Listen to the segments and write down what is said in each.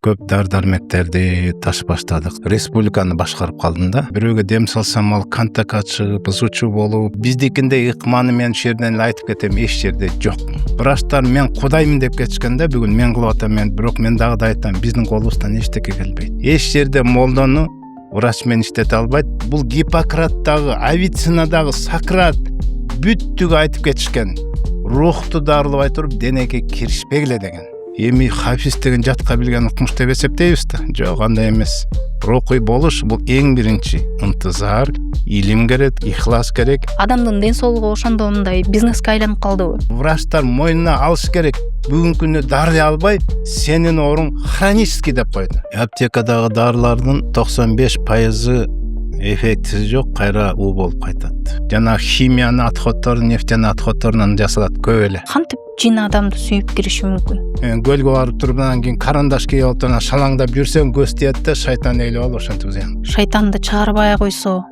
көп дар-дармектерди ташып баштадык. Республиканы башкарып калдым да. Бирөөгө дем салсам ал контакт ачып, бузуучу болуп, биздикинде ыкманы мен жерден айтып кетем, эч жерде жок. Врачтар мен кудаймын деп кетишкенде бүгүн мен кылып атам, бирок мен дагы да айтам, биздин колубуздан эчтеке келбейт. Эч жерде молдону врач мен иштете албайт. Бул Гиппократтагы, Авиценнадагы, Сократ бүттүгү айтып кетишкен. Рухту дарылабай туруп денеге киришпегиле деген. Эми хафиз деген жатка билген укмуш деп эсептейбиз да. Жок, андай эмес. Рухуй болуш бул эң биринчи. Интизар, илим керек, ихлас керек. Адамдын ден соолугу ошондо мындай бизнеске айланып калдыбы? Врачтар мойнуна алыш керек. Бүгүнкү күнү дарый албай, сенин оруң хронический деп койду. Аптекадагы дарылардын 95% эффектиси жок, кайра уу болуп кайтат. Жана химияны отходдор, нефтяны отходдорунан жасалат көп эле. Кантип жин адамды сүйүп кириши мүмкүн? Көлгө барып туруп анан кийин карандаш кийип алып анан шалаңдап жүрсөң көз тиет да, шайтан ээлеп алып ошентип зыян. Шайтанды чыгарбай койсо,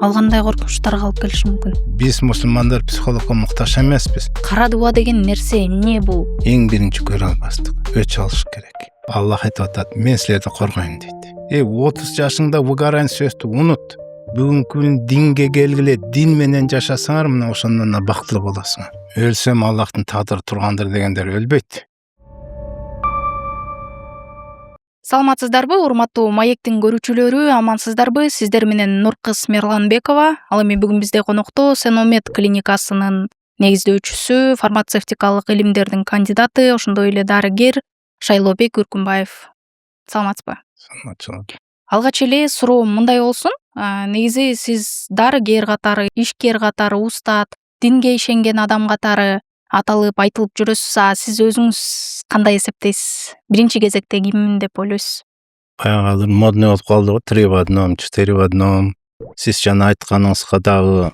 ал кандай коркунучтарга алып келиши мүмкүн? Биз мусулмандар психологко муктаж эмеспиз. Кара дуба деген нерсе эмне бул? Эң биринчи көрө албастык, өч алыш керек. Аллах айтып атат, мен силерди коргойм дейт. 30 жашыңда выгорание сөздү унут. Бүгүнкү күн динге келгиле, дин менен жашасаңар, мына ошондон бактылуу болосуңар. Өлсөм Аллахтын тагдыры тургандыр дегендер өлбөйт. Саламатсыздарбы, урматтуу Маектин көрүүчүлөрү, амансыздарбы? Сиздер менен Нуркыз Мерланбекова. Ал эми бүгүн бизде конокто Сеномед клиникасынын негиздөөчүсү, фармацевтикалык илимдердин кандидаты, ошондой эле дарыгер Шайлообек Үркүнбаев. Саламатсызбы? Саламатчылык. Алгач эле суроо мындай болсун. Негизи сиз дарыгер катары, ишкер катары, устат, динге ишенген адам катары аталып айтылып жүрөсүз. Сиз өзүңүз кандай эсептейсиз? Биринчи кезекте киммин деп ойлойсуз? Баягы модный болуп калды го, 3 в 1, 4 в 1. Сиз жана айтканыңызга дагы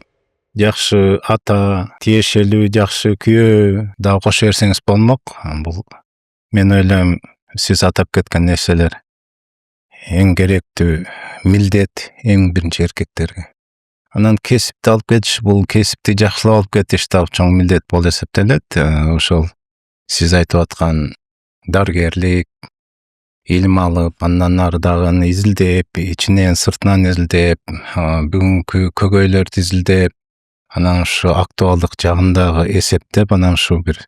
жакшы ата, тиешелүү жакшы күйөө дагы кошо берсеңиз болмок. Бул мен ойлойм, сиз атап кеткен нерселер эң керектүү милдет эң биринчи эркектерге. Анан кесипти алып кетиш, бул кесипти жакшылап алып кетиш дагы чоң милдет болуп эсептелет. Ошол сиз айтып аткан дарыгерлик, илим алып, андан ары дагы изилдеп, ичинен сыртынан изилдеп, бүгүнкү көйгөйлөрдү изилдеп, анан ушу актуалдык жагындагы эсептеп, анан ушу бир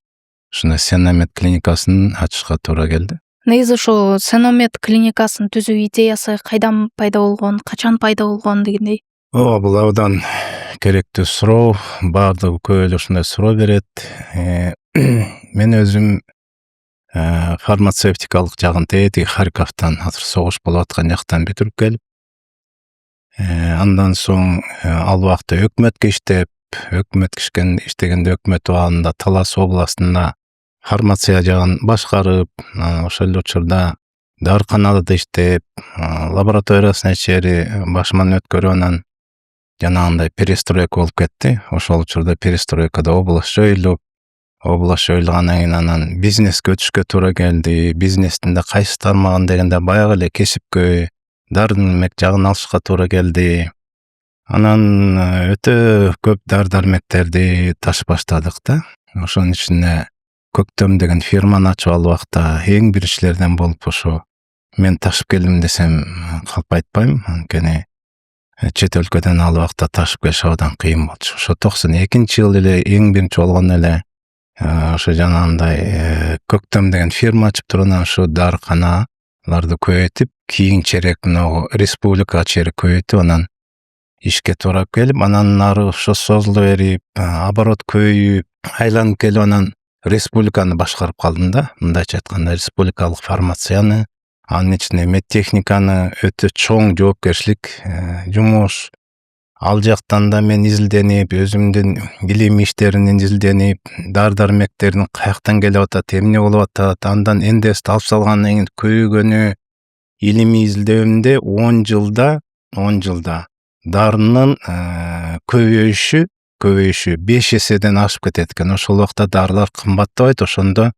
ушундай Сеномед клиникасын ачышка туура келди. Негизи ошо Сеномед клиникасын түзүү идеясы кайдан пайда болгон, качан пайда болгон дегендей? Бул абдан керектүү суроо. Баардыгы көп эле ушундай суроо берет. Мен өзүм фармацевтикалык жагын тээти Харьковтан, азыр согуш болуп аткан жактан бүтүрүп келип, андан соң ал убакта өкмөткө иштеп, иштегенде өкмөт абалында Талас областында фармация жагын башкарып, ошол эле учурда дарыканада иштеп, лабораториясына ичери башыман өткөрүп, анан жанагындай перестройка болуп кетти. Ошол учурда перестройкада область жоюлуп, жоюлгандан кийин анан бизнеске өтүшкө туура келди. Бизнестин да кайсы тармагын дегенде баягы эле кесипкөй дары-дармек жагын алышка туура келди. Анан өтө көп дары-дармектерди ташып баштадык да. Ошонун ичинде Көктөм деген фирманы ачып ал убакта эң биринчилерден болуп ошо мен ташып келдим десем калп айтпайм. Анткени чет өлкөдөн ал убакта ташып келиш абдан кыйын болчу. Ошо 92-жыл эле эң биринчи болгон эле ошо жанагындай Көктөм деген фирма ачып туруп, анан ошо дарыканаларды көбөйтүп, кийинчерээк мына республикага чейин көбөйтүп, анан ишке туурап келип, анан ары ошо созулу берип, оборот көбөйүп, айланып келип, анан республиканы башкарып калдым да. Мындайча айтканда, республикалык фармацияны, анын ичинде медтехниканы, өтө чоң жоопкерчилик жумуш. Ал жактан да мен изилденип, өзүмдүн илим иштеринен изилденип, дары-дармектердин каяктан келип атат, эмне болуп атат, андан эндест алып салгандан кийин көбөйгөнү, илимий изилдөөмдө 10 жылда дарынын көбөйүшү 5 эседен ашып кетет экен. Ошол убакта дарылар кымбаттабайт, ошондо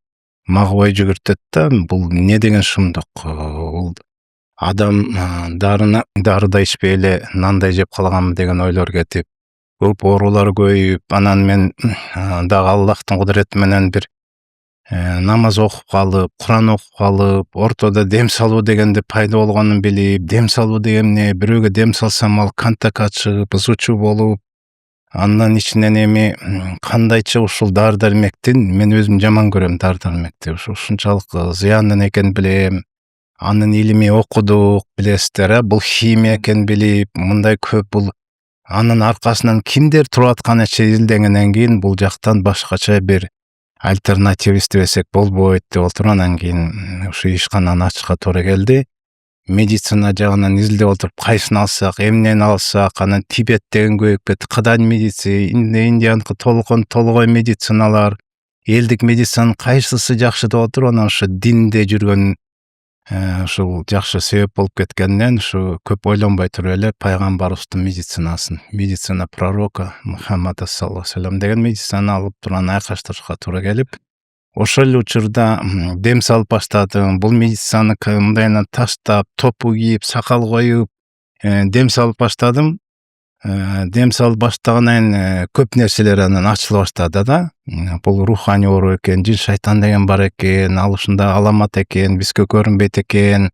мага ой жүгүртөт да, бул эмне деген шумдук? Бул адам дарыда ичпей эле нандай жеп калганбы деген ойлор кетип, көп оорулар көбөйүп, анан мен дагы Аллахтын кудурети менен бир намаз окуп калып, Куран окуп калып, ортодо дем салуу дегенди пайда болгонун билип, дем салуу деген эмне, бирөөгө дем салсам ал контакт чыгып, ызучу болуп, андан ичинен эми кандайча ушул дары дармектин мен өзүм жаман көрөм дары дармекти. Ушунчалык зыяндуу экенин билем. Анын илими окудук, билесиздер, бул химия экенин билип, мындай көп бул анын аркасынан кимдер туруп атканын изилдегенден кийин бул жактан башкача бир альтернатива издебесек болбойт деп отуруп анан кийин ушу ишкананы ачышка туура келди. Медицина жагынан изилдеп отуруп кайсын алсак, эмнени алсак, анан Тибет деген көбөйүп кетти, кыдан медицина, Индияныкы толгой медициналар, элдик медицинанын кайсысы жакшы деп отуруп анан ошо динде жүргөн ушул жакшы себеп болуп кеткенден ушу көп ойлонбой туруп эле пайгамбарыбыздын медицинасын, медицина пророка Мухаммада саллаллаху алейхи вассалам деген медицинаны алып туруп анан айкаштырышка туура келип, ошол эле учурда дем салып баштадым. Бул медицинаны мындайынан таштап, топу кийип, сакал коюп, дем салып баштадым. Дем салып баштагандан кийин көп нерселер анан ачыла баштады да. Бул руханий оору экен, жин шайтан деген бар экен, ал ушундай аламат экен, бизге көрүнбөйт экен.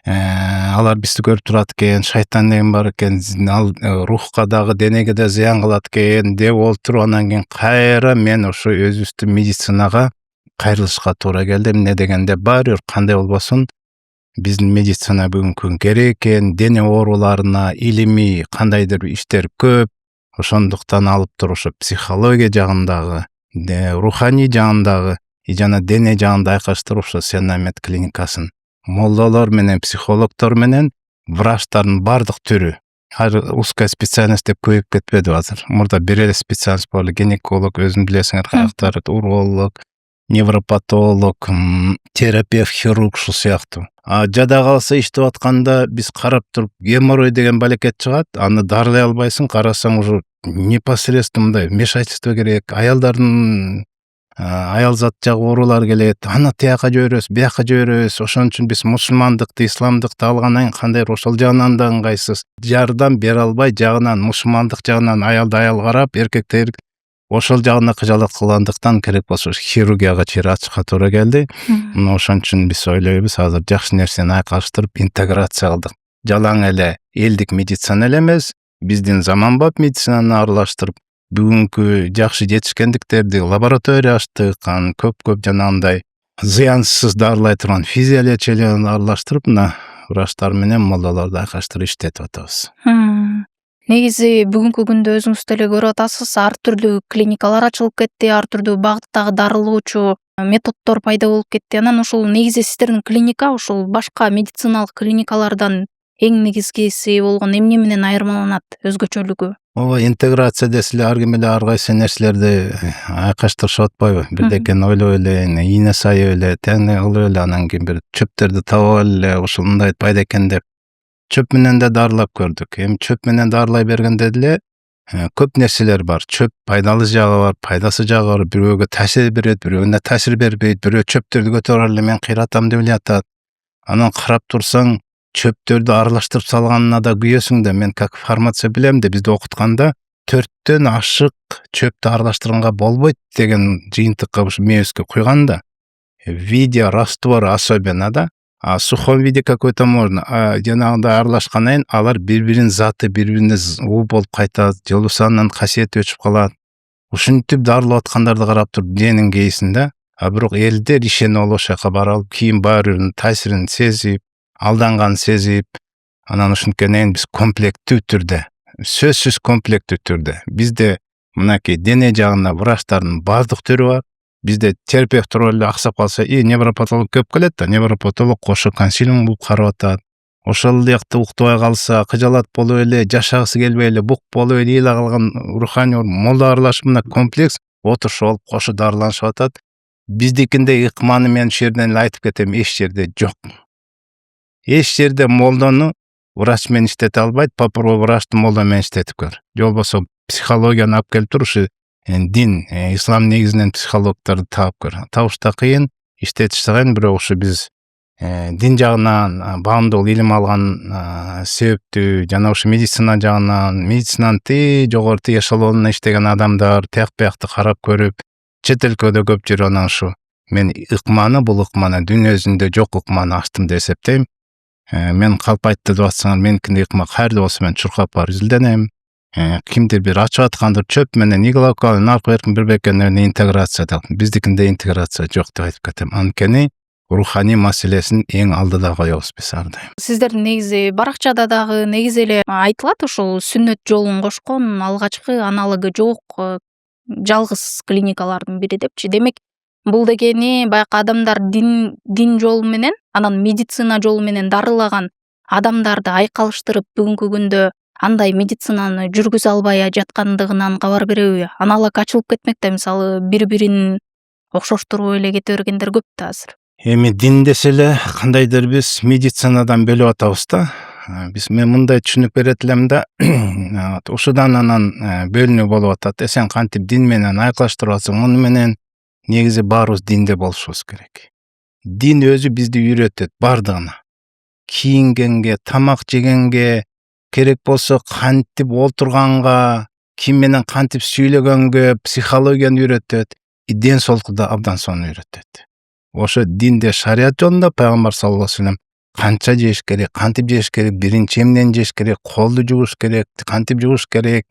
Алар бизди көрүп турат экен, шайтан деген бар экен, ал рухка дагы денеге да зыян кылат экен деп отуруп анан кийин кайра мен ошо өзүбүздүн медицинага кайрылышка туура келди. Эмне дегенде баары бир кандай болбосун биздин медицина бүгүнкү күн керек экен, дене ооруларына илимий кандайдыр иштер көп. Ошондуктан алып туруп ошо психология жагындагы, руханий жагындагы жана дене жагында айкаштырып ошо Сеномед клиникасын молдолор менен, психологдор менен врачтардын бардык түрү, узкая специальность деп көбөйүп кетпеди азыр. Мурда бир эле специальность бар, гинеколог, өзүң билесиңер каяктар, уролог, невропатолог, терапевт, хирург ушул сыяктуу. Жада калса иштеп атканда биз карап туруп геморрой деген балекет чыгат, аны дарылай албайсың, карасаң уже непосредственно мындай вмешательство керек, аялдардын аял зат жагы оорулар келет, аны тияка жиберебиз, бияка жиберебиз. Ошон үчүн биз мусулмандыкты, исламдыкты алгандан кийин кандайдыр ошол жагынан да ыңгайсыз жардам бере албай, жагынан мусулмандык жагынан аялды аял карап, эркектер ошол жагына кыжалат кылгандыктан керек болсо хирургияга чейин ачышка туура келди. Мына ошон үчүн биз ойлойбуз, азыр жакшы нерсени айкаштырып интеграция кылдык. Жалаң эле элдик медицина эле эмес, биздин заманбап медицинаны аралаштырып, бүгүнкү жакшы жетишкендиктерди лаборатория ачтык, анан көп жанагындай зыянсыз дарылай турган физиолечениени аралаштырып, мына врачтар менен молдолорду айкаштырып иштетип атабыз. Негизи бүгүнкү күндө өзүңүз деле көрүп атасыз, ар түрдүү клиникалар ачылып кетти, ар түрдүү багыттагы дарылоочу методдор пайда болуп кетти. Анан ушул негизи сиздердин клиника ушул башка медициналык клиникалардан эң негизгиси болгон эмне менен айырмаланат, өзгөчөлүгү? Ооба, интеграция десиле ар ким эле ар кайсы нерселерди айкаштырышып атпайбы? Бирдекени ойлоп эле, ийне сайып эле, теңдей кылып эле, анан кийин бир чөптөрдү таап эле, ушул мындай пайда экен деп чөп менен да дарылап көрдүк. Эми чөп менен дарылай бергенде деле көп нерселер бар. Чөп пайдалы жагы бар, пайдасыз жагы бар. Бирөөгө таасир берет, бирөөгө таасир бербейт. Бирөө чөптөрдү көтөрүп эле мен кыйратам деп эле атат. Анан карап турсаң, чөптөрдү аралаштырып салганына да күйөсүң да. Мен как фармация билем да, бизди окутканда 4төн ашык чөптү аралаштырганга болбойт деген жыйынтыкка ушу мээбизге куйган да. Виде раствор особенно да. А в сухом виде какой-то можно. Жанагындай аралашкандан кийин алар бири-биринин заты, бири-бирине уу болуп кайтат, жылуусанын касиети өчүп калат. Ушинтип дарылап аткандарды карап туруп денин кейсин да. Бирок элдер ишенип алып ошол жака барып, кийин баары биринин таасирин сезип, алданганын сезип, анан ушинткенен биз комплектүү түрдө, сөзсүз комплектүү түрдө. Бизде мынакей дене жагында врачтардын баардык түрү бар. Бизде терапевт ролу аксап калса, невропатолог көп келет да, невропатолог кошо консилиум болуп карап атат. Ошол ыякты уктабай калса, кыжалат болуп эле, жашагысы келбей эле, бук болуп эле, ыйла калган руханий молда аралашып, мына комплекс отурушуп алып кошо дарыланышып атат. Биздикинде ыкманы мен ушул жерден эле айтып кетем, эч жерде жок. Эч жерде молдону врач менен иштете албайт, попробуй врачты молда менен иштетип көр. Же болбосо психологияны алып келип туруп ушу дин, ислам негизинен психологдорду таап көр. Табышта кыйын, иштетиш кыйын, бирок ушу биз дин жагынан баамдуу илим алган себептүү, жана ушу медицина жагынан, медицинанын жогору эшелонуна иштеген адамдар тияк биякты карап көрүп, чет өлкөдө көп жүрүп, анан ушу мен бул ыкманы дүйнөсүндө жок ыкманы ачтым деп эсептейм. Мен калп айтты деп атсаңар, меникине ыкма кайерде болсо мен чуркап барып изилденем. Кимдир бир ачып аткандыр чөп менен иглокалын аркы эркин бир бекенерин интеграция деп. Биздикинде интеграция жок деп айтып кетем. Анткени руханий маселесин эң алдыда коебуз биз ар дайым. Сиздердин негизи баракчада дагы негизи эле айтылат, ушул сүннөт жолун кошкон алгачкы аналогу жок жалгыз клиникалардын бири депчи. Демек, бул дегени баягы адамдар дин жолу менен, анан медицина жолу менен дарылаган адамдарды айкалыштырып бүгүнкү күндө андай медицинаны жүргүзө албай жаткандыгынан кабар береби? Аналог ачылып кетмек да, мисалы бири-бирин окшоштуруп эле кете бергендер көп да азыр. Эми дин десе эле кандайдыр биз медицинадан бөлүп атабыз да. Мен мындай түшүнүп берет элем да, ушудан анан бөлүнүү болуп атат. Сен кантип дин менен айкалыштырып атсаң, муну менен негизи баарыбыз динде болушубуз керек. Дин өзү бизди үйрөтөт бардыгына. Кийингенге, тамак жегенге, керек болсо кантип олтурганга, ким менен кантип сүйлөгөнгө психологияны үйрөтөт, ден соолукту да абдан сонун үйрөтөт. Ошо динде шарият жолунда пайгамбар саллаллаху алейхи вассалам канча жеш керек, кантип жеш керек, биринчи эмнени жеш керек, колду жууш керек, кантип жууш керек,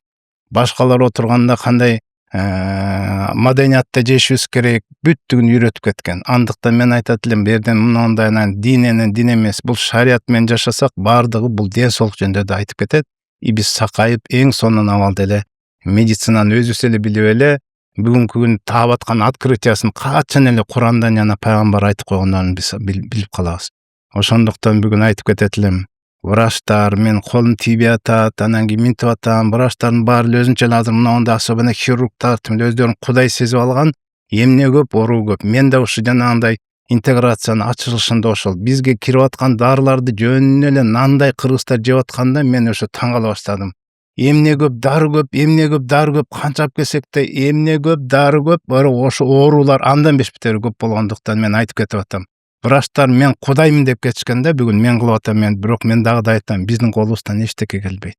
башкалар отурганда кандай маданиятта жешибиз керек, бүттүгүн үйрөтүп кеткен. Андыктан мен айтат элем, берден мындай дин эмес, бул шарият менен жашасак, бардыгы бул ден соолук жөнүндө да айтып кетет. Биз сакайып, эң сонун абалда эле медицинаны өзүбүз эле билип эле, бүгүнкү күн таап аткан открытиясын качан эле Курандан жана пайгамбар айтып койгондорун биз билип калабыз. Ошондуктан бүгүн айтып кетет элем, врачтар, мен колум тийбей атат, анан кийин минтип атам, врачтардын баары эле өзүнчө азыр мындай особенно хирургтар өздөрүн кудай сезип алган, эмне көп, оору көп. Мен да ушу жанагындай интеграциянын ачылышында ошол бизге кирип аткан дарыларды жөн эле нандай кыргыздар жеп атканда мен ошо таң кала баштадым. Эмне көп, дары көп, канчап келсек да эмне көп, дары көп, ошо оорулар андан бешбетери көп болгондуктан мен айтып кетип атам. Врачтар мен кудаймын деп кетишкенде бүгүн мен кылып атам, бирок мен дагы да айтам, биздин колубуздан эчтеке келбейт.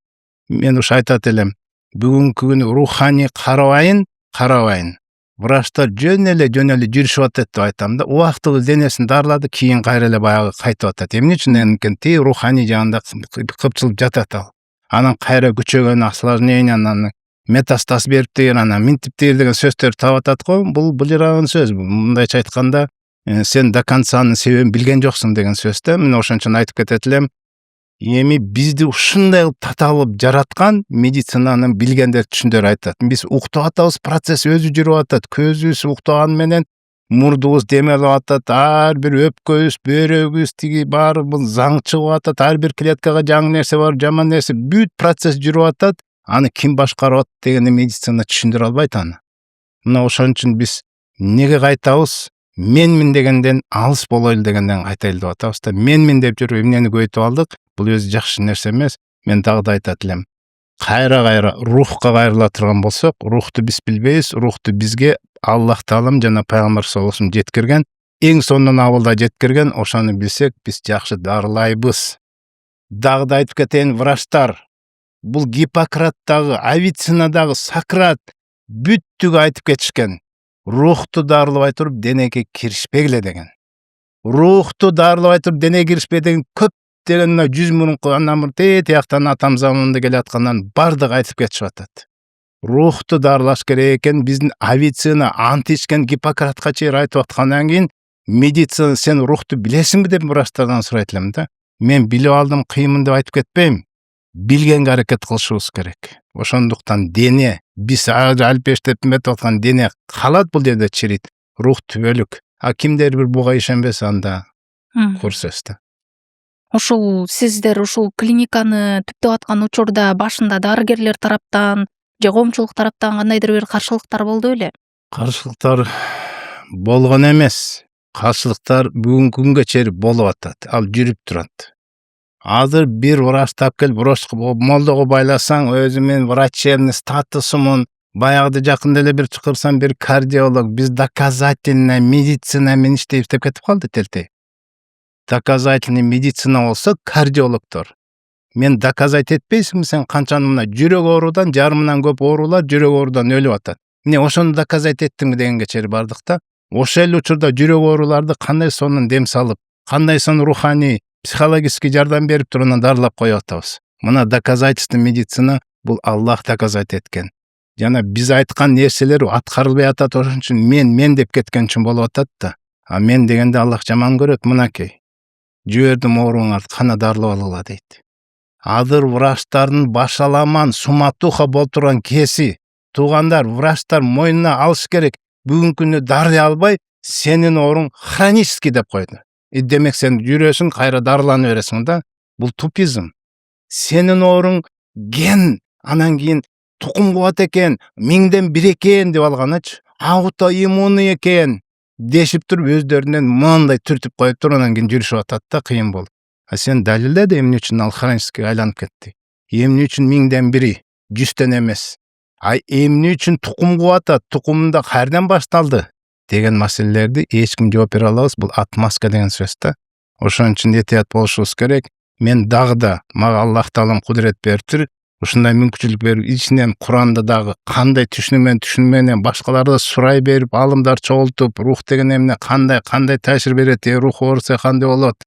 Мен ушу айтат элем, бүгүнкү күнү руханий карабайын. Врачтар жөн эле жүрүшүп атат деп айтам да. Убактылуу денесин дарылады, кийин кайра эле баягы кайтып атат. Эмне үчүн? Анткени руханий жагында кыпчылып жатат ал. Анан кайра күчөгөн осложнение, анан метастаз берип деген, анан минтип деген сөздөр таап атат го. Бул былжыраган сөз. Мындайча айтканда, сен до концанын себебин билген жоксуң деген сөз да. Мен ошон үчүн айтып кетет элем, эми бизди ушундай кылып таталып жараткан медицинаны билгендер түшүндөр айтат. Биз уктап атабыз, процесс өзү жүрүп атат. Көзүбүз уктаган менен мурдубуз демелеп атат, ар бир өпкөбүз, бөйрөгүбүз тиги баары бул заң чыгып атат, ар бир клеткага жаңы нерсе бар, жаман нерсе, бүт процесс жүрүп атат. Аны ким башкарып атат дегенди медицина түшүндүрө албайт аны. Мына ошон үчүн биз неге кайтабыз? Менмин дегенден алыс болойлу дегенден кайтайлы деп атабыз да. Менмин деп жүрүп эмнени көбөйтүп алдык? Бул өзү жакшы нерсе эмес. Мен дагы да айтат элем. Кайра рухка кайрыла турган болсок, рухту биз билбейбиз, рухту бизге Аллах Таалам жана пайгамбар саллаллаху алейхи вассалам жеткирген, эң сонун абалда жеткирген, ошону билсек, биз жакшы дарылайбыз. Дагы да айтып кетейин, врачтар, бул Гиппократтагы, Авиценнадагы, Сократ бүттүгү айтып кетишкен. Рухту дарылабай туруп денеге киришпегиле деген. Рухту дарылабай туруп денеге киришпе деген көп деген 100 мурунку анан тияктан атам заманында келе аткандан бардыгы айтып кетишип атат. Рухту дарылаш керек экен. Биздин Авиценна ант ичкен Гиппократка чейин айтып аткандан кийин медицина сен рухту билесиңби деп врачтардан сурайт элем да. Мен билип алдым, кыймын деп айтып кетпейм. Билгенге аракет кылышыбыз керек. Ошондуктан дене биз алпештеп метип аткан дене калат бул жерде чирийт. Рух түбөлүк. А кимдер бир буга ишенбесе анда кур сөз да. Ушул сиздер ушул клиниканы түптөп аткан учурда башында дарыгерлер тараптан же коомчулук тараптан кандайдыр бир каршылыктар болду беле? Каршылыктар болгон эмес. Каршылыктар бүгүнкү күнгө чейин болуп атат. Ал жүрүп турат. Азыр бир врач тап келип, молдого байласаң, өзү мен врачебный статусумун, баягыда жакында эле бир чакырсам, бир кардиолог, биз доказательная медицина менен иштейбиз деп кетип калды телтей. Доказательный медицина болсо кардиологдор. Мен доказать этпейсиңби сен канчаны мына жүрөк оорудан жарымынан көп оорулар жүрөк оорудан өлүп атат. Эмне ошону доказать эттиңби дегенге чейин бардык да. ошол эле учурда жүрөк ооруларды кандай сонун дем салып, кандай сонун руханий, психологический жардам берип туруп анан дарылап коюп атабыз. Мына доказательство медицина бул Аллах доказать эткен. Жана биз айткан нерселер аткарылбай атат, ошон үчүн мен деп кеткен үчүн болуп атат да. А мен дегенде Аллах жаман көрөт, мынакей. Жибердим ооруңарды кана дарылап алгыла дейт. Азыр врачтардын башаламан суматуха болуп турган кеси, туугандар, врачтар мойнуна алыш керек. Бүгүнкү күнү дарылай албай, сенин ооруң хронический деп койду. Демек сен жүрөсүң, кайра дарыланып бересиң да. Бул тупизм. Сенин ооруң ген, анан кийин тукум кубат экен, 1000ден 1 экен деп алганычы, аутоиммунный экен дешип туруп өздөрүнөн мындай түртүп коюп туруп анан кийин жүрүшүп атат да, кыйын болуп. А сен далилдеди эмне үчүн ал хронический айланып кетти? Эмне үчүн 1000ден 1, 100тен эмес? Эмне үчүн тукум кубатат? Тукумда кайерден башталды? Деген маселелерди эч ким жооп бере алабыз. Бул отмазка деген сөз да. Ошон үчүн этият болушубуз керек. Мен дагы да мага Аллах таалам кудурет бериптир. Ушундай мүмкүнчүлүк берип, ичинен Куранда дагы кандай түшүнүк башкаларды сурай берип, алымдар чогултуп, рух деген эмне, кандай таасир берет, рух ооруса кандай болот?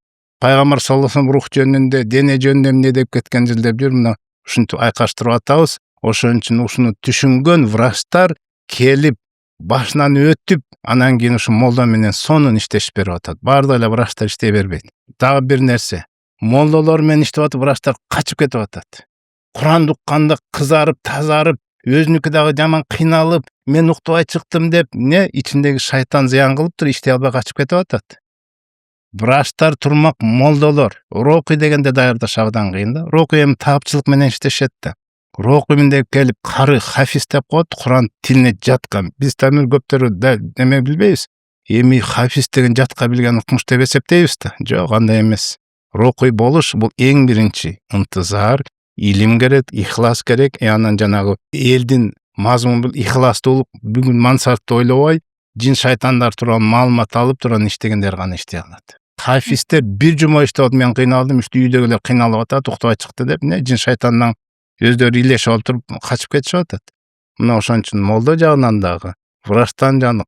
Пайгамбар саллаллаху алейхи рух жөнүндө, дене жөнүндө эмне деп кеткен жылдеп жүр, мына ушинтип айкаштырып атабыз. Ошон үчүн ушуну түшүнгөн врачтар келип, башынан өтүп, анан кийин ушу молдо менен сонун иштешип берип атат. Баардык эле врачтар иштей бербейт. Дагы бир нерсе, молдолор менен иштеп атып, врачтар качып кетип атат. Куран укканда кызарып, тазарып, өзүнүкү дагы жаман кыйналып, мен уктубай чыктым деп, ичиндеги шайтан зыян кылыптыр, иштей албай качып кетип атат. Врачтар турмак, молдолор, рокуй дегенде даярдаш абдан кыйын да. Рокуй эми таапчылык менен иштешет да. Рокуймун деп келип, кары хафиз деп коет, Куран тилине жаткан. Биз тамир көптөрү неме билбейбиз. Эми хафиз деген жатка билген укмуш деп эсептейбиз да. Жок, андай эмес. Рокуй болуш бул эң биринчи ынтызар, илим керек, ихлас керек, анан жанагы элдин мазмуну ихластуулук, бүгүн мансартты ойлобой, жин шайтандар турган маалымат алып турган иштегендер гана иштей алат. Хафиздер бир жума иштеп, мен кыйналдым, үйдөгүлөр кыйналып атат, уктубай чыкты деп, жин шайтандан өздөрү илешип алып туруп качып кетишип атат. Мына ошон үчүн молдо жагынан дагы, врачтан жагынан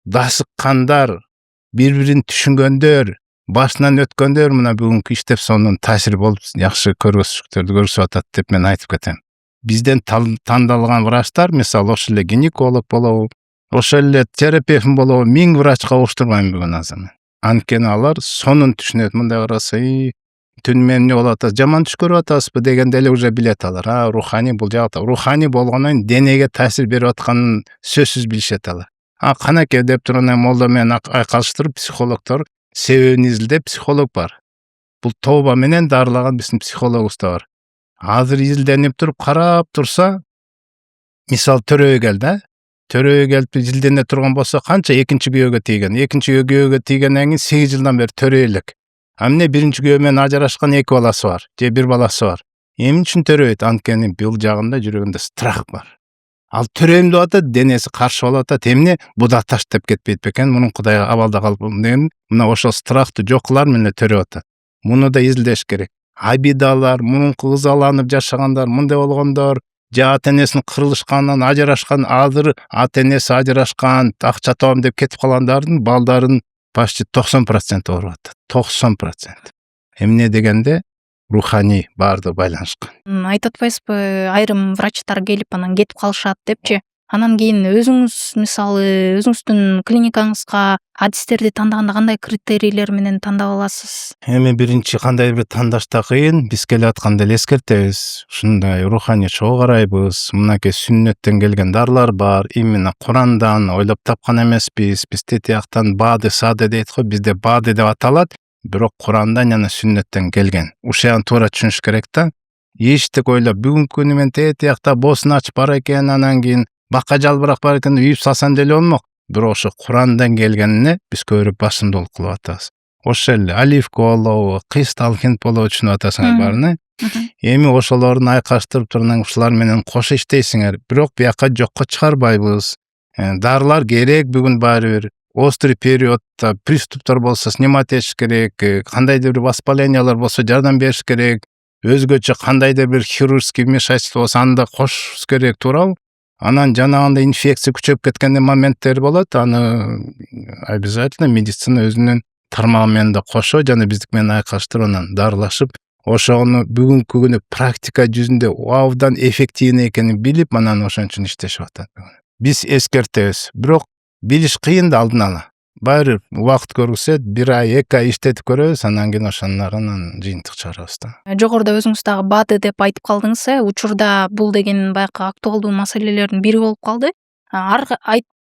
дасыккандар, бири-бирин түшүнгөндөр, башынан өткөндөр мына бүгүнкү иштеп сонун таасир болуп жакшы көргөзүштөрдү көрүшүп атат деп мен айтып кетем. Бизден тандалган врачтар, мисалы ошол эле гинеколог болобу, ошол эле терапевт болобу, 1000 врачка оштурбайм бүгүн азыр. Анткени алар сонун түшүнөт. Мындай караса, түн менен эмне болуп атат, жаман түш көрүп атасызбы дегенде эле уже билет алар. Руханий бул жакта. Руханий болгондон денеге таасир берип атканын сөзсүз билишет алар. Канаке деп турган молдо менен айкалыштырып, психологдор себебин изилдеп, психолог бар. Бул тооба менен дарылаган биздин психологубуз да бар. Азыр изилденип туруп карап турса, мисал төрөбү кел да. Төрөбү келип изилдене турган болсо, канча экинчи күйөөгө тийген. Экинчи күйөөгө тийгенден кийин 8 жылдан бери төрөй элек. Эмне биринчи күйөө менен ажырашкан 2 баласы бар, же 1 баласы бар. Эмне үчүн төрөйт? Анткени бул жагында жүрөгүндө страх бар. Ал төрөйм деп атат, денеси каршы болуп атат. Эмне буда таштап кетпейт бекен, мунун Кудайга абалда калып деген, мына ошол страхты жок кылар менен төрөп атат. Муну да изилдеш керек. Абидалар, мунунку ызаланып жашагандар, мындай болгондор, же ата-энесинин кырылышканынан ажырашкан, азыр ата-энеси ажырашкан, акча табам деп кетип калгандардын балдарын почти 90% ооруп атат. 90%. Эмне дегенде руханий баардыгы байланышкан. Айтып атпайсызбы, айрым врачтар келип анан кетип калышат депчи. Анан кийин өзүңүз мисалы өзүңүздүн клиникаңызга адистерди тандаганда кандай критерийлер менен тандап аласыз? Эми биринчи кандай бир тандашта кыйын, биз келе атканда эле эскертебиз. Ушундай руханий чогуу карайбыз. Мынакей сүннөттөн келген дарлар бар. Именно Курандан ойлоп тапкан эмеспиз. Биз тетияктан баады саады дейт го, бизде баады деп аталат. Бирок Курандан жана сүннөттөн келген. Ушуган туура түшүнүш керек да. Эчтек ойлоп, бүгүнкү күнү мен тетиякта боосун ачып бар экен, анан кийин бакка жалбырак бар экен, үйүп салсам деле болмок. Бирок ошо Курандан келгенине биз көбүрөөк басымдуулук кылып атабыз. Ошол эле оливка болобу, кристалл хинт болобу түшүнүп атасыңар баарына. Эми ошолордун айкаштырып турган ушулар менен кошо иштейсиңер. Бирок бияка жокко чыгарбайбыз. Дарылар керек бүгүн баары бир. Острый периодда приступтар болсо снимать этиш керек, кандайдыр бир воспалениялар болсо жардам бериш керек, өзгөчө кандайдыр бир хирургический вмешательство болсо анда кошуш керек, туурабы? Анан жанагындай инфекция күчөп кеткен моменттер болот. Аны обязательно медицина өзүнүн тармагы менен да кошо жана биздик менен айкаштырып анан дарылашып, ошону бүгүнкү күнү практика жүзүндө абдан эффективный экенин билип, анан ошон үчүн иштешип атат. Биз эскертебиз, бирок билиш кыйын да алдын ала. Баары убакыт көргүзсөт, 1 ай, 2 ай иштетип көрөбүз, анан кийин ошонун жыйынтык чыгарабыз да. Жогоруда өзүңүз дагы БАДы деп айтып калдыңыз. Учурда бул деген байкы актуалдуу маселелердин бири болуп калды.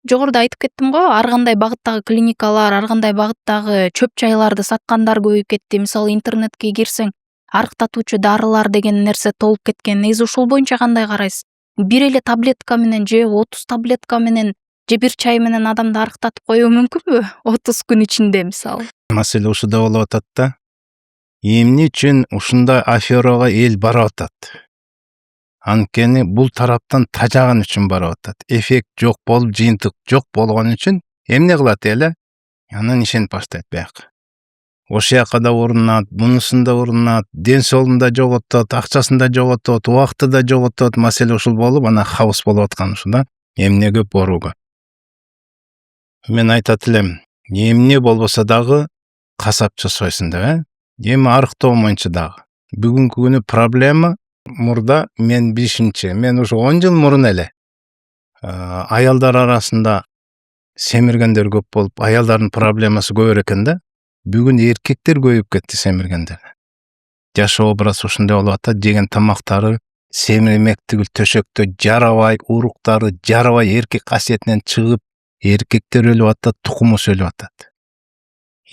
Жогоруда айтып кеттим го, ар кандай багыттагы клиникалар, ар кандай багыттагы чөп чайларды саткандар көбөйүп кетти. Мисалы интернетке кирсең, арыктатуучу дарылар деген нерсе толуп кеткен. Негизи ушул боюнча кандай карайсыз? Бир эле таблетка менен же 30 таблетка менен же бир чай менен адамды арыктатып коюу мүмкүнбү? 30 күн ичинде мисалы. Маселе ушуда болуп атат да. Эмне үчүн ушундай аферага эл барып атат? Анткени бул тараптан тажаган үчүн барып атат. Эффект жок болуп, жыйынтык жок болгон үчүн эмне кылат эле? Анан ишенип баштайт бияк. Ошол жака да урунат, мунусунда урунат, ден соолугунда жоготот, акчасын да жоготот, убакыты да жоготот. Маселе ушул болуп, анан хаос болуп аткан ушунда. Эмне көп, оору көп. Мен айтат элем, эмне болбосо дагы касапчы сойсун деп, эми арыктоо боюнча дагы. Бүгүнкү күнү проблема мурда мен билишимче, мен ушу 10 жыл мурун эле аялдар арасында семиргендер көп болуп, аялдардын проблемасы көбүрөөк экен да. Бүгүн эркектер көбөйүп кетти семиргендер. Жашоо образ ушундай болуп атат, жеген тамактары семирмек тигил төшөктө жарабай, уруктары жарабай, эркек касиетинен чыгып, эркектер өлүп атат, тукуму өлүп атат.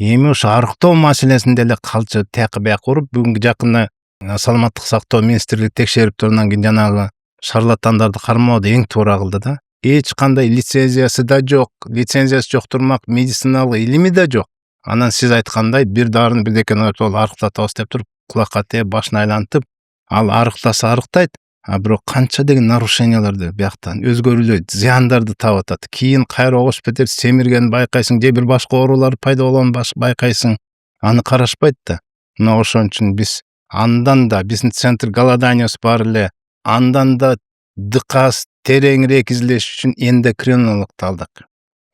Эми ушу арыктоо маселесинде эле калчы тияка бияка уруп, бүгүнкү жакында саламаттык сактоо министрлиги текшерип тургандан кийин жанагы шарлатандарды кармоодо эң туура кылды да. Эч кандай лицензиясы да жок, лицензиясы жок турмак, медициналык илими да жок. Анан сиз айткандай бир дарыны бирдекени арыктатабыз деп туруп, кулакка тээп, башын айлантып, ал арыктаса арыктайт, а бирок канча деген нарушенияларды бияктан өзгөрүүлөр, зыяндарды таап атат. Кийин кайра госпиталь семирген байкайсың, же бир башка оорулар пайда болгонун байкайсың. Аны карашпайт да. Мына ошон үчүн биз андан да биздин центр голоданиябыз бар эле, андан да дыкас тереңирээк изилдеш үчүн эндокринологду алдык.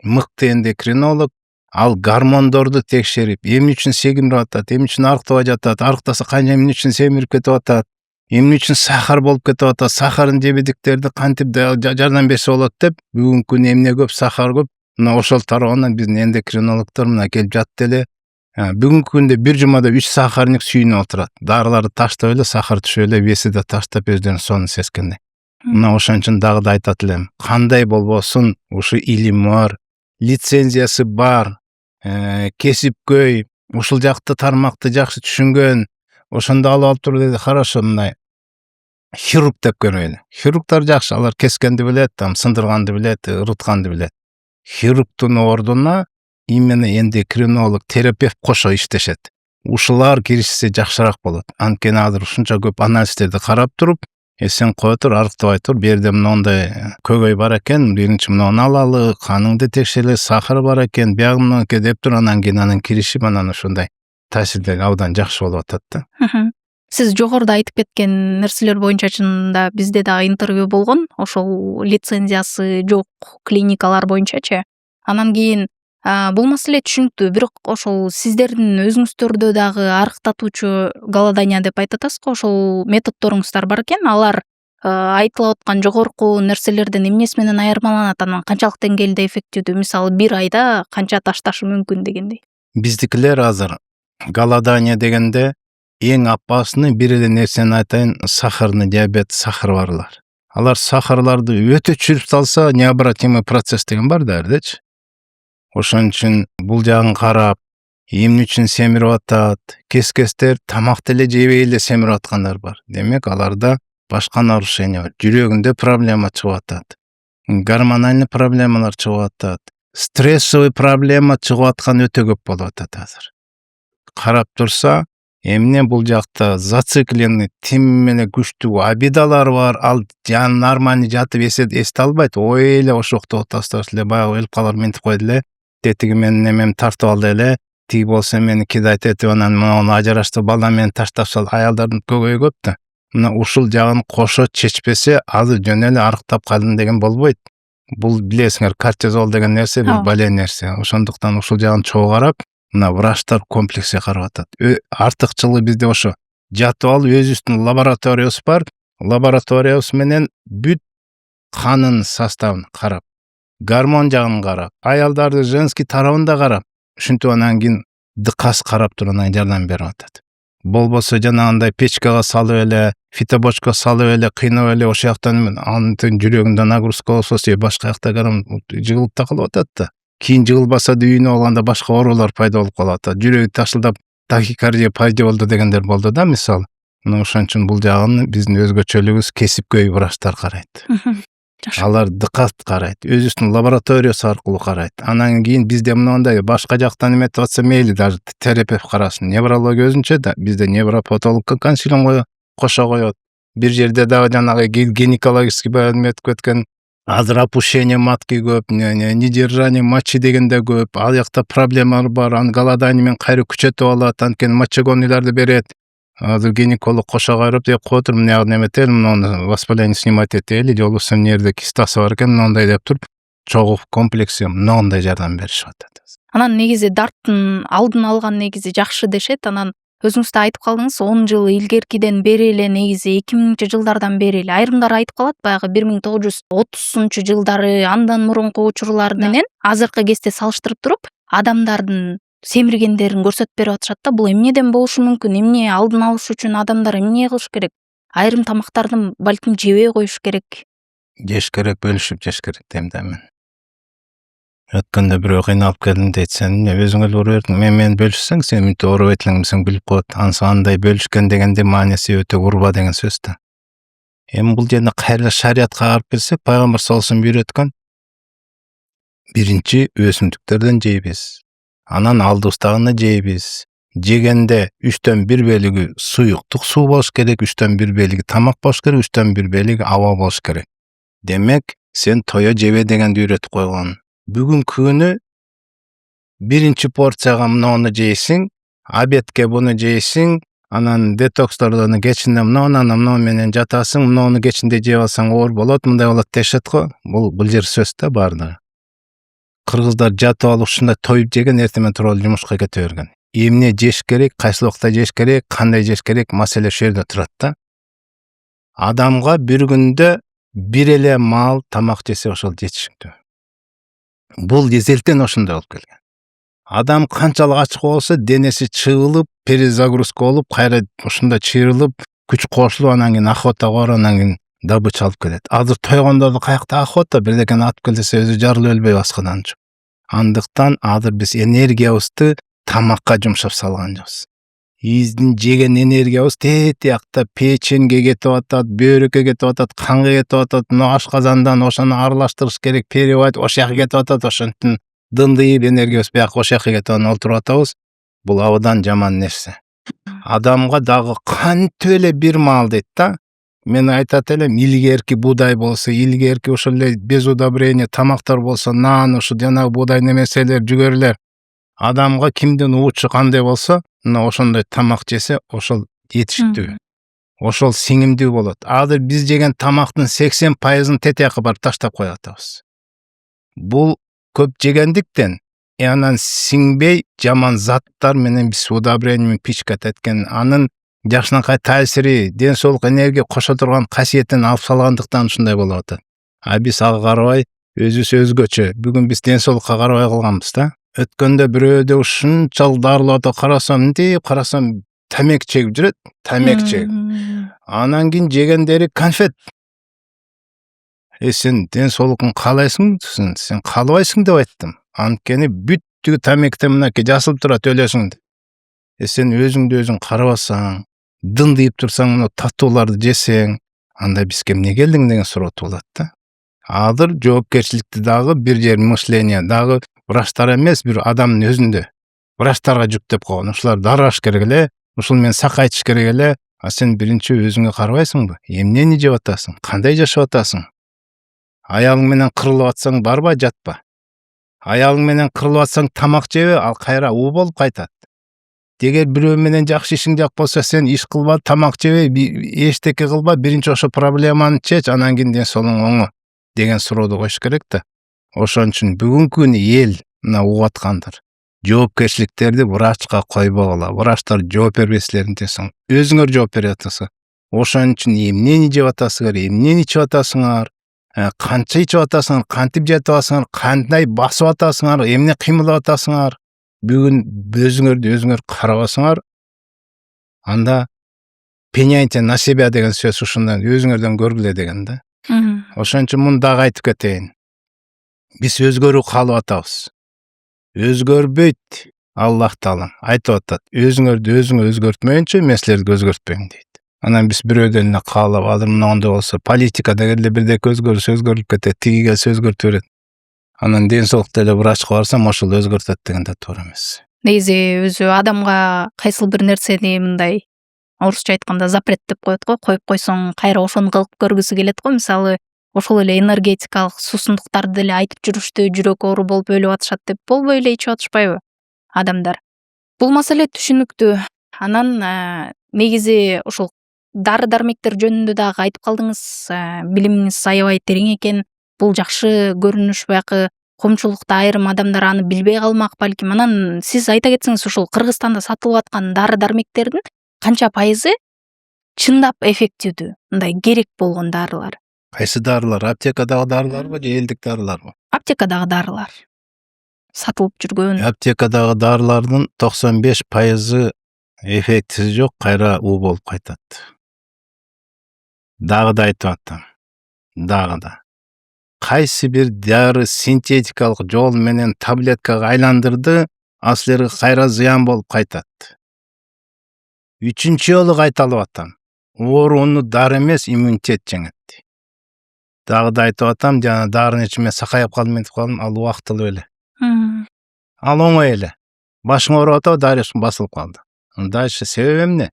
Мыкты эндокринолог ал гормондорду текшерип, эмне үчүн сегинип атат, эмне үчүн арыктабай жатат, арыктаса канча эмне үчүн семирип кетип атат, эмне үчүн сахар болуп кетип атат, сахарын жебедиктерди кантип жардам берсе болот деп, бүгүнкү күнү эмне көп, сахар көп. Мына ошол тарабынан биздин эндокринологдор мына келип жатты эле. Бүгүнкү күндө бир жумада 3 сахарник сүйүнүп отурат. Дарыларды таштап эле, сахар түшүп эле, веси да таштап өздөрүнүн сонун сезгендей. Мына ошон үчүн дагы да айтат элем, кандай болбосун ушу илим бар, лицензиясы бар, кесипкөй, ушул жакты тармакты жакшы түшүнгөн, ошондо алып туруп хорошо мындай хирург деп көрөйлү. Хирургдар жакшы, алар кескенди билет, сындырганды билет, ырытканды билет. Хирургдун ордуна именно эндокринолог, терапевт кошо иштешет. Ушулар киришсе жакшыраак болот. Анткени азыр ушунча көп анализдерди карап туруп, сен кое тур, арыктабай тур, бу жерде мындай көгөй бар экен, биринчи муну алалы, каныңды текшерели, сахар бар экен, биягымныкы деп тур, анан кийин анын киришип, анан ушундай таасирдер абдан жакшы болуп атат да. Сиз жогоруда айтып кеткен нерселер боюнча чынында бизде дагы интервью болгон, ошол лицензиясы жок клиникалар боюнчачы. Анан кийин бул маселе түшүнүктүү, бирок ошол сиздердин өзүңүздөрдө дагы арыктатуучу голодание деп айтып атасызго, ошол методдоруңуздар бар экен. Алар айтылып аткан жогорку нерселерден эмнеси менен айырмаланат, анан канчалык деңгээлде эффективдүү? Мисалы, бир айда канча ташташы мүмкүн дегендей. Биздикилер азыр голодание дегенде эң апасыны бир эле нерсени айтайын, сахарный диабет, сахар барлар. Алар сахарларды өтө чүрүп салса, необратимый процесс деген бар да эрдечи. Ошон үчүн бул жагын карап, эмне үчүн семирип атат, кескестер тамакты эле жебей эле семирип аткандар бар. Демек, аларда башка нарушение бар. Жүрөгүндө проблема чыгып атат. Гормональный проблемалар чыгып атат. Стрессовый проблема чыгып аткан өтө көп болуп атат азыр. Карап турса, эмне бул жакта зацикленный, тим менен күчтүү обидалар бар, ал жан нормальный жатып эсте албайт. Ой эле ошокто отастырып эле, баягы өлүп калар мынтип койду эле. Тетиги менин немем тартып алды эле, тиги болсо мени кидайт этип, анан муну ажыраштырып балам мени таштап сал. Аялдардын көгөйү көп да. мына ушул жагын кошо чечпесе азыр жөн эле арыктап калдым деген болбойт. Бул билесиңер, кортизол деген нерсе бир бале нерсе. Ошондуктан ушул жагын чогуу карап, мына врачтар комплексе карап атат. Артыкчылыгы бизде ошо. Жатып алып өзүбүздүн лабораториябыз бар. Лабораториябыз менен бүт канын составын карап, гормон жагын карап, аялдарды женский тарабын да карап, ушинтип анан кийин дыкас карап туруп анан жардам берип атат. Болбосо жанагындай печкага салып эле, фитобочкага салып эле, кыйнап эле ошол жактан анын жүрөгүндө нагрузка болсо же башка жакта жыгылып да калып атат да. Кийин жыгылбаса да үйүнө алганда башка оорулар пайда болуп калат. Жүрөгү ташылдап тахикардия пайда болду дегендер болду да, мисалы. Мына ошон үчүн бул жагын биздин өзгөчөлүгүбүз кесипкөй врачтар карайт. Алар дыкат карайт, өзүбүздүн лабораториябыз аркылуу карайт. Анан кийин бизде мындай башка жактан эметип атса мейли, даже терапевт карасын. Неврология өзүнчө да, бизде невропатологко консилиум кошо коет. Бир жерде дагы жанагы гинекологический эметип кеткен, азыр опущение матки көп, недержание мочи деген да көп. Ал жакта проблемалар бар, аны голодание менен кайра күчөтүп алат, анткени мочегонныйларды берет. Азыр гинеколог кошо кайрып деп коетур, мына неметели, муну воспаление снимать этели, же болбосо нервде кистасы бар экен, мындай деп туруп, чогуу комплексе мындай жардам беришип атат. Анан негизи дарттын алдын алган негизи жакшы дешет. Анан өзүңүз да айтып калдыңыз, 10 жыл илгеркиден бери эле негизи 2000-жылдардан бери эле айрымдар айтып калат, баягы 1930-жылдары андан мурунку учурлар менен азыркы кезде салыштырып туруп, адамдардын семиргендерин көрсөтүп берип атышат да. Бул эмнеден болушу мүмкүн? Эмне алдын алыш үчүн адамдар эмне кылыш керек? Айрым тамактарды балким жебей коюш керек. Жеш керек, бөлүшүп жеш керек дейм да мен. Өткөндө бирөө кыйналып келдим дейт, сен өзүң эле уруп бердиң, мени бөлүшсөң, сен мынтип уруп этилиңсиң билип коет. Андай бөлүшкөн дегенде мааниси өтө урба деген сөз да. Эми бул жерде кайра шариятка карап келсек, пайгамбар саллаллаху алейхи вассалам үйрөткөн. Биринчи өсүмдүктөрдөн жейбиз. Анан алдыбыздагыны жейбиз. Жегенде 3/1 бөлүгү суюктук суу болуш керек, 3/1 бөлүгү тамак болуш керек, 3/1 бөлүгү аба болуш керек. Демек, сен тое жебе дегенди үйрөтүп койгон. Бүгүнкү күнү биринчи порцияга муну жейсиң, обедке буну жейсиң, анан детокстордон кечинде муну менен жатасың, муну кечинде жеп алсаң оор болот, мындай болот дешет го. Бул жер сөз да баардыгы. Кыргыздар жатып алып ушундай тоюп жеген, эртең туруп жумушка кете берген. Эмне жеш керек, кайсы убакта жеш керек, кандай жеш керек, маселе ошол жерде турат да. Адамга бир күндө бир эле маал тамак жесе ошол жетиштүү. Бул эзелтен ошондой болуп келген. Адам канчалык ачык болсо, денеси чыгылып, перезагрузка болуп, кайра ушундай чыйрылып, күч кошулуп, анан кийин охотага барып, анан кийин добыча алып келет. Азыр тойгондорду каякта охота, бирдекени атып келсе өзү жарылып өлбөй баскадан. Андыктан азыр биз энергиябызды тамакка жумшап салган жокпуз. Биздин жеген энергиябыз тетиякта печенге кетип атат, бөйрөккө кетип атат, канга кетип атат, мына ашказандан ошону аралаштырыш керек, переварить ошол жака кетип атат, ошонтун дындыйып энергиябыз бияка ошол жака кетип анан олтуруп атабыз. Бул абдан жаман нерсе. Адамга дагы кантип эле бир маал дейт да. Мен айтат элем, илгерки буудай болсо, илгерки ошол эле без удобрения тамактар болсо, нан, ушул жанагы буудай немеселер, жүгөрлөр. Адамга кимдин уучу кандай болсо, мына ошондой тамак жесе, ошол жетиштүү. Ошол сиңимдүү болот. Азыр биз жеген тамактын 80%-ын тетияка барып таштап коюп атабыз. Бул көп жегендиктен, анан сиңбей жаман заттар менен биз удобрение менен пичкат эткен, анын жакшынакай таасири, ден соолук энергия кошо турган касиетин алып салгандыктан ушундай болуп атат. Биз ага карабай, өзүбүз өзгөчө. Бүгүн биз ден соолукка карабай калганбыз да. Өткөндө бирөөдө ушунчалык дарыларды карасам, тамек чегип жүрөт, тамек чегип. Анан кийин жегендери конфет. Сен ден соолугун каалайсың, сен каалабайсың деп айттым. Анткени бүттүгү тамекте мынакей жазылып турат, өлөсүң деп. Сен өзүңдү өзүң карабасаң, дындыйып турсаң, мына татууларды жесең, анда бизге эмне келдиң деген суроо туулат да. Азыр жоопкерчиликти дагы бир жер мышление дагы врачтар эмес, бир адамдын өзүндө. Врачтарга жүктөп койгон. Ушулар дарылаш керек эле, ушул менен сакайтыш керек эле. Сен биринчи өзүңө карабайсыңбы? Эмнени жеп атасың? Кандай жашап атасың? Аялың менен кырылып атсаң барбы, жатпа? Аялың менен кырылып атсаң тамак жебе, ал кайра уу болуп кайтат. Эгер бирөө менен жакшы ишиң жак болсо сен иш кылба, тамак жебей, эчтеке кылба, биринчи ошо проблеманы чеч, анан кийин ден соолуң оңо деген сурооду коюш керек да. Ошон үчүн бүгүнкү күнү эл мына угуп аткандар. Жоопкерчиликтерди врачка койбогула. Врачтар жооп бербесилерин десең, өзүңөр жооп берип атасың. Ошон үчүн эмнени жеп атасыңар, эмнени ичип атасыңар, канча ичип атасыңар, кантип жетип атасыңар, кандай басып атасыңар, эмне кыймылдап атасыңар. Бүгүн өзүңөр карабасыңар. Анда пеняйте на себя деген сөз ушундан өзүңөрдөн көргүлө деген да. Ошон үчүн муну дагы айтып кетейин. Биз өзгөрүү каалап атабыз. Өзгөрбөйт Аллах Таала айтып атат. Өзүңөрдү өзүңөр өзгөртмөйүнчө мен силерди өзгөртпөйм дейт. Анан биз бирөөдөн эле каалап азыр мындай болсо, политикада эле бирдеке өзгөрүп кетет, тиги келсе өзгөртүп берет. Анан ден соолукта эле врачка барсам, ошол өзгөртөт деген да туура эмес. Негизи өзү адамга кайсыл бир нерсени мындай орусча айтканда запрет деп коет го, коюп койсоң кайра ошону кылып көргүсү келет го. Мисалы ошол эле энергетикалык суусундуктарды деле айтып жүрүштү, жүрөк оору болуп өлүп атышат деп болбой эле ичип атышпайбы адамдар. Бул маселе түшүнүктүү. Анан негизи ушул дары дармектер жөнүндө дагы айтып калдыңыз. Билимиңиз аябай терең экен. Бул жакшы көрүнүш баягы коомчулукта айрым адамдар аны билбей калмак балким. Анан сиз айта кетсеңиз, ушул Кыргызстанда сатылып аткан дары дармектердин канча пайызы чындап эффективдүү, мындай керек болгон дарылар? Кайсы дарылар? Аптекадагы дарыларбы же элдик дарыларбы? Аптекадагы дарылар. Сатылып жүргөн. Аптекадагы дарылардын 95% эффектиси жок, кайра уу болуп кайтат. Дагы да айтып атам. Дагы да. Кайсы бир дары синтетикалык жол менен таблеткага айландырды, ал силерге кайра зыян болуп кайтат. Үчүнчү жолу кайталап атам. Ооруну дары эмес, иммунитет жеңет. Дагы да айтып атам, жана дарыны ичип мен сакайып калдым, айтып калдым, ал убактылуу эле. Ал оңой эле. Башың ооруп атабы, дары басылып калды. Дальше себеби эмне?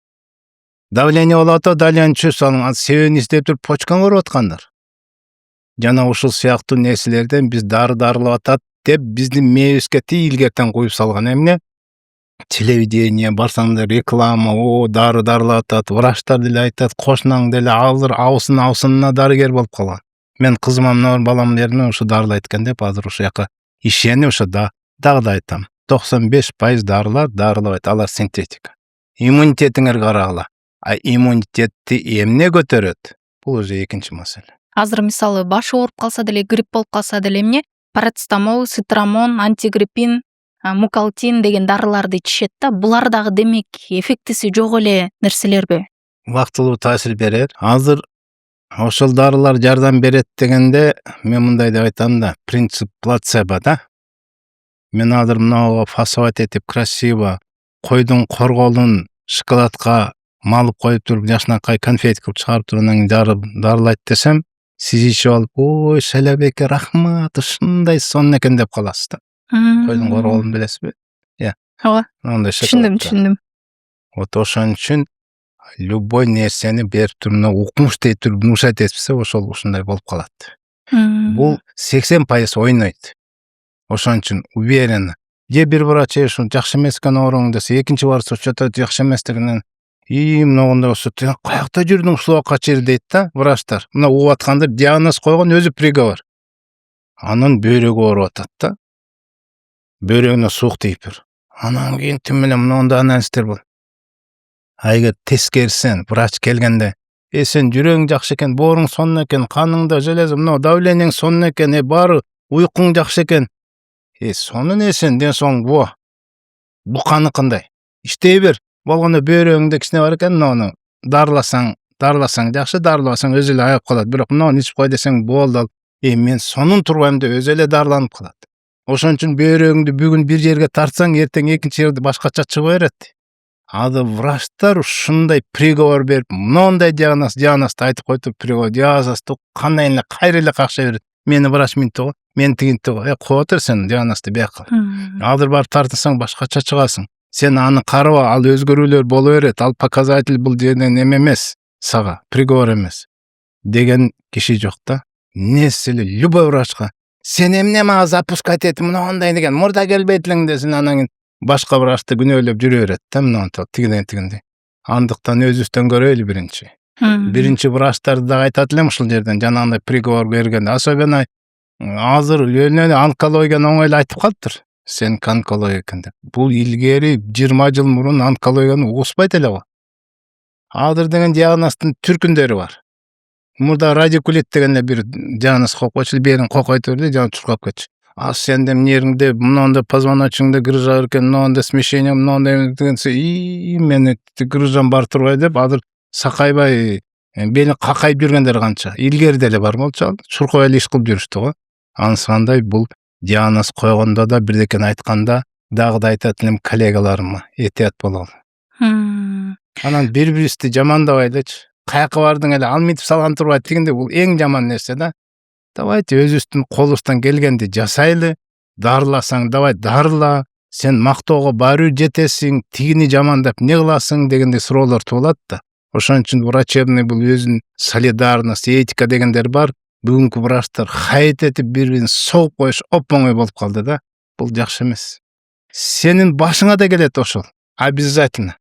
Давление болуп атабы, давление түшүп салың, себебин издеп туруп почкаңы ооруп аткандар. Жана ушул сыяктуу нерселерден биз дарылап атат деп биздин мээбизге илгертен коюп салган эмне? Телевидение барсаңдар реклама, дарылап атат, врачтар деле айтат, кошунаң деле азыр абысына дарыгер болуп калган. Мен кызыма мына балам бердим, ушу дарылайт экен деп, азыр ушул жака ишенип ошо дагы да айтам. 95% дарылабайт, алар синтетика. Иммунитетиңер карагыла. Иммунитетти эмне көтөрөт? Бул уже экинчи маселе. Азыр мисалы баш ооруп калса деле, грипп болуп калса деле эмне? Парацетамол, цитрамон, антигриппин, мукалтин деген дарыларды ичишет да. Булар дагы демек эффектиси жок эле нерселерби? Вактылуу таасир берет. Азыр ошол дарылар жардам берет дегенде мен мындай деп айтам да, принцип плацебо да. Мен азыр мынага фасовать этип красиво койдун корголун шоколадка малып коюп туруп, жашынакай конфет кылып чыгарып туруп, анан дарылайт десем, сиз ичип алып, ой, Шалабеке, рахмат, ушундай сонун экен деп каласыз да. Койдун корголун билесизби? Ооба. Түшүндүм. Вот ошон үчүн любой нерсени берип туруп, укмуш дей туруп внушать этсе, ошол ушундай болуп калат. Бул 80% ойнойт. Ошон үчүн уверенно. Же бир врач ушул жакшы эмес экен ооруң десе, экинчи барса чөтөт жакшы эмес дегенен, мынагында болсо, каякта жүрдүң ушул убакка чейин дейт да, врачтар. Мына угуп аткандар диагноз койгон, өзү приговор. Анын бөйрөгү ооруп атат да. Бөйрөгүнө суук тийип тур. Анан кийин тим менен мындай анализдер бол. Эгер тескерисен врач келгенде, сен жүрөгүң жакшы экен, бооруң сонун экен, каныңда железо, мына давлениең сонун экен, баары уйкуң жакшы экен. Сонун эсен, ден соң бу каны кандай? Иштей бер. Болгондо бөйрөгүңдө кичине бар экен, муну дарыласаң жакшы, дарылабасаң өзү эле аяп калат. Бирок муну ичип кой десең болду. Мен сонун турбайм деп өзү эле дарыланып калат. Ошон үчүн бөйрөгүңдү бүгүн бир жерге тартсаң, эртең экинчи жерде башкача чыгып берет. Азыр врачтар ушундай приговор берип, мындай диагнозду айтып коюп, приговор диагнозду кандай эле кайра эле какша берет. Мени врач минтиго, мен тигинтиго. Кое отур сен диагнозду бияка. Азыр барып тартсаң башкача чыгасың. Сен аны караба, ал өзгөрүүлөр боло берет. Ал показатель бул жерден эмес сага, приговор эмес деген киши жок да. Несили любой врачка сен эмне мага запускать этип мындай деген мурда келбейт элең десин, анан башка врачты күнөөлөп жүрө берет да, мынтип тигиндей. Андыктан өзүбүздөн көрөлү биринчи. Биринчи врачтарды да айтат элем ушул жерден жанагындай приговор берген. Особенно азыр онкологияны оңой эле айтып калыптыр. Сен онкология экен деп. Бул илгери 20 жыл мурун онкологияны угушпайт эле го. Азыр деген диагноздун түркүндөрү бар. Мурда радикулит деген бир диагноз коюп койчу, берин кокойто берди, жана чуркап кетчү. Сенде нервиңде мындай позвоночниңде грыжа бар экен, мындай смещение, мындай дегенсе, мен грыжам бар турбай деп, азыр сакайбай, бели какайып жүргөндөр канча. Илгери деле бар болчу, чуркап эле иш кылып жүрүштү го. Анысыкандай бул диагноз койгондо да бирдекени айтканда дагы да айтат элем коллегаларыма, этият бололу. Анан бири-бирибизди жамандабайлычы. Каяка бардың эле ал мынтип салган турбайт дегенде бул эң жаман нерсе да. Давайте өзүбүздүн колубуздан келгенди жасайлы. Дарыласаң давай дарыла. Сен мактоого баруу жетесиң, тигини жамандап не кыласың дегенде суроолор туулат да. Ошон үчүн врачебный бул өзүнүн солидарность, этика дегендер бар. Бүгүнкү врачтар хайт этип бири-бирин согуп коюш оп-оңой болуп калды да. Бул жакшы эмес. Сенин башыңа да келет ошол. Обязательно.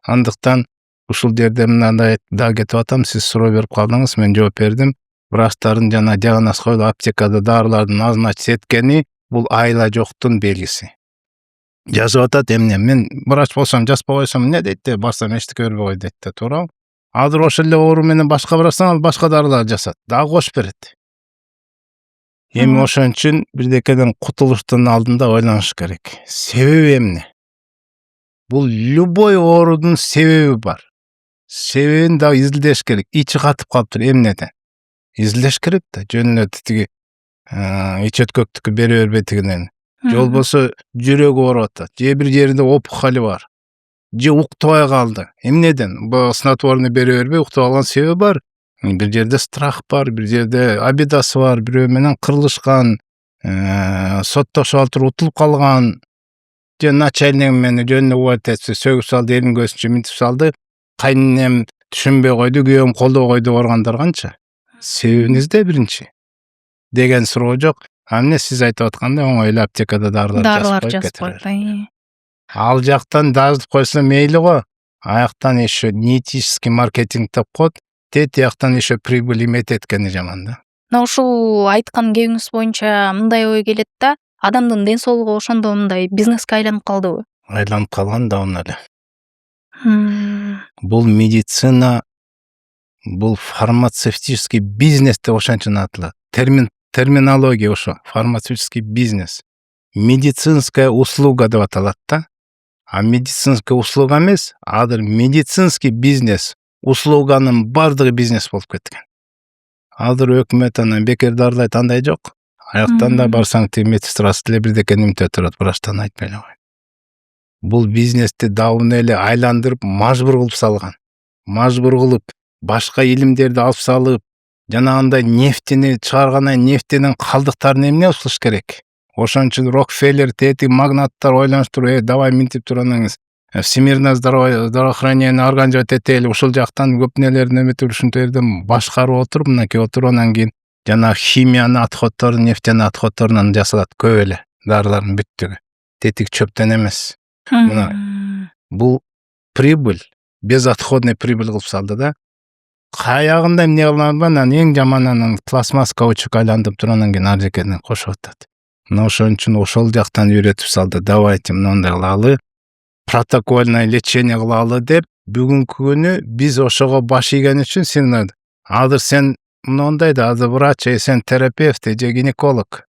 Андыктан ушул жерде мындай да кетип атам, сиз суроо берип калдыңыз, мен жооп бердим. Врачтардын жана диагноз коюлуп аптекада дарылардын назначить эткени бул айла жоктун белгиси. Жазып атат эмне, мен врач болсом, жазбай койсом эмне дейт деп барсам эчтеке бербей кой дейт да, туура. Азыр ошол эле оору менен башка барсаң, ал башка дарылар жасат, дагы кошуп берет. Эми ошон үчүн бирдекеден кутулуштун алдында ойлонуш керек. Себеби эмне? Бул любой оорудун себеби бар. Себебин да изилдеш керек. Ичи катып калыптыр эмнеден? Изилдеш керек да. Жөн эле тиги ич өткөктүкү бере бербей тигинен. Же болбосо жүрөгү ооруп атат. Же бир жеринде опухоли бар. Же уктабай калды. Эмнеден? Бу снотворный бере бербей уктап алган себеби бар. Бир жерде страх бар, бир жерде обидасы бар, бирөө менен кырылышкан, соттошуп алып утулуп калган. Же начальник мени жөн эле убайтет, сөгүп салды, элин көзүнчө мынтип салды. Кайненем түшүнбөй койду, күйөөм колдой койду баргандар канча. Себебиңизде биринчи деген суроо жок. Эмне сиз айтып аткандай оңой эле аптекада дарылар жазып коет. Ал жактан жазып койсо мейли го. Аяктан еще нетический маркетинг деп коет. Тияктан еще прибыль иметь эткени жаман да. Мына ушул айткан кебиңиз боюнча мындай ой келет да, адамдын ден соолугу ошондо мындай бизнеске айланып калдыбы? Айланып калган давно эле. Бул медицина, бул фармацевтический бизнес деп ошончо аталат. Терминология ошо, фармацевтический бизнес. Медицинская услуга деп аталат да. А медицинская услуга эмес, азыр медицинский бизнес, услуганын бардыгы бизнес болуп кеткен. Азыр өкмөт анан бекер дарылайт, андай жок. Аяктан да барсаң тиги медсестрасы деле бирдекени имтеп турат, врачтан айтпай эле кой. Бул бизнести давно эле айландырып, мажбур кылып салган. Мажбур кылып, башка илимдерди алып салып, жанагындай нефтини чыгаргандан нефтинин калдыктарын эмне кылыш керек? Ошон үчүн Рокфеллер, тети магнаттар ойлонуштуруп, давай минтип тураңыз. Всемирное здравоохранение организовать этели, ушул жактан көп нелерди эметип ушинтип жерден башкарып отуруп, мынакей отуруп, анан кийин жана химиянын отходдору, нефтянын отходдорунан жасалат көп эле дарылардын бүттүгү. Тетик чөптөн эмес. Мына бул прибыль, безотходный прибыль кылып салды да. Каягында эмне кылган, анан эң жаман анан пластмасс каучук айландырып туруп, анан кийин ар жекеден кошуп атат. Мына ошон үчүн ошол жактан үйрөтүп салды. Давайте мындай кылалы, протокольное лечение кылалы деп, бүгүнкү күнү биз ошого баш ийген үчүн сен азыр сен мындай да, азыр врач, сен терапевт, же гинеколог,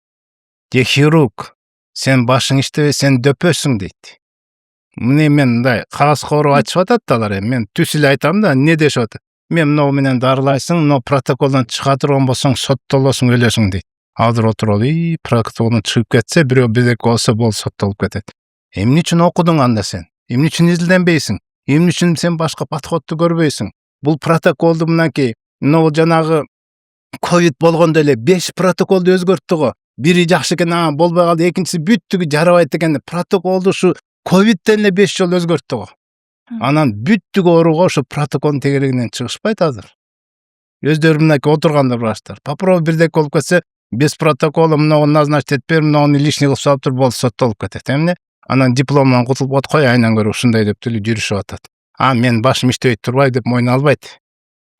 же хирург, сен башың иштебей, сен дөпөсүң дейт. Мына мен мындай кагаз коруп айтып атат алар, мен түз эле айтам да, эмне дешип атат? Мен мынау менен дарылайсың, мына протоколдон чыга турган болсоң соттолосуң, өлөсүң дейт. Азыр отуруп, протоколдон чыгып кетсе, бирөө бирдеке болсо бол соттолуп кетет. Эмне үчүн окудуң анда сен? Эмне үчүн изилденбейсиң? Эмне үчүн сен башка подходду көрбөйсүң? Бул протоколду мынакей, мына жанагы ковид болгондо эле 5 протоколду өзгөрттү го. Бири жакшы экен, болбой калды, экинчиси бүттүгү жарабайт деген протоколду ушу ковидтен эле 5 жолу өзгөрттү го. Анан бүттүгү ооруга ошо протоколдун тегерегинен чыгышпайт азыр. Өздөрү мынакей отургандар врачтар. Попробуй бирдеке болуп кетсе, без протокола мынагы назначить этпей, мынагы лишний кылып салып туруп, бол соттолуп кетет. Эмне? анан дипломдан кутулуп атат кой, айынан көрө ушундай деп деле жүрүшүп атат. Мен башым иштебей турбай деп мойнуна албайт.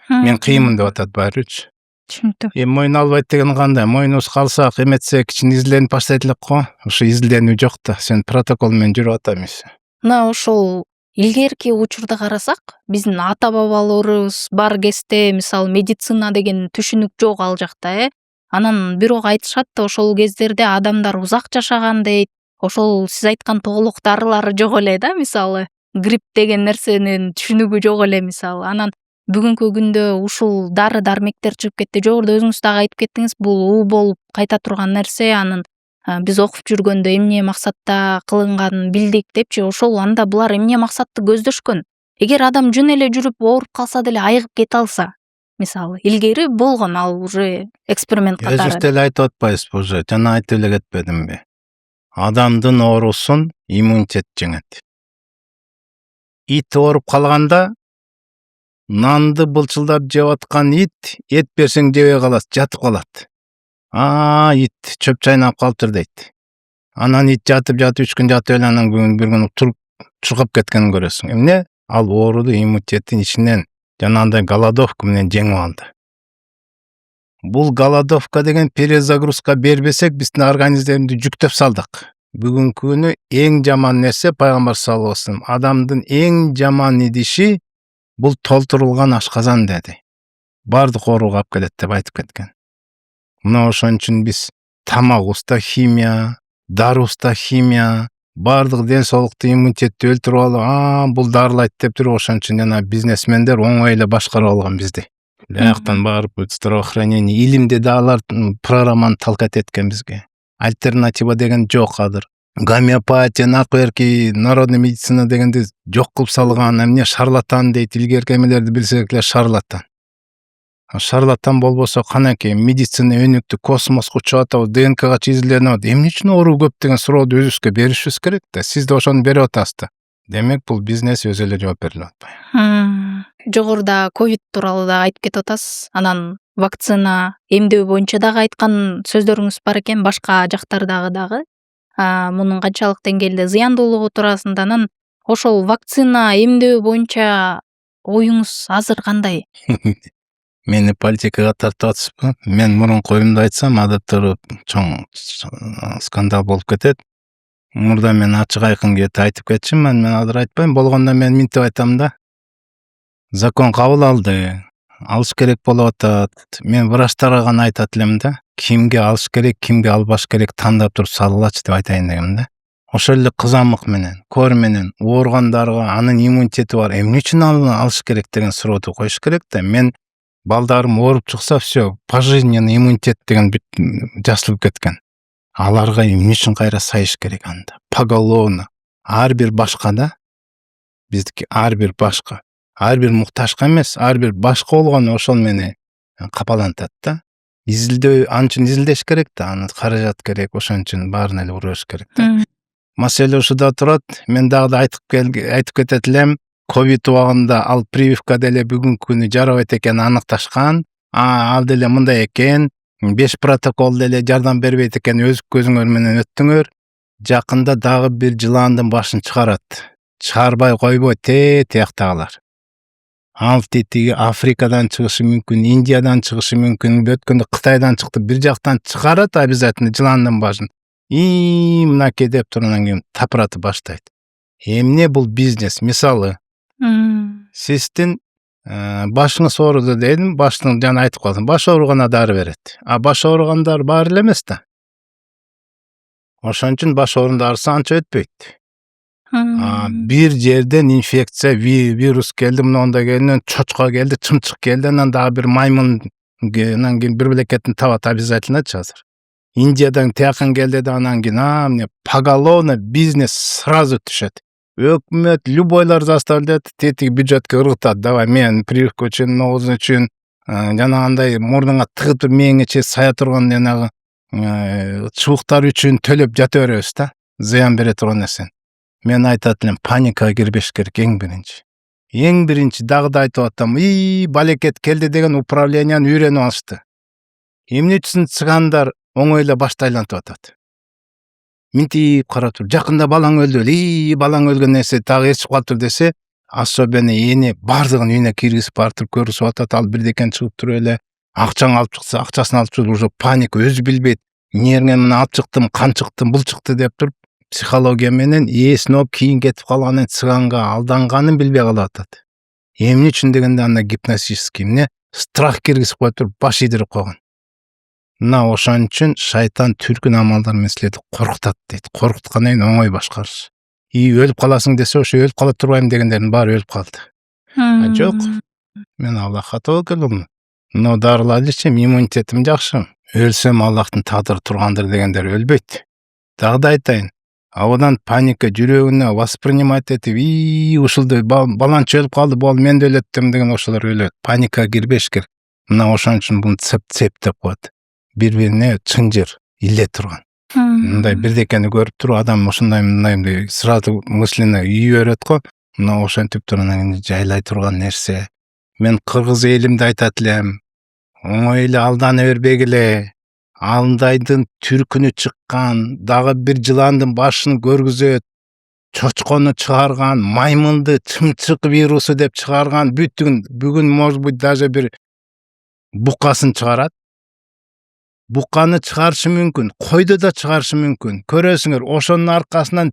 Мен кыймын деп атат баарыбирчи. Түшүнүктүү. Мойнуна албайт деген кандай? Мойнубуз калса эметсе кичине изилденип баштайт элек го. Ушу изилденүү жок да. Сен протокол менен жүрүп атамыз. Мына ошол илгерки учурда карасак, биздин ата бабаларыбыз бар кезде мисалы медицина деген түшүнүк жок ал жакта, Анан бирок айтышат ошол кездерде адамдар узак жашаган дейт. Ошол сиз айткан тоголок дарылары жок эле да, мисалы грипп деген нерсенин түшүнүгү жок эле мисалы. Анан бүгүнкү күндө ушул дары дармектер чыгып кетти. Жогоруда өзүңүз дагы айтып кеттиңиз, бул уу болуп кайта турган нерсе, анын биз окуп жүргөндө эмне максатта кылынганын билдик депчи, ошол анда булар эмне максатты көздөшкөн. Эгер адам жөн эле жүрүп ооруп калса деле айыгып кете алса, мисалы илгери болгон ал уже эксперимент катары. Өзүбүз деле айтып атпайбызбы, уже жана айтып эле кетпедимби? Адамдын оорусун иммунитет жеңет. Ит ооруп калганда нанды былчылдап жеп аткан ит эт берсең жебей калат, жатып калат. Ит чөп чайнап калыптыр дейт. Анан ит жатып 3 күн жатып эле анан бир күн туруп чуркап кеткенин көрөсүң. Эмне? Ал ооруду иммунитеттин ичинен жанагындай голодовка менен жеңип алды. Бул голодовка деген перезагрузка бербесек биздин организмди жүктөп салдык. Бүгүнкү күнү эң жаман нерсе, пайгамбар саллаллаху алейхи вассалам, адамдын эң жаман идиши бул толтурулган ашказан деди. Бардык ооруга алып келет деп айтып кеткен. Мына ошон үчүн биз тамагыбызда химия, дарыбызда химия, бардык ден соолукту, иммунитетти өлтүрүп алып, бул дарылайт деп туруп, ошон үчүн жана бизнесмендер оңой эле башкарып алган бизди. Аяктан барып здравоохранение, илимде да алар программаны талкат эткен бизге. Альтернатива деген жок азыр. Гомеопатия, наркоерки, народный медицина дегенди жок кылып салган, эмне шарлатан дейт, илгерки эмелерди билсек эле шарлатан. Шарлатан болбосо канаки медицина өнүктү, космоско учуп атабыз, ДНКга изилденип атат. Эмне үчүн оору көп деген сурооду өзүбүзгө беришибиз керек да. Сиз да ошону берип атасыз да. Демек бул бизнес өзү эле жооп берилип атпайбы? Жогоруда ковид тууралуу да айтып кетип атасыз. Анан вакцина, эмдөө боюнча дагы айткан сөздөрүңүз бар экен, башка жактардагы дагы. Мунун канчалык деңгээлде зыяндуулугу туурасында, анан ошол вакцина, эмдөө боюнча оюңуз азыр кандай? Мени политикага тартып атышпы? Мен мурунку оюмду айтсам, адаттар чоң скандал болуп кетет. Мурда мен ачык айкын айтып кетчүмүн, мен азыр айтпайм. Болгондо мен минтип айтам да. Закон кабыл алыш керек болуп атат. Мен врачтарга гана айтат элем да. Кимге алыш керек, кимге албаш керек тандап туруп салгылачы деп айтайын дегем да. Ошол эле кызамык менен, көр менен ооругандарга анын иммунитети бар, эмне үчүн алыш керек деген сурооду коюш керек да. Мен балдарым ооруп чыкса, все, пожизненный иммунитет деген жасалып кеткен. Аларга эмне үчүн кайра сайыш керек анда? Поголовно. Ар бир башка да. Биздики ар бир башка. Ар бир муктажга эмес, ар бир башка болгону ошол мени капалантат да. Изилдөө, анчын изилдеш керек да, аны каражат керек, ошон үчүн баарын эле ураш керек да. Маселе ушуда турат. Мен дагы да айтып кетет элем. Ковид убагында ал прививка деле бүгүнкү күнү жарабайт экени аныкташкан. Ал деле мындай экен, 5 протокол деле жардам бербейт экен, өз көзүңөр менен өттүңөр. Жакында дагы бир жыландын башын чыгарат. Чыгарбай койбойт, тияктагылар. Ал тетиги Африкадан чыгышы мүмкүн, Индиядан чыгышы мүмкүн, өткөндө Кытайдан чыкты, бир жактан чыгарат обязательно жыландын башын. Мынакей деп тургандан кийин тапыратып баштайт. Эмне бул бизнес? Мисалы, сиздин башыңыз ооруду дедим, баштын жана айтып калдым, баш ооругана дары берет. Баш ооругандар бар эле эмес да. Ошон үчүн баш ооругун дарысы анча өтпөйт. Бир жерден инфекция, вирус келди, мындай келди, чочко келди, чымчык келди, анан дагы бир маймун, анан кийин бир белекетин табат обязательночу азыр. Индиядан тиякын келди да, анан кийин эмне поголовно бизнес сразу түшөт. Өкмөт любойлар заставляет, тетиги бюджетке ыргытат. Давай мен прививка үчүн, оозу үчүн, жанагындай мурдуңа тыгып мээңече сая турган жанагы чубуктар үчүн төлөп жата беребиз да. Зыян бере турган нерсени. Мен айтат элем, паникага кирбеш керек эң биринчи. Эң биринчи дагы да айтып атам, балекет келди деген управленияны үйрөнүп алышты. Эмне үчүн чыгандар оңой эле башты айлантып атат. минтип карап туруп жакында балаң өлдү, балаң өлгөн нерсе дагы эсип калыптыр десе, особенно эне бардыгын үйүнө киргизип барып көрүшүп атат, ал бирдекен чыгып туруп эле акчаң алып чыкса, акчасын алып чыгып уже паника, өзү билбейт. Эмнеге мына алып чыктым, кан чыктым, бул чыкты деп туруп, психология менен эсин алып кийин кетип калганын, цыганга алданганын билбей калып атат. Эмне үчүн дегенде анда гипнотический эмне страх киргизип коюп туруп баш ийдирип койгон. Мына ошон үчүн шайтан түркүн амалдар менен силерди коркутат дейт. Коркуткандан кийин оңой башкарыш. Өлүп каласың десе, ошо өлүп кала турбайм дегендердин баары өлүп калды. Жок. Мен Аллахка тобокел кылдым. Но дарыларды ичем, иммунитетим жакшы. Өлсөм Аллахтын тагдыры тургандыр дегендер өлбөйт. Дагы да айтайын. Абадан паника жүрөгүнө воспринимать этип, ушулду баланча өлүп калды, бол мен да өлөттүм деген ошолор өлөт. Паника кирбеш керек. Мына ошон үчүн буну цеп деп коет. Бири-бирине чынжыр, иле турган. Мындай бирдекени көрүп туруп, адам ушундай мындай сразу мысленно үйөрөт го. Мына ошентип турган жайлай турган нерсе. Мен кыргыз элимде айтат элем. Оңой эле алдана бербегиле. Алдайдын түркүнү чыккан, дагы бир жыландын башын көргүзөт. Чочкону чыгарган, маймылды чымчык вирусу деп чыгарган, бүгүн может быть даже бир букасын чыгарат. Буканы чыгарышы мүмкүн, койду да чыгарышы мүмкүн. Көрөсүңөр, ошонун аркасынан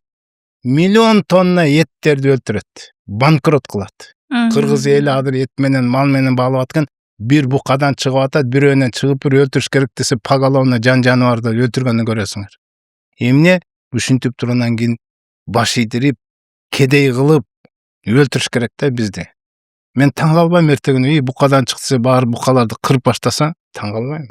миллион тонна эттерди өлтүрөт. Банкрот кылат. Кыргыз эли азыр эт менен, мал менен баглап аткан, бир букадан чыгып атат, бирөөнөн чыгып бир өлтүрүш керек десе, поголовно жаныбарды өлтүргөнү көрөсүңөр. Эмне ушинтип тургандан кийин баш ийдирип, кедей кылып өлтүрүш керек да бизди. Мен таң калбайм эртең букадан чыкса, баары букаларды кырып баштаса, таң калбайм.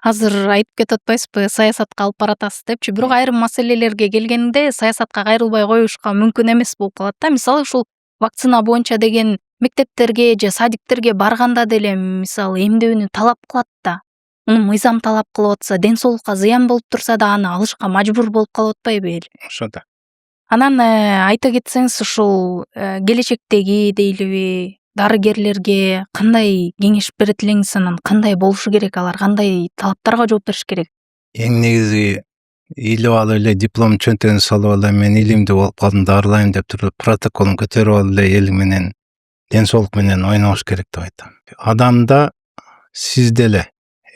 Азыр айтып кетип атпайсызбы, саясатка алып баратасыз депчи, бирок айрым маселелерге келгенде саясатка кайрылбай коюшка мүмкүн эмес болуп калат да. Мисалы ушул вакцина боюнча деген мектептерге же садиктерге барганда деле мисалы эмдөөнү талап кылат да. Муну мыйзам талап кылып атса, ден соолукка зыян болуп турса да аны алышка мажбур болуп калып атпайбы эл? Ошо да. Анан айта кетсеңиз ушул келечектеги дейлиби, дарыгерлерге кандай кеңеш берет элеңиз, анан кандай болушу керек, алар кандай талаптарга жооп бериш керек? Эң негизи илип алып эле диплом чөнтөгүн салып алып, мен илимди болуп калдым, дарылайм деп туруп протоколун көтөрүп алып эле эл менен, ден соолук менен ойнобуш керек деп айтам. Адамда сизде эле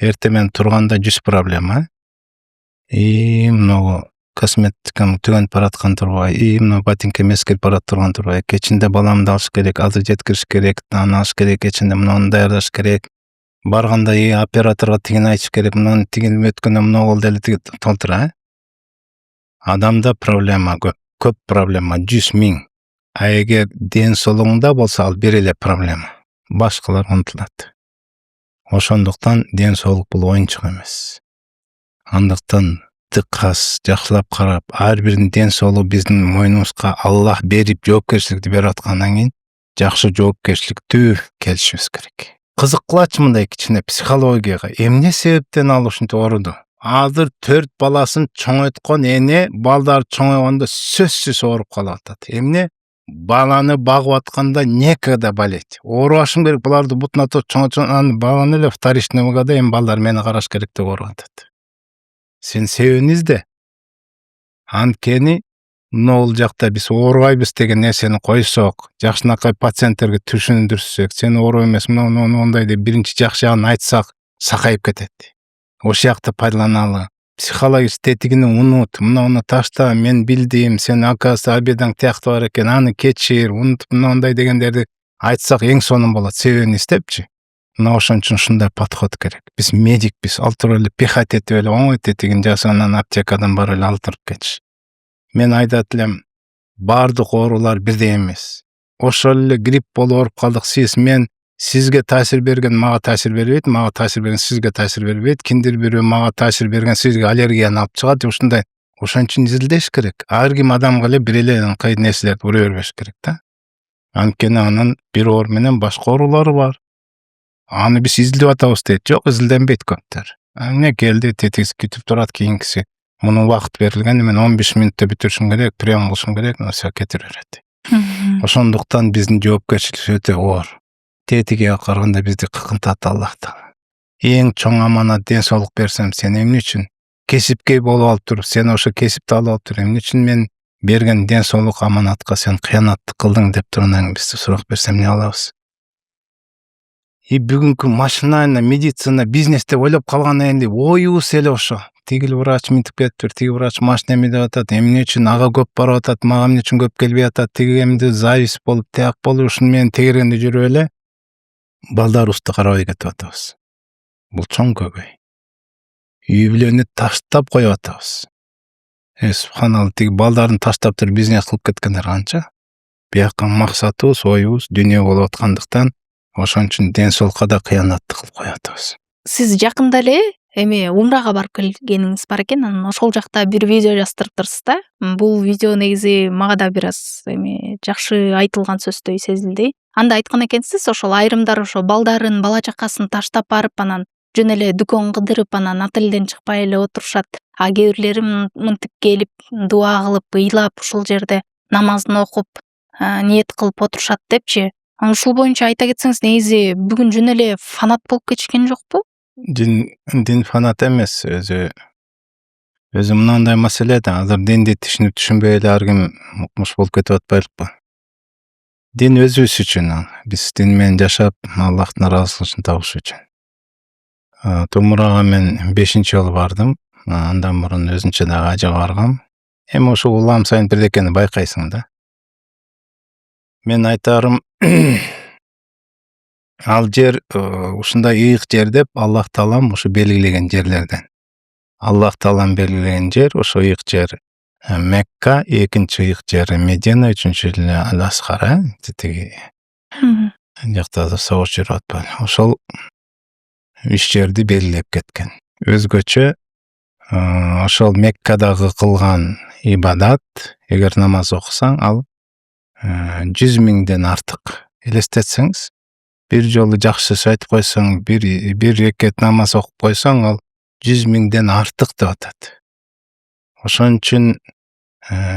эртең менен турганда 100 проблема. Много косметикам төгөнүп бараткан турбай, мына ботинкем эскирип барат турган турбай, кечинде баламды алыш керек, азыр жеткириш керек, аны алыш керек, кечинде мунун даярдаш керек. Барганда операторго тигин айтыш керек, мунун тигин өткөндө мына болду эле тиги толтура. Адамда проблема көп проблема, 100 000. А эгер ден соолугуңда болсо, ал бир эле проблема. Башкалар унутулат. Ошондуктан ден соолук бул оюнчук эмес. Андыктан дыккас, жакшылап карап, ар биринин ден соолугу биздин мойнубузга Аллах берип жоопкерчиликти берип аткандан кийин жакшы жоопкерчиликтүү келишибиз керек. Кызык кылачы мындай кичине психологияга. Эмне себептен ал ушинтип ооруду? Азыр 4 баласын чоңойткон эне балдар чоңойгондо сөзсүз ооруп калып атат. Эмне? Баланы багып атканда некогда болеть. Оорубашым керек, буларды бутуна чоңойтсам, баланы эле вторичный выгода, эми балдар мени караш керек деп ооруп атат. Сен себебин изде. Анткени могул жакта биз оорубайбыз деген нерсени койсок, жакшынакай пациенттерге түшүндүрсөк, сен ооруп эмес, мондай деп биринчи жакшы жагын айтсак, сакайып кетет. Ошол жакты пайдаланалы. Психологист тетигини унут, муну ташта, мен билдим, сен оказывается обедаң тиякты бар экен, аны кечир, унутуп мындай дегендерди айтсак эң сонун болот, себебин издепчи. Мына ошон үчүн ушундай подход керек. Биз медикпиз, ал туруп эле пихать этип эле оңой тетигин жасагандан аптекадан барып эле алдырып кетиш. Мен айтат элем, бардык оорулар бирдей эмес. Ошол эле грипп болуп ооруп калдык сиз, мен сизге таасир берген мага таасир бербейт, мага таасир берген сизге таасир бербейт, киндир бирөө мага таасир берген сизге аллергияны алып чыгат, ушундай. Ошон үчүн изилдеш керек. Ар ким адамга эле бир эле ыңкай нерселерди ура бербеш керек да. Анткени анын бир оор менен башка оорулары бар. Аны биз изилдеп атабыз дейт. Жок, изилденбейт көптөр. Эмне келди, тетигиз күтүп турат кийинкиси. Мунун вакыт берилген, мен 15 мүнөттө бүтүрүшүм керек, прием кылышым керек, все кетип берет. Ошондуктан биздин жоопкерчилик өтө оор. Тетигиге караганда бизди кыкынтат Аллахтан. Эң чоң аманат ден соолук берсем, сен эмне үчүн кесипке болуп алып туруп, сен ошо кесипти алып туруп, эмне үчүн мен берген ден соолук аманатка сен кыянаттык кылдың деп туруп анан биз сурак берсе эмне кылабыз? Бүгүнкү машина, медицина, бизнес деп ойлоп калган энди оюбуз эле ошо. Тигил врач минтип кетиптир, тиги врач машина эмне деп атат, эмне үчүн ага көп барып атат, мага эмне үчүн көп келбей атат, тиги эмди зависть болуп, тияк болуп, ушуну менен тегерегинде жүрүп эле балдарыбызды карабай кетип атабыз. Бул чоң көбөй. Үй бүлөнү таштап коюп атабыз. Субханалла, тиги балдарын таштап туруп бизнес кылып кеткендер канча? Бияка максатыбыз, оюбуз дүйнө болуп аткандыктан ошон үчүн ден соолукка да кыянаттык кылып коюп атабыз. Сиз жакында эле эми умрага барып келгениңиз бар экен, анан ошол жакта бир видео жаздырыптырсыз да. Бул видео негизи мага да бир аз эми жакшы айтылган сөздөй сезилди. Анда айткан экенсиз, ошол айрымдар ошо балдарын, бала чакасын таштап барып анан жөн эле дүкөн кыдырып анан отелден чыкпай эле отурушат. А кээ бирлери мынтип келип дуа кылып, ыйлап ушул жерде намазын окуп, ниет кылып отурушат депчи. Ушул боюнча айта кетсеңиз, негизи бүгүн жөн эле фанат болуп кетишкен жокпу? Дин фанат эмес, өзү мынандай маселе да, азыр динди түшүнүп түшүнбөй эле ар ким укмуш болуп кетип атпайлыкпы? Дин өзүбүз үчүн, биз дин менен жашап, Аллахтын ыраазычылыгын табыш үчүн. Умрага мен 5-чи жолу бардым. Андан мурун өзүнчө дагы ажыга баргам. Эми ошо улам сайын бирдекени байкайсың да. Мен айтарым, ал жер ушундай ыйык жер деп Аллах Таалам ушу белгилеген жерлерден. Аллах Таалам белгилеген жер ошо ыйык жер Мекка, экинчи ыйык жери Медина, үчүнчү Ал-Асхара, тиги жакта да согуш жүрүп атпайбы. Ошол 3 жерди белгилеп кеткен. Өзгөчө ошол Меккадагы кылган ибадат, эгер намаз окусаң, ал 100 миңден артык. Элестетсеңиз, бир жолу жакшы сөз айтып койсоң, бир рекет намаз окуп койсоң, ал 100 миңден артык деп атат. Ошон үчүн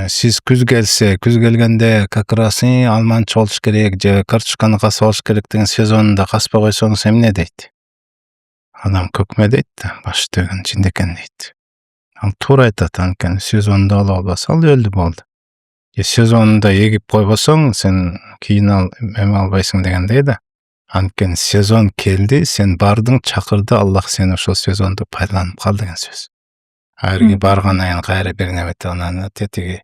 сиз күз келгенде как раз алманчы болуш керек, же картошканы касып алыш керек деген сезонунда каспай койсоңуз эмне дейт? Адам көкмө дейт да, баш төгөн жиндекен дейт. Ал туура айтат, анткени сезонунда ала албаса, ал өлдү болду. Сезонунда эгип койбосоң, сен кийин ал эме албайсың дегендей да. Анткени сезон келди, сен бардың, чакырды, Аллах сени ошол сезонду пайдаланып кал деген сөз. Айрги баргандан кийин кайра бир неметип анан тетиги.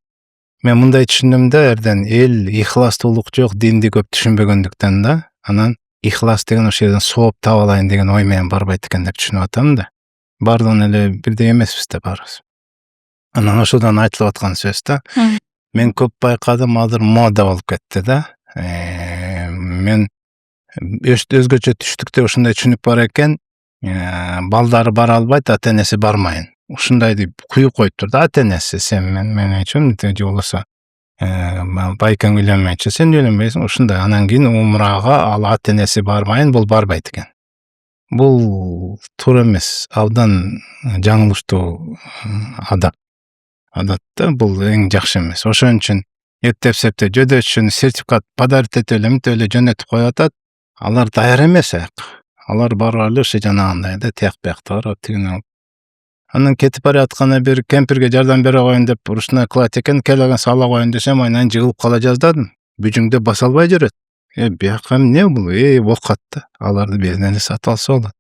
Мен мындай түшүндүм да, эрден эл ихластуулук жок, динди көп түшүнбөгөндүктөн да, анан ихлас деген ошол жерден сооп таап алайын деген ой менен барбайт экен деп түшүнүп атам да. Бардыгын эле бирдей эмеспиз да баарыбыз. Анан ошодон айтылып аткан сөз да. Мен көп байкадым, азыр мода болуп кетти да. Мен өзгөчө түштүктө ушундай түшүнүк бар экен. Балдары бара албайт, ата-энеси бармайын. Ушундайды куюп коюптур да, ата-энеси сен мен үчүн же болбосо байкаң үйлөнмөйчү, сен үйлөнбөйсүң, ушундай. Анан кийин умрага ал ата-энеси бармайын, бул барбайт экен. Бул туура эмес, абдан жаңылыштуу адат. Адатта бул эң жакшы эмес. Ошон үчүн эптеп-септеп жөдөчүн сертификат подарить этип эле жөнөтүп коюп атат. Алар даяр эмес аяк. Алар барып эле ошо жанагындай да тияк биякты карап тигини алып. Анан кетип бара атканда бир кемпирге жардам бере коеюн деп ушундай кылат экен, келген сала коеюн десем, анан жыгылып кала жаздадым. Бүжүңдө баса албай жүрөт. Бияка эмне бул? Окат да. Аларды биринен эле сатып алса болот.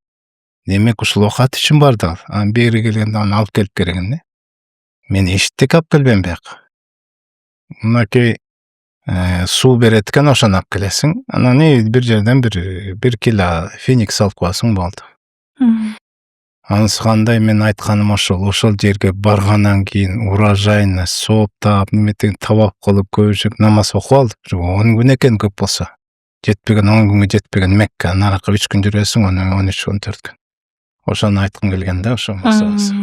Демек ушул окат үчүн барды ал. Анан бери келгенде аны алып келип керегин. Мен эшиттик алып келбейм бияка. Мынакей суу берет экен, ошону алып келесиң. Анан бир жерден бир кило феникс алып коесуң болду. Анысы кандай, мен айтканым ошол жерге баргандан кийин урожайына сооптап, неметеген табак кылып көбүчөк намаз окуп алып, 10 күн экен көп болсо. Жетпеген 10 күнгө жетпеген Мекка, наракка 3 күн жүрөсүң, 13-14 күн. Ошону айткым келген да, ошо маселеси.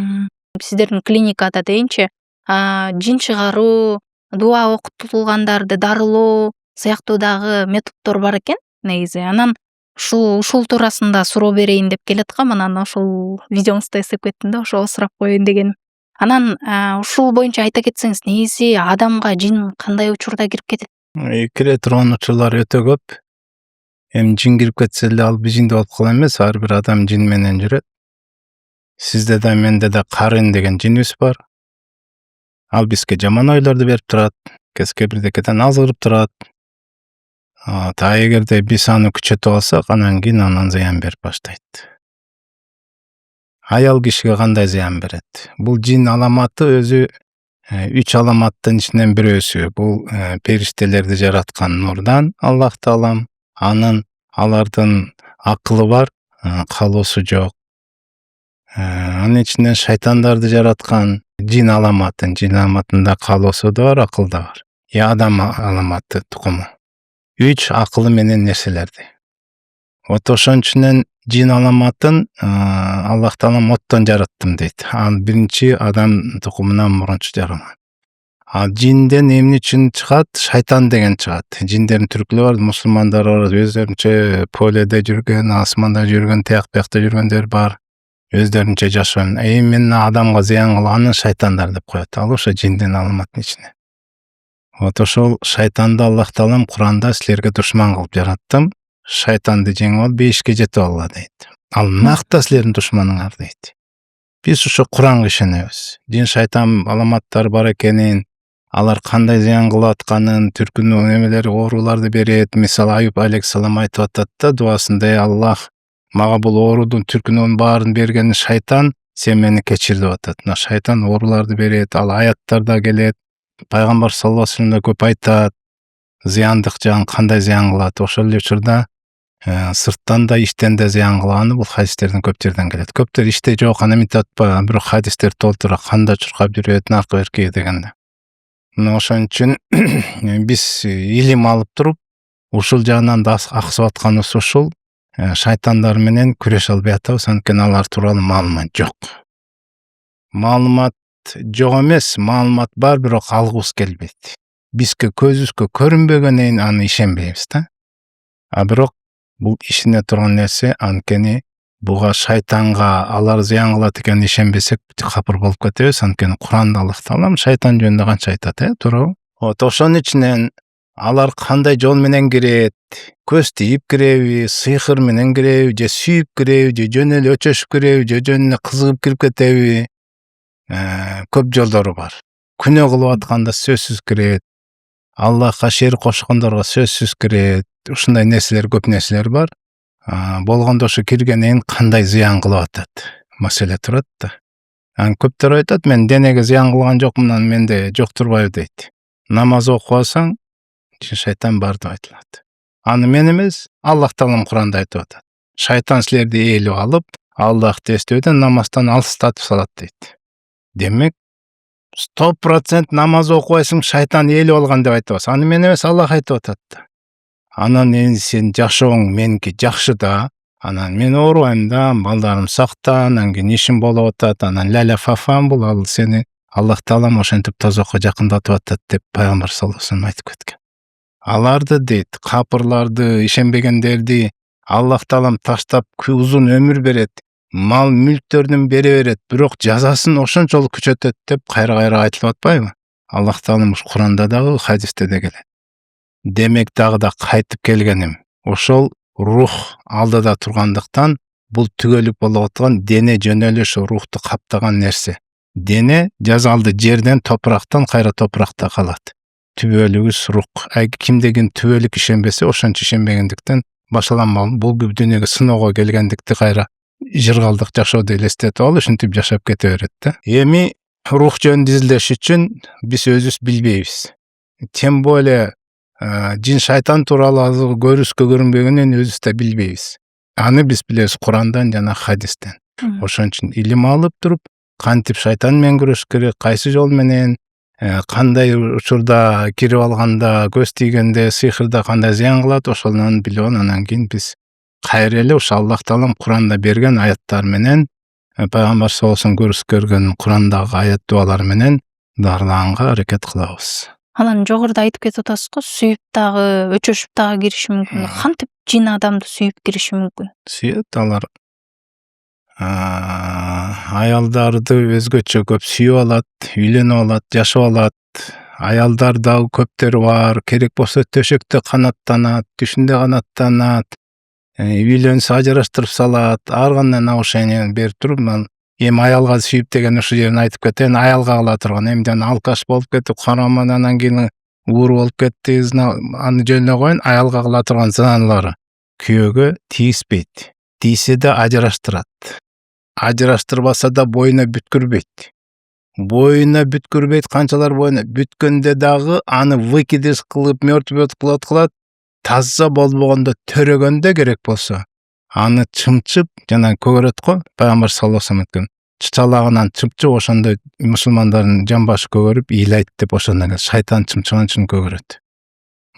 Сиздердин клиникада дейинчи, жин чыгаруу, дуа окутулгандарды дарылоо сыяктуу дагы методдор бар экен негизи. Анан ушул туурасында суроо берейин деп келаткам, анан ошол видеоңузду эстеп кеттим да, ошого сурап коеюн дегеним. Анан ушул боюнча айта кетсеңиз, негизи адамга жин кандай учурда кирип кетет? Кире турган учурлар өтө көп. Эми жин кирип кетсе эле ал бижиңде болуп кала эмес, ар бир адам жин менен жүрөт. Сизде да менде да карын деген жинибиз бар. Ал бизге жаман ойлорду берип турат, кеске бирдекеден азгырып турат. Та эгерде биз аны күчөтүп алсак, анан кийин анан зыян берип баштайт. Аял кишиге кандай зыян берет? Бул жин аламаты өзү 3 аламаттын ичинен бирөөсү. Бул периштелерди жараткан Нурдан Аллах Таалам, анын алардын акылы бар, калоосу жок. Анын ичинен шайтандарды жараткан жин аламатында калоосу да бар, акыл да бар. Адам аламаты тукуму. 3 акылы менен нерселерди. Вот ошончунен жин аламатын Аллах Таалам оттон жараттым дейт. Ал биринчи адам тукумунан мурунчу жаралган. Жинден эмне үчүн чыгат? Шайтан деген чыгат. Жиндердин түркүлөрү бар, мусулмандар бар, өздөрүнчө поледе жүргөн, асманда жүргөн, тияк-биякта жүргөндөр бар. Өздөрүнчө жашаган. Мен адамга зыян кылганын шайтандар деп коет. Ал ошо жиндин аламаттын ичине. Вот ошол шайтанды Аллах Таалам Куранда силерге душман кылып жараттым. Шайтанды жеңип алып бейишке жетип алгыла дейт. Ал накта силердин душманыңар дейт. Биз ошо Куранга ишенебиз. Жин шайтан аламаттары бар экенин, алар кандай зыян кылып атканын, түркүнүн эмелери ооруларды берет. Мисалы Аюб алейхиссалам айтып атат да дуасында: Аллах, мага бул оорудун түркүнүн баарын берген шайтан, сен мени кечир деп атат. Шайтан ооруларды берет, ал аяттарда келет. Пайгамбар саллаллаху алейхи вассалам көп айтат, зыяндык жагын кандай зыян кылат. Ошол эле учурда сырттан да иштен да зыян кылганы бул хадистерден көп жерден келет. Көптөр иште жок, аны мынтип атпа, бирок хадистер толтура канда чуркап жүрөт, наркы берки дегенде. Ошон үчүн биз илим алып туруп, ушул жагынан да аксып атканыбыз ушул. Шайтандар менен күрөшө албай атабыз, анткени алар тууралуу маалымат жок. Маалымат жок эмес, маалымат бар, бирок алгыбыз келбейт. Бизге көзүбүзгө көрүнбөгөнүн аны ишенбейбиз да. Бирок бул ишине турган нерсе, анткени буга шайтанга алар зыян кылат экенин ишенбесек, капыр болуп кетебиз. Анткени Куранда Аллах Таалам шайтан жөнүндө канча айтат, туурабы? Ошонун ичинен алар кандай жол менен кирет? Көз тийип киреби, сыйкыр менен киреби, же сүйүп киреби, же жөн эле өчөшүп киреби, же жөн эле кызыгып кирип кетеби? Көп жолдору бар. Күнөө кылып атканда сөзсүз кирет. Аллахка шерик кошкондорго сөзсүз кирет. Ушундай нерселер, көп нерселер бар. Болгондо ошо киргенден кандай зыян кылып атат? Маселе турат да. Көптөр айтат, мен денеге зыян кылган жокмун, менде жок турбайбы дейт. Намаз окуп алсаң, шайтан бар деп айтылат. Аны мен эмес, Аллах Таалам Куранда айтып атат. Шайтан силерди ээлеп алып, Аллахты эстөөдөн намаздан алыстатып салат дейт. Демек, 100% намаз окубайсың, шайтан ээлеп алган деп айтабыз. Аны мен эмес, Аллах айтып атат. Анан сен жашооң меники жакшы да, анан мен оорубайм да, балдарым сакта, анан кийин ишим болуп атат, анан ляля фафан бул, ал сени Аллах Таалам ошентип тозокко жакындатып атат деп Пайгамбар саллаллаху алейхи вассалам айтып кеткен. Аларды дейт, капырларды, ишенбегендерди Аллах Таалам таштап узун өмүр берет, мал мүлктөрдүн бере берет, бирок жазасын ошончолук күчөтөт деп кайра айтылып атпайбы? Аллах Таалам Куранда дагы, хадисте де келет. Демек дагы да кайтып келгеним, ошол рух алдыда тургандыктан бул түгөлүп болуп аткан дене жөн эле ошо рухту каптаган нерсе. Дене жазалды жерден, топурактан кайра топуракта калат. Түбөлүгүс рух. Кимдегин түбөлүк ишенбесе, ошончо ишенбегендиктен башаланмаган бул дүйнөгө сыноого келгендикти кайра жыргалдык жашоодо элестетип алып, ушинтип жашап кете берет да. Эми рух жөнүндө изилдеш үчүн биз өзүбүз билбейбиз. Тем более жин шайтан тууралуу көрүскө көрүнбөгөнүн өзүбүз да билбейбиз. Аны биз билебиз Курандан жана хадистен. Ошон үчүн илим алып туруп, кантип шайтан менен күрөшүш керек, кайсы жол менен, кандай учурда кирип алганда, көз тийгенде, сыйкырда кандай зыян кылат, ошолорун билип алып, анан кийин биз кайра эле ошо Аллах Таалам Куранда берген аяттар менен, Пайгамбар саллаллаху алейхи вассалам көрүскөргөн Курандагы аят дуалар менен дарылаганга аракет кылабыз. Анан жогоруда айтып кетип атасыз го, сүйүп дагы, өчөшүп дагы кириши мүмкүн. Кантип жин адамды сүйүп кириши мүмкүн? Сүйөт алар. Аялдарды өзгөчө көп сүйүп алат, үйлөнүп алат, жашап алат. Аялдар дагы көптөр бар, керек болсо төшөктө канаттанат, түшүндө канаттанат, үйлөнсө ажыраштырып салат, ар кандай нарушение берип туруп, эми аялга сүйүп деген ушул жерин айтып кетейин. Аялга кыла турган, эми жана алкаш болуп кетип, караман анан кийин ууру болуп кетти, аны жөнүнө коюн, аялга кыла турган зыналары күйөөгө тийиспейт. Тийсе да ажыраштырат. Ажыраштырбаса да боюна бүткүрбөйт. Боюна бүткүрбөйт, канчалар боюна бүткөндө дагы аны выкидыш кылып, мертвый кылат, таза болбогондо, төрөгөндө керек болсо, аны чымчып, жана көгөрөт го, пайгамбар саллаллаху алейхи вассалам чычалагынан чымчып, ошондо мусулмандардын жан башы көгөрүп, ыйлайт деп ошондон шайтан чымчыган үчүн көгөрөт.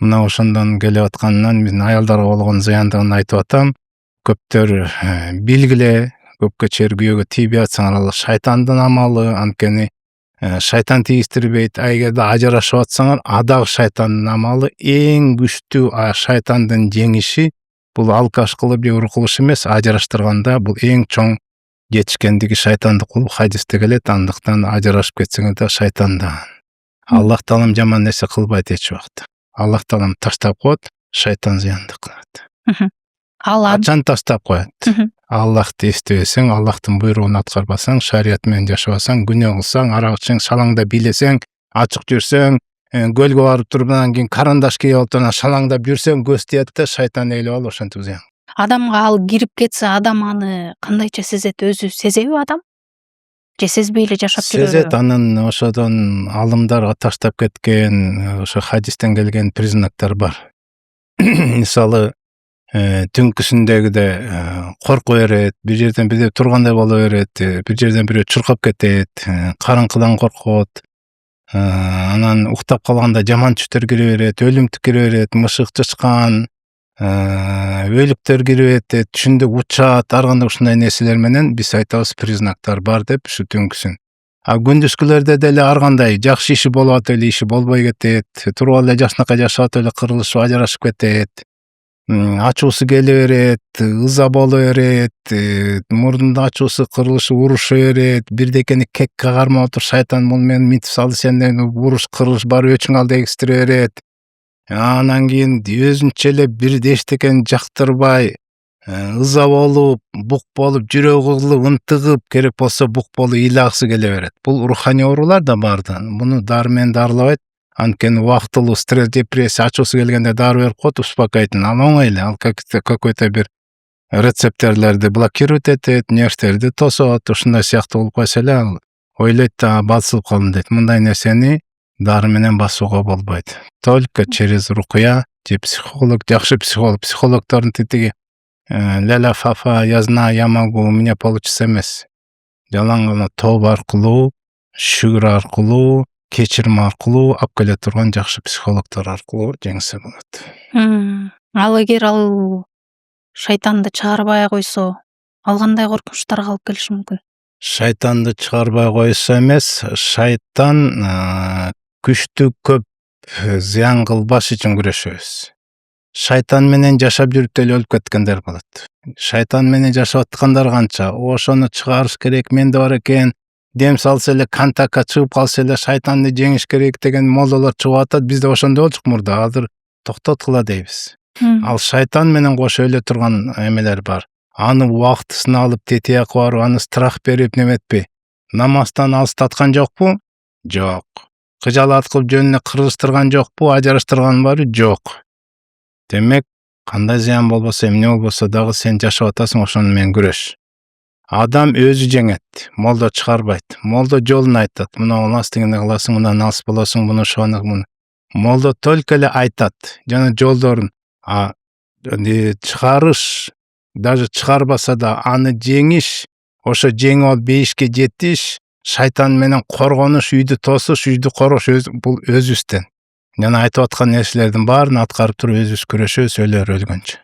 Мына ошондон келип атканынан мен аялдарга болгон зыяндыгын айтып атам. Көптөр билгиле, көпкө чейин күйөөгө тийбей атсаңар, ал шайтандын амалы, анткени шайтан тийиштирбейт. Эгерде ажырашып атсаңар, адагы шайтандын амалы. Эң күчтүү шайтандын жеңиши бул алкаш кылып же уру кылыш эмес, ажыраштырганда бул эң чоң жетишкендиги шайтанды кылып хадисте келет. Андыктан ажырашып кетсеңер да шайтандан. Аллах таалам жаман нерсе кылбайт эч убакта. Аллах таалам таштап коет, шайтан зыянды кылат. Качан таштап коет? Аллахты эстебесең, Аллахтын буйругун аткарбасаң, шарият менен жашабасаң, күнөө кылсаң, арак ичсең, шалаңда бийлесең, ачык жүрсөң, көлгө барып туруп анан кийин карандаш кийип алып анан шалаңдап жүрсөң, көз тиет да шайтан ээлеп алып ошентип зыян. Адамга ал кирип кетсе, адам аны кандайча сезет? Өзү сезеби адам? Же сезбей эле жашап жүрөбү? Сезет, анын ошодон алымдар таштап кеткен, ошо хадистен келген признактар бар. Мисалы, түнкүсүндөгүдө корко берет, бир жерден бирдеме тургандай боло берет, бир жерден бирөө чуркап кетет, караңкыдан коркот, анан уктап калганда жаман түштөр кире берет, өлүмтүк кире берет, мышык, чычкан, өлүктөр кире берет, түшүндө учат, ар кандай ушундай нерселер менен биз айтабыз признактар бар деп, ушу түнкүсүн. Күндүзгүлөрдө деле ар кандай жакшы иши болуп атып эле иши болбой кетет, туруп эле жакшынакай жашап атып эле кырылышып, ажырашып кетет. Ачуусу келе берет, ыза боло берет, мурдунда ачуусу кырылышы, уруша берет, бирдекени кек кагармап отуруп шайтан муну менен мынтип салды, сенден уруш, кырылыш барып өчүң ал дегиштире берет. Анан кийин өзүнчө эле бирде эчтекени жактырбай, ыза болуп, бук болуп, жүрөгү кызылып, ынтыгып, керек болсо бук болуп ыйлагысы келе берет. Бул руханий оорулар да барды. Муну дары менен дарылабайт. Анткени убактылуу стресс, депрессия, ачуусу келгенде дары берип коет, успокоительный. Ал оңой эле, ал какой-то бир рецепторлорду блокировать этет, нервтерди тосот, ушундай сыяктуу болуп калса эле ал ойлойт да басылып калдым дейт. Мындай нерсени дары менен басууга болбойт. Только через рукуя же психолог, жакшы психологдордун тетиги ляля фафа, я знаю, я могу, у меня получится эмес. Жалаң гана тооба аркылуу, шүгүр аркылуу, кечирим аркылуу алып келе турган жакшы психологдор аркылуу жеңсе болот. Ал эгер ал шайтанды чыгарбай койсо, ал кандай коркунучтарга алып келиши мүмкүн? Шайтанды чыгарбай койсо эмес, шайтан күчтүү, көп зыян кылбаш үчүн күрөшөбүз. Шайтан менен жашап жүрүп деле өлүп кеткендер болот. Шайтан менен жашап аткандар канча? Ошону чыгарыш керек, менде бар экен, дем салса эле, контактка чыгып калса эле шайтанды жеңиш керек деген молдолор чыгып атат. Бизде ошондой болчук мурда, азыр токтоткула дейбиз. Ал шайтан менен кошо өлө турган эмелер бар. Аны убактысына алып, тетиякка барып, аны страх берип неметпей. Намаздан алыстаткан жокпу? Жок. Кыжалат кылып жөнүнө кыргызтырган жокпу? Ажыраштырган барбы? Жок. Демек, кандай зыян болбосо, эмне болбосо дагы сен жашап атасың, ошону менен күрөш. Адам өзү жеңет, молдо чыгарбайт. Молдо жолун айтат. Мына алас дегенде кыласың, мындан алыс болосуң, муну ошону. Молдо только эле айтат, жана жолдорун. Чыгарыш, даже чыгарбаса да аны жеңиш, ошо жеңип алып бейишке жетиш, шайтан менен коргонуш, үйдү тосуш, үйдү коргош, бул өзүбүздөн. Жана айтып аткан нерселердин баарын аткарып туруп өзүбүз күрөшөбүз, өлгөнчө.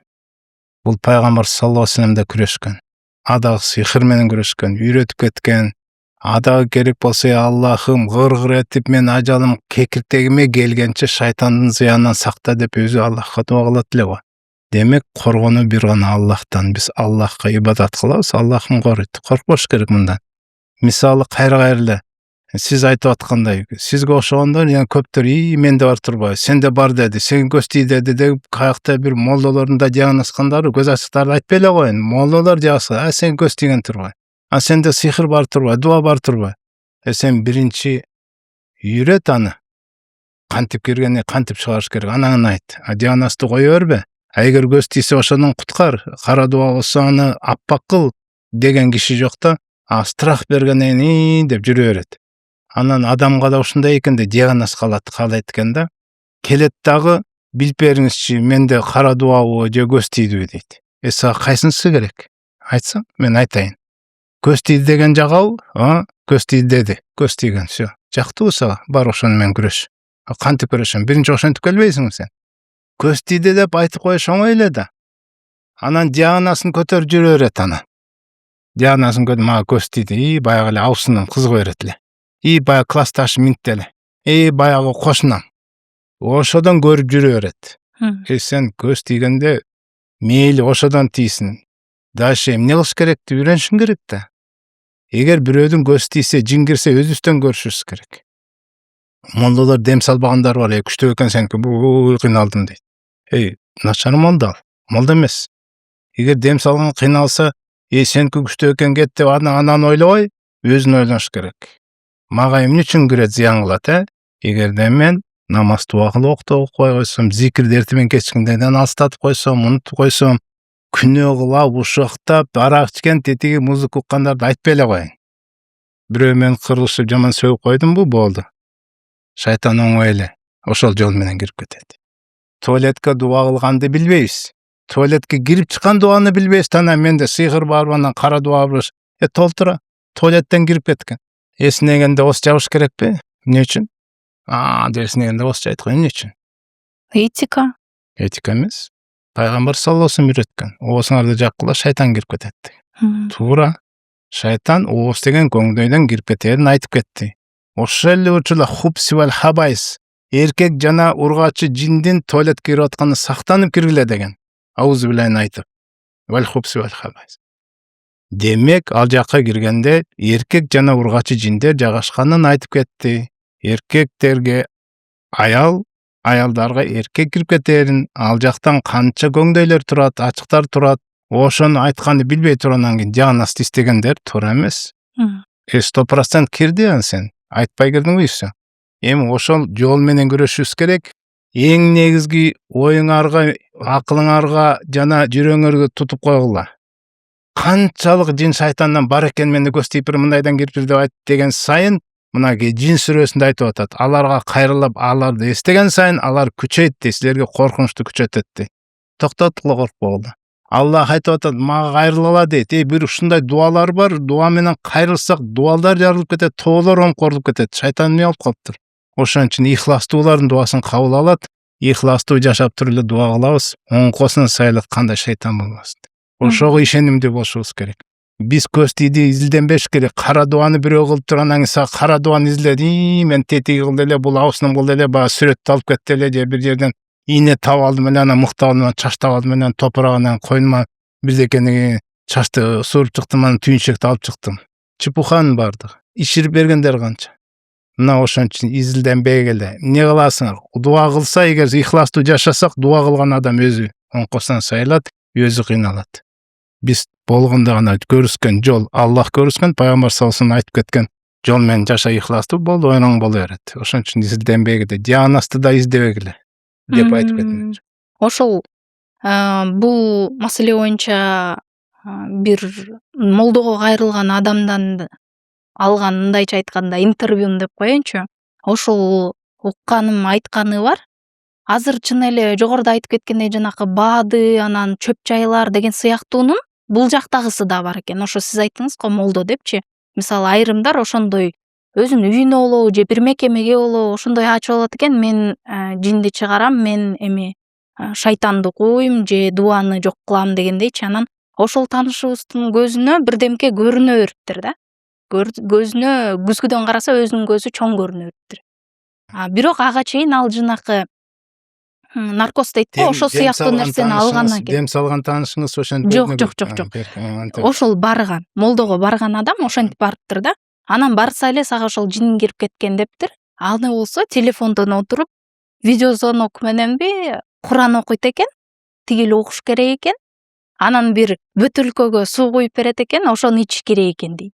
Бул пайгамбар саллаллаху алейхи вассалам да күрөшкөн. Адагы сыйхыр менен күрөшкөн, үйрөтүп кеткен. Адагы керек болсо, Аллахым, гыр этип мен ажалым кекиртегиме келгенче шайтандын зыянынан сакта деп өзү Аллахка дуа кылат эле го. Демек, коргонуу бир гана Аллахтан. Биз Аллахка ибадат кылабыз, Аллахым корuyт. Коркпош керек мындан. Мисалы, кайра-кайрылы сиз айтып аткандай, сизге ошогондор көптөр менде бар турбайбы, сенде бар деди, сен көз тий деди деп каякта бир молдолордун да жагын аскандары, көз ачыктарды айтпай эле коюн. Молдолор жагысы, сен көз тийген турбай. А сенде сихыр бар турбайбы, дуа бар турбайбы? Сен биринчи үйрөт аны. Кантип киргенди кантип чыгарыш керек, анан айт. Диагнозду кое бербе. Эгер көз тийсе ошондон куткар, кара дуа болсо аны аппак кыл деген киши жок да. Страх бергенден кийин деп жүрө берет. Анан адамга да ушундай экен деп диагноз каалайт экен да. Келет дагы билип бериңизчи, менде кара дуабы же көз тийдиби дейт. Сага кайсынысы керек? Айтсаң, мен айтайын. Көз тийди деген жагабы? Көз тийди деди. Көз тийген, всё. Жактыбы сага? Бар ошону менен күрөш. Кантип күрөшөм? Биринчи ошентип келбейсиңби сен? Көз тийди деп айтып коюш оңой эле да. Анан диагнозун көтөрүп жүрө берет анан. Диагнозун көтөрүп мага көз тийди, баягы эле абысынам кызык берет эле. Баягы классташым минтти эле. Баягы кошунам. Ошодон көрүп жүрө берет. Сен көз тийгенде мейли ошодон тийсин. Дальше эмне кылыш керекти үйрөнүшүң керек да. Эгер бирөөдүн көз тийсе, жин кирсе өзүбүздөн көрүшүбүз керек. Молдолор дем салбагандар бар, күчтүү экен сеники, кыйналдым дейт. Начар молда ал. Молда эмес. Эгер дем салган кыйналса, сеники күчтүү экен кет деп анан ойлобой, өзүн ойлош керек. Мага эмне үчүн кирет, зыян кылат, Эгерде мен намазды убагында окуп койсом, зикирди эртең кечкинден алыстатып койсом, унутуп койсом, күнөө кылап, ушактап, арак ичкен, тетиги музыка уккандарды айтпай эле коеюн. Бирөө мен кырылышып жаман сөгүп койдумбу, болду. Шайтан оңой эле ошол жол менен кирип кетет. Туалетке дуа кылганды билбейбиз. Туалетке кирип чыккан дуаны билбейбиз, анан менде сыйкыр барбы, анан кара дуа бар. Толтура. Туалеттен кирип кеткен. Эсинегенде ос жабыш керекпи? Эмне үчүн? Эсинегенде ос жайт коюн, эмне үчүн? Этика. Этика эмес. Пайгамбар саллаллаху алейхи үйрөткөн. Оосуңарды жаккыла, шайтан кирип кетет. Туура. Шайтан оос деген көңдөйдөн кирип кетерин айтып кетти. Ошол эле учурда хубс вал хабайс. Эркек жана ургачы жиндин туалетке кирип атканы сактанып киргиле деген. Аузу билен айтып. Вал хубс вал хабайс. Демек, ал жакка киргенде эркек жана ургачы жиндер жагашканын айтып кетти. Эркектерге аял, аялдарга эркек кирип кетерин, ал жактан канча көңдөйлөр турат, ачыктар турат. Ошону айтканды билбей турандан кийин диагноз истегендер туура эмес. 100% кирди ан сен. Айтпай кирдиңби иши? Эми ошол жол менен күрөшүбүз керек. Эң негизги оюңарга, акылыңарга жана жүрөгүңөргө тутуп койгула. Канчалык жин шайтандан бар экен, менде көз тийип мындайдан кирип деп айт деген сайын, мынаки жин сүрөсүндө айтып атат. Аларга кайрылып, аларды эстеген сайын алар күчөйт, силерге коркунучту күчөтөт. Токтоткула коркпогула. Аллах айтып атат, мага кайрылгыла дейт. Бир ушундай дуалар бар, дуа менен кайрылсак, дуалдар жарылып кетет, тоолор оңкорулуп кетет. Шайтан эмне болуп калыптыр? Ошон үчүн ихластуулардын дуасын кабыл алат. Ихластуу жашап туруп эле дуа кылабыз. Оңкосун сайлат, кандай шайтан болбосун. Ошого ишенимдүү болушубуз керек. Биз көз тийди изилденбеш керек. Кара дуаны бирөө кылып тургандан кийин сага кара дуаны изилдет. Мен тетиги кылды эле, бул абысынын кылды эле, баа сүрөттү алып кетти эле, же бир жерден ийне таап алдым эле, анан мыкты алдым, чачтап алдым эле, топурагынан койнума бирдекени чачты сууруп чыктым, анан түйүнчөктү алып чыктым. Чепуханын бардыгы. Иширип бергендер канча. Мына ошон үчүн изилденбей эле. Эмне кыласыңар? Дуа кылса, эгер ихластуу жашасак, дуа кылган адам өзү оңкосун сайлат, өзү кыйналат. Биз болгондо гана көрүскөн жол, Аллах көрүскөн, пайгамбар саллаллаху алейхи айтып кеткен жол менен жаша, ихластуу болду, оюң боло берет. Ошон үчүн изилденбей эле, диагнозду да издебегиле деп айтып кетем. Ошол бул маселе боюнча бир молдого кайрылган адамдан алган, мындайча айтканда, интервьюн деп коеюнчу. Ошол укканым, айтканы бар. Азыр чын эле жогоруда айтып кеткендей, жанакы баады, анан чөп жайлар деген сыяктуунун бул жактагысы да бар экен. Ошо сиз айттыңыз го, молдо депчи. Мисалы айрымдар ошондой өзүнүн үйүнө болобу же бир мекемеге болобу ошондой ачып алат экен. Мен жинди чыгарам, мен эми шайтанды кууйм же дуаны жок кылам дегендейчи. Анан ошол таанышыбыздын көзүнө бирдемке көрүнө бериптир да. Көзүнө күзгүдөн караса өзүнүн көзү чоң көрүнө бериптир. Бирок ага чейин ал жанакы наркоз дейт го, ошол сыяктуу нерсени алгандан кийин. Дем салган таанышыңыз ошентип? Жок. Ошол барган, молдого барган адам ошентип барыптыр да. Анан барса эле сага ошол жин кирип кеткен дептир. Аны болсо телефондон отуруп видеозвонок мененби Куран окуйт экен. Тигил угуш керек экен. анан бир бөтөлкөгө суу куюп берет экен, ошону ичиш керек экен дейт.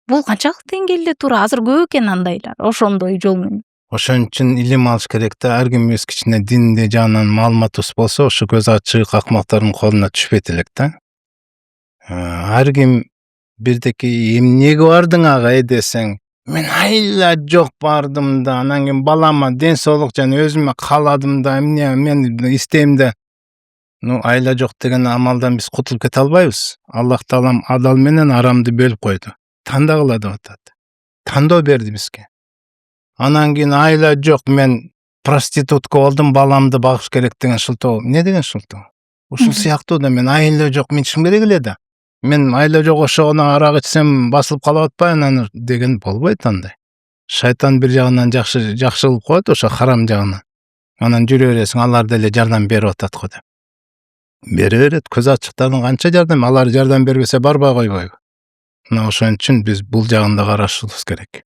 Бул канчалык деңгээлде туура? Азыр көп экен андайлар ошондой жол менен. Ошон үчүн илим алыш керек да. Ар ким өз кичине динде жагынан маалыматыбыз болсо, ошо көз ачык акмактардын колуна түшпөйт элек да. Ар ким бирдеки эмнеге бардың ага десең, мен айла жок бардым да, анан кийин балама ден соолук жана өзүмө кааладым да, эмне мен истейм да. Айла жок деген амалдан биз кутулуп кете албайбыз. Аллах таалам адал менен арамды бөлүп койду. Тандагыла деп атат. Тандоо берди бизге. Анан кийин айла жок, мен проститутка болдум, баламды багыш керек деген шылтоо. Эмне деген шылтоо? Ушул сыяктуу да, мен айла жок, мен ичим керек эле да. Мен айла жок ошону арак ичсем басылып калып атпайбын деген болбойт андай. Шайтан бир жагынан жакшы кылып коет, ошо харам жагынан. Анан жүрө бересиң, алар деле жардам берип атат го деп. Бере берет, көз ачыктардын канча жардам, алар жардам бербесе барбай койбойбу? Мына ошон үчүн биз бул жагында карашыбыз керек.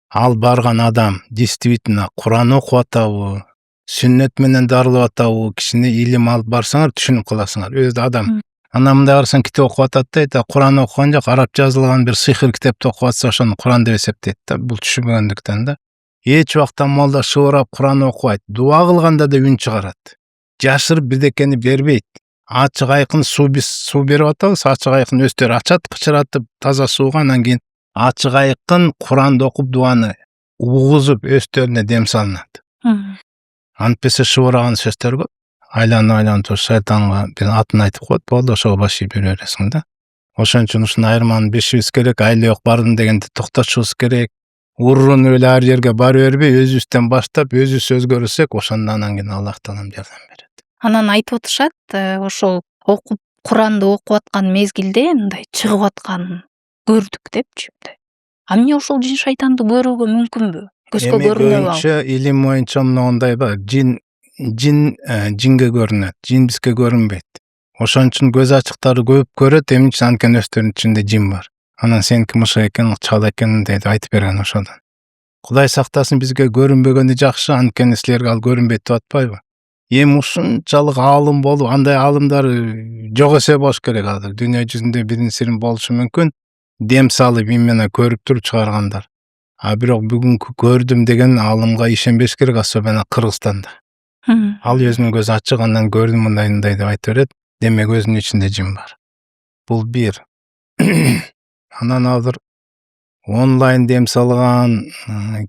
Ал барган адам действительно Куран окуп атабы, сүннөт менен дарылап атабы, кичине илим алып барсаңар түшүнүп каласыңар. Өзү адам анан мындай карасаң китеп окуп атат да, Куран окуган жок, араб жазылган бир сыйхыр китепти окуп атса ошону Куран деп эсептейт да. Бул түшүнбөгөндүктөн да. Эч убакта молда шыбырап Куран окубайт, дуа кылганда да үн чыгарат. Жашырып бирдекени бербейт. Ачык айкын суу берип атабыз, ачык айкын өстөр ачат, кычыратып таза сууга, анан кийин ачык айкын Куранды окуп дуаны угузуп өстөрүнө дем салынат. Антпесе шыбыраган сөздөр көп. Айланып шайтанга бир атын айтып коет, болду, ошого баш ийип жүрө бересиң да. Ошон үчүн ушуну айырманы бешибиз керек, айла жок бардым дегенде токтотушубуз керек. Уруну эле ар жерге бара бербей, өзүбүздөн баштап, өзүбүз өзгөрсөк, ошондо анан кийин Аллах таалам жардам берет. Анан айтып атышат, ошол окуп Куранды окуп аткан мезгилде мындай чыгып атканын көрдүк депчи. А эмне ошол жин шайтанды көрүүгө мүмкүнбү? Көзгө көрүнөбү? Боюнча, илим боюнча мындай бар. Жинге көрүнөт, жин бизге көрүнбөйт. Ошон үчүн көз ачыктары көп көрөт, эмне үчүн анткени өздөрүнүн ичинде жин бар. Анан сеники мышык экен, чал экен дейт, айтып берген ошодон. Кудай сактасын, бизге көрүнбөгөнү жакшы, анткени силерге ал көрүнбөйт деп атпайбы? Эми ушунчалык аалым болуп, андай аалымдар жок эсе болуш керек азыр. Дүйнө жүзүндө бирин сирин болушу мүмкүн. Дем салып, именно көрүп туруп чыгаргандар. А бирок бүгүнкү көрдүм деген аалымга ишенбеш керек, особенно Кыргызстанда. Ал өзүнүн көзү ачык, андан көрдүм мындай деп айтып берет. Демек өзүнүн ичинде жин бар. Бул бир. Анан азыр онлайн дем салган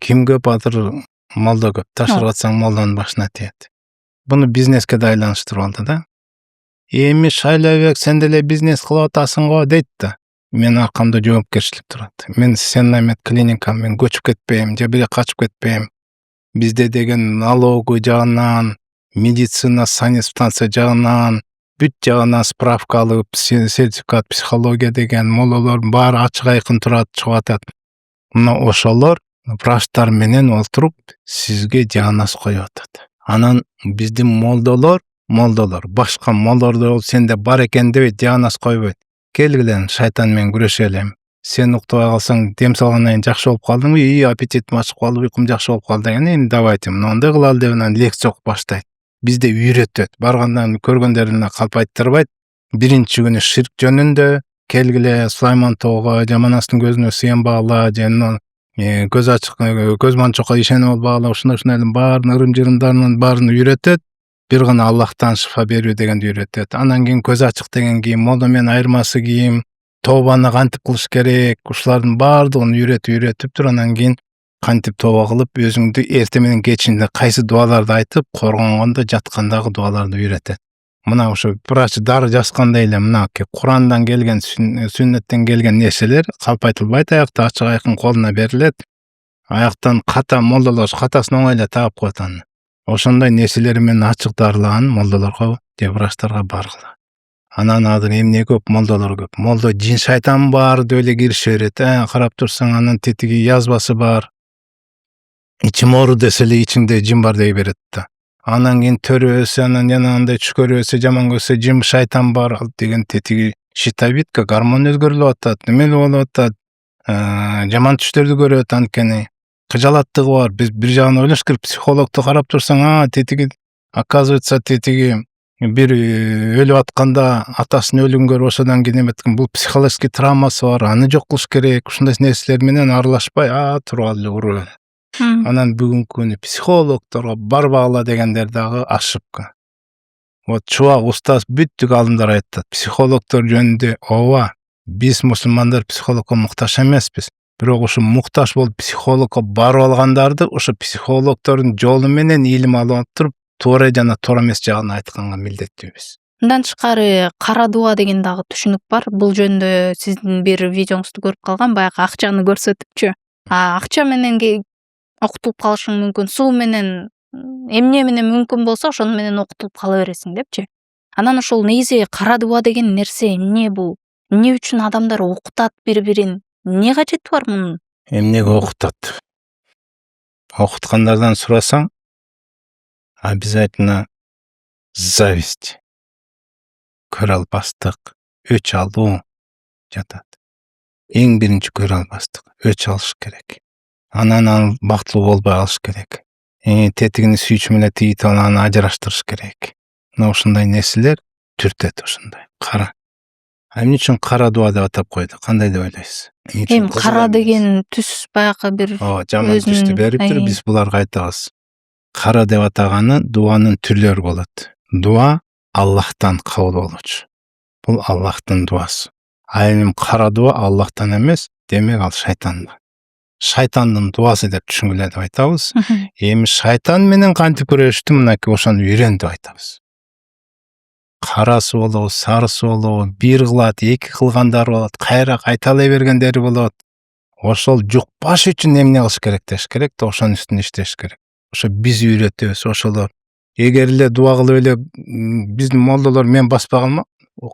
ким көп, азыр молдо көп. Ташырып атсаң молдонун башына тиет. Буну бизнеске да айланыштырып алды да. Эми Шайлабек, сен деле бизнес кылып атасың го дейт да. Мен аркамда жоопкерчилик турат. Мен Сеномед клиникам, мен көчүп кетпейм, же бирге качып кетпейм. Бизде деген налогу жагынан, медицина санэпстанция жагынан, бүт жагынан справка алып, сертификат психология деген мололор баары ачык айкын турат, чыгып атат. Мына ошолор врачтар менен олтуруп сизге диагноз коюп атат. Анан биздин молдолор, башка молдолор сенде бар экен дебейт, диагноз койбойт. Келгиле, шайтан менен күрөшөлүм. Сен уктабай калсаң, дем салгандан кийин жакшы болуп калдыңбы? Аппетитим ачып калды, уйкум жакшы болуп калды деген. Эми давайте, мындай кылалы деп анан лекция окуп баштайт. Бизде үйрөтөт. Баргандан көргөндөрүнө калп айттырбайт. Биринчи күнү ширк жөнүндө, келгиле Сулайман тоого, Жаманастын көзүнө сыян багла, жана көз ачык, көз манчокко ишенип албагыла, ушундай баарын ырым-жырымдарынын баарын үйрөтөт. Бир гана Аллахтан шифа берүү дегенди үйрөтөт. Анан кийин көз ачык деген кийим, молдо менен айырмасы кийим, тообаны кантип кылыш керек, ушулардын баардыгын үйрөтүп туруп, анан кийин кантип тооба кылып, өзүңдү эртең менен кечинде кайсы дуаларды айтып, коргонгондо жаткандагы дуаларды үйрөтөт. Мына ошо врач дары жазгандай эле мына Курандан келген, сүннөттөн келген нерселер калп айтылбайт, аякта ачык айкын колуна берилет. Аяктан ката молдолор катасын оңой эле таап коет аны. Ошондой нерселер менен ачык дарылаган молдолорго же врачтарга баргыла. Анан азыр эмне көп, молдолор көп. Молдо жин шайтан бар деп эле кирише берет. Карап турсаң, анын тетиги язбасы бар. Ичим оору десе эле ичиңде жин бар дей берет да. Анан кийин төрөсү, анан жанагындай түш көрөсү, жаман көрсө жин шайтан бар деген тетиги щитовидка, гормон өзгөрүлүп атат, неме болуп атат. Жаман түштөрдү көрөт, анткени кыжалаттыгы бар. Биз бир жагынан ойлош керек, психологду карап турсаң, тетиги оказывается тетиги бир өлүп атканда атасын өлүмгө көрүп ошодан кийин эметкен бул психологический травмасы бар, аны жок кылыш керек, ушундай нерселер менен аралашпай туруп алып уруп. Анан бүгүнкү күнү психологторго барбагыла дегендер дагы ашып. Вот Чубак устаз бүттүк алымдар айтат. Психологтор жөнүндө ооба, биз мусулмандар психологко муктаж эмеспиз. Бирок ушу муктаж болуп психологко барып алгандарды ошо психологтордун жолу менен илим алып туруп, туура жана туура эмес жагын айтканга милдеттүүбүз. Мындан тышкары кара дуа деген дагы түшүнүк бар. Бул жөнүндө сиздин бир видеоңузду көрүп калгам, баягы акчаны көрсөтүпчү. Акча менен окутулуп калышың мүмкүн, суу менен эмне менен мүмкүн болсо ошону менен окутулуп кала бересиң депчи. Анан ошол негизи кара дуа деген нерсе эмне бул? Эмне үчүн адамдар окутат бири-бирин? Эмне кажети бар мунун? Эмнеге окутат? Окуткандардан сурасаң, обязательно зависть, көрө албастык, өч алуу жатат. Эң биринчи көрө албастык, өч алыш керек. Анан бактылуу болбой алыш керек. Тетигини сүйүүчү менен тигит аны ажыраштырыш керек. Мына ушундай нерселер түртөт ушундай. Кара. Эмне үчүн кара дуа деп атап койду? Кандай деп ойлойсуз? Кара деген түс баягы бир жаман түстү бериптир, биз буларга айтабыз. Кара деп атаганы дуанын түрлөрү болот. Дуа Аллахтан кабыл болчу. Бул Аллахтын дуасы. Эми кара дуа Аллахтан эмес, демек ал шайтандан. Шайтандын дуасы деп түшүнгүлө деп айтабыз. Эми шайтан менен кантип күрөштү, мынакей ошону үйрөн деп айтабыз. Карасы болобу, сарысы болобу, бир кылат, эки кылгандар болот, кайра кайталай бергендери болот. Ошол жукпаш үчүн эмне кылыш керек деш керек да, ошонун үстүнө иштеш керек. Ошо биз үйрөтөбүз, ошолор. Эгер эле дуа кылып эле биздин молдолор мен баспаганмы?